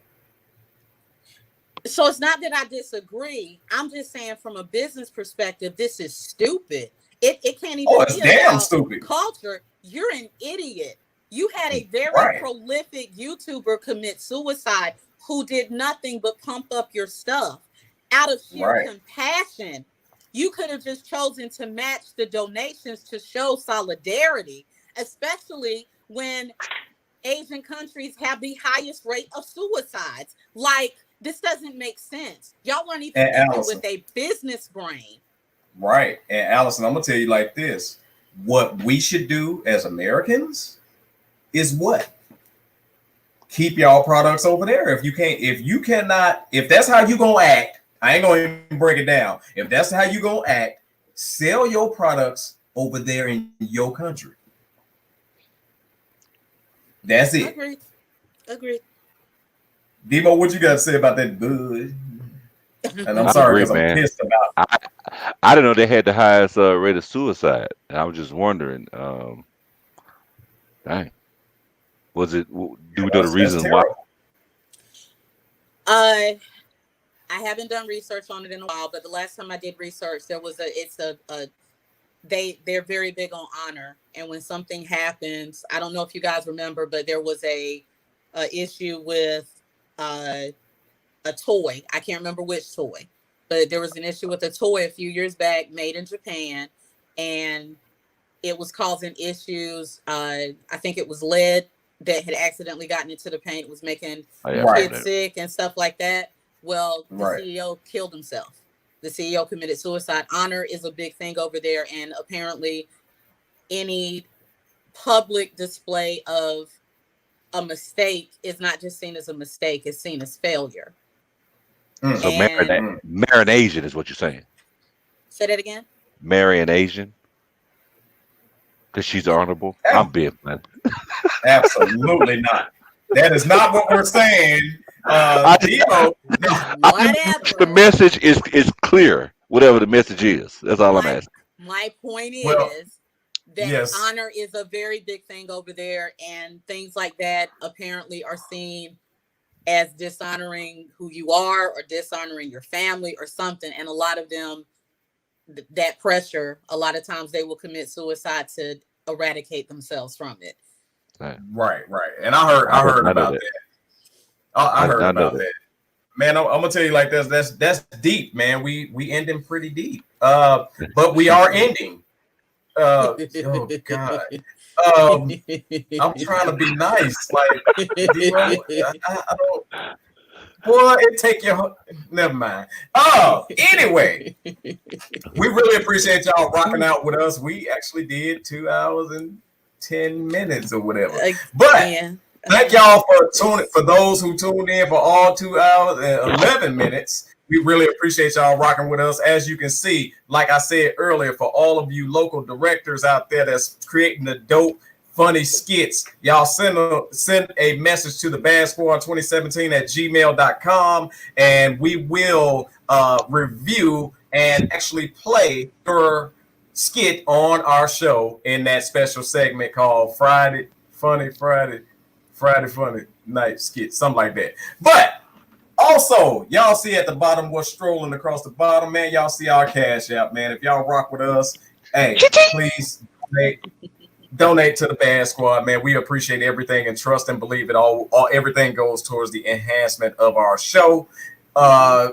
So it's not that I disagree. I'm just saying, from a business perspective, this is stupid. It can't even be damn about stupid culture. You're an idiot. You had a very prolific YouTuber commit suicide who did nothing but pump up your stuff out of sheer compassion. You could have just chosen to match the donations to show solidarity, especially when Asian countries have the highest rate of suicides. Like, this doesn't make sense. Y'all weren't even thinking with a business brain. Right. And Allison, I'm going to tell you like this. What we should do as Americans is what? Keep y'all products over there. If that's how you gonna act, I ain't gonna even break it down. If that's how you gonna act, sell your products over there in your country. That's it. Agreed. Demo, what you got to say about that bud? And I'm I sorry agree, because I'm man. pissed about I didn't know they had the highest rate of suicide. And I was just wondering, dang, was it? Do we know the That's reason why? terrible. I haven't done research on it in a while, but the last time I did research, they're very big on honor, and when something happens, I don't know if you guys remember, but there was a issue with a toy. I can't remember which toy, but there was an issue with a toy a few years back made in Japan, and it was causing issues. I think it was lead that had accidentally gotten into the paint. It was making kids sick and stuff like that. Well, the CEO killed himself. The CEO committed suicide. Honor is a big thing over there, and apparently any public display of a mistake is not just seen as a mistake, it's seen as failure. So marry an Asian is what you're saying. Say that again? Marry an Asian? Because she's honorable? I'm being fun. Absolutely not. That is not what we're saying. Whatever. The message is clear, whatever the message is. That's all I'm asking. My point is that yes. honor is a very big thing over there, and things like that apparently are seen as dishonoring who you are or dishonoring your family or something. And a lot of them, that pressure, a lot of times they will commit suicide to eradicate themselves from it. Right. And I heard about that. I heard about that. Man, I'm gonna tell you like this. That's deep, man. We ending pretty deep. But we are ending. Oh God. I'm trying to be nice. Like, I don't. Boy, it take your. Never mind. Oh, anyway, we really appreciate y'all rocking out with us. We actually did 2 hours and 10 minutes or whatever. But thank y'all for tuning. For those who tuned in for all 2 hours and 11 minutes, we really appreciate y'all rocking with us. As you can see, like I said earlier, for all of you local directors out there that's creating the dope, funny skits, y'all send a message to the B.A.D Squad 2017 at gmail.com, and we will review and actually play your skit on our show in that special segment called Friday Funny Night Skit, something like that. But also, y'all see at the bottom what's strolling across the bottom, man. Y'all see our Cash App, man. If y'all rock with us, hey, please donate to the B.A.D Squad, man. We appreciate everything and trust and believe it all. Everything goes towards the enhancement of our show. I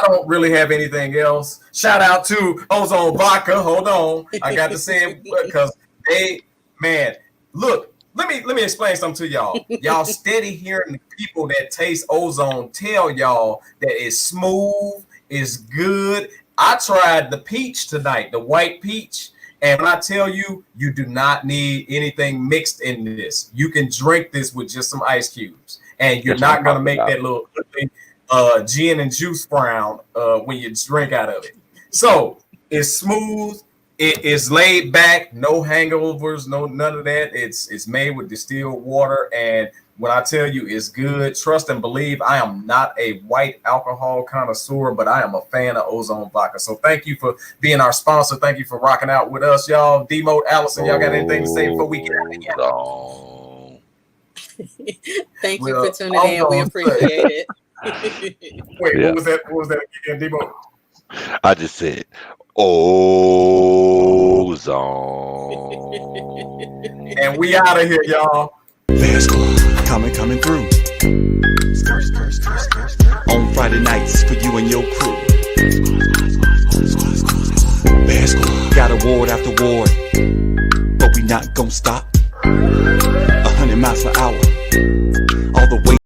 don't really have anything else. Shout out to Ozone Vodka. Hold on, I got to say it because look. Let me explain something to y'all. Y'all steady hearing the people that taste ozone tell y'all that it's smooth, it's good. I tried the peach tonight, the white peach, and when I tell you, you do not need anything mixed in this. You can drink this with just some ice cubes, and you're not gonna make that little gin and juice brown when you drink out of it. So it's smooth. It is laid back, no hangovers, none of that. It's made with distilled water, and when I tell you it's good, trust and believe. I am not a white alcohol connoisseur, but I am a fan of Ozone Vodka. So thank you for being our sponsor. Thank you for rocking out with us, y'all. D-Mode, Allison, y'all got anything to say before we get out of here? Thank you for tuning in. We appreciate it. Wait, what was that? What was that again, D-Mode? I just said ozone. And we out of here, y'all. B.A.D Squad coming through. On Friday nights for you and your crew. B.A.D Squad got award after award, but we not gonna stop. 100 miles per hour, all the way.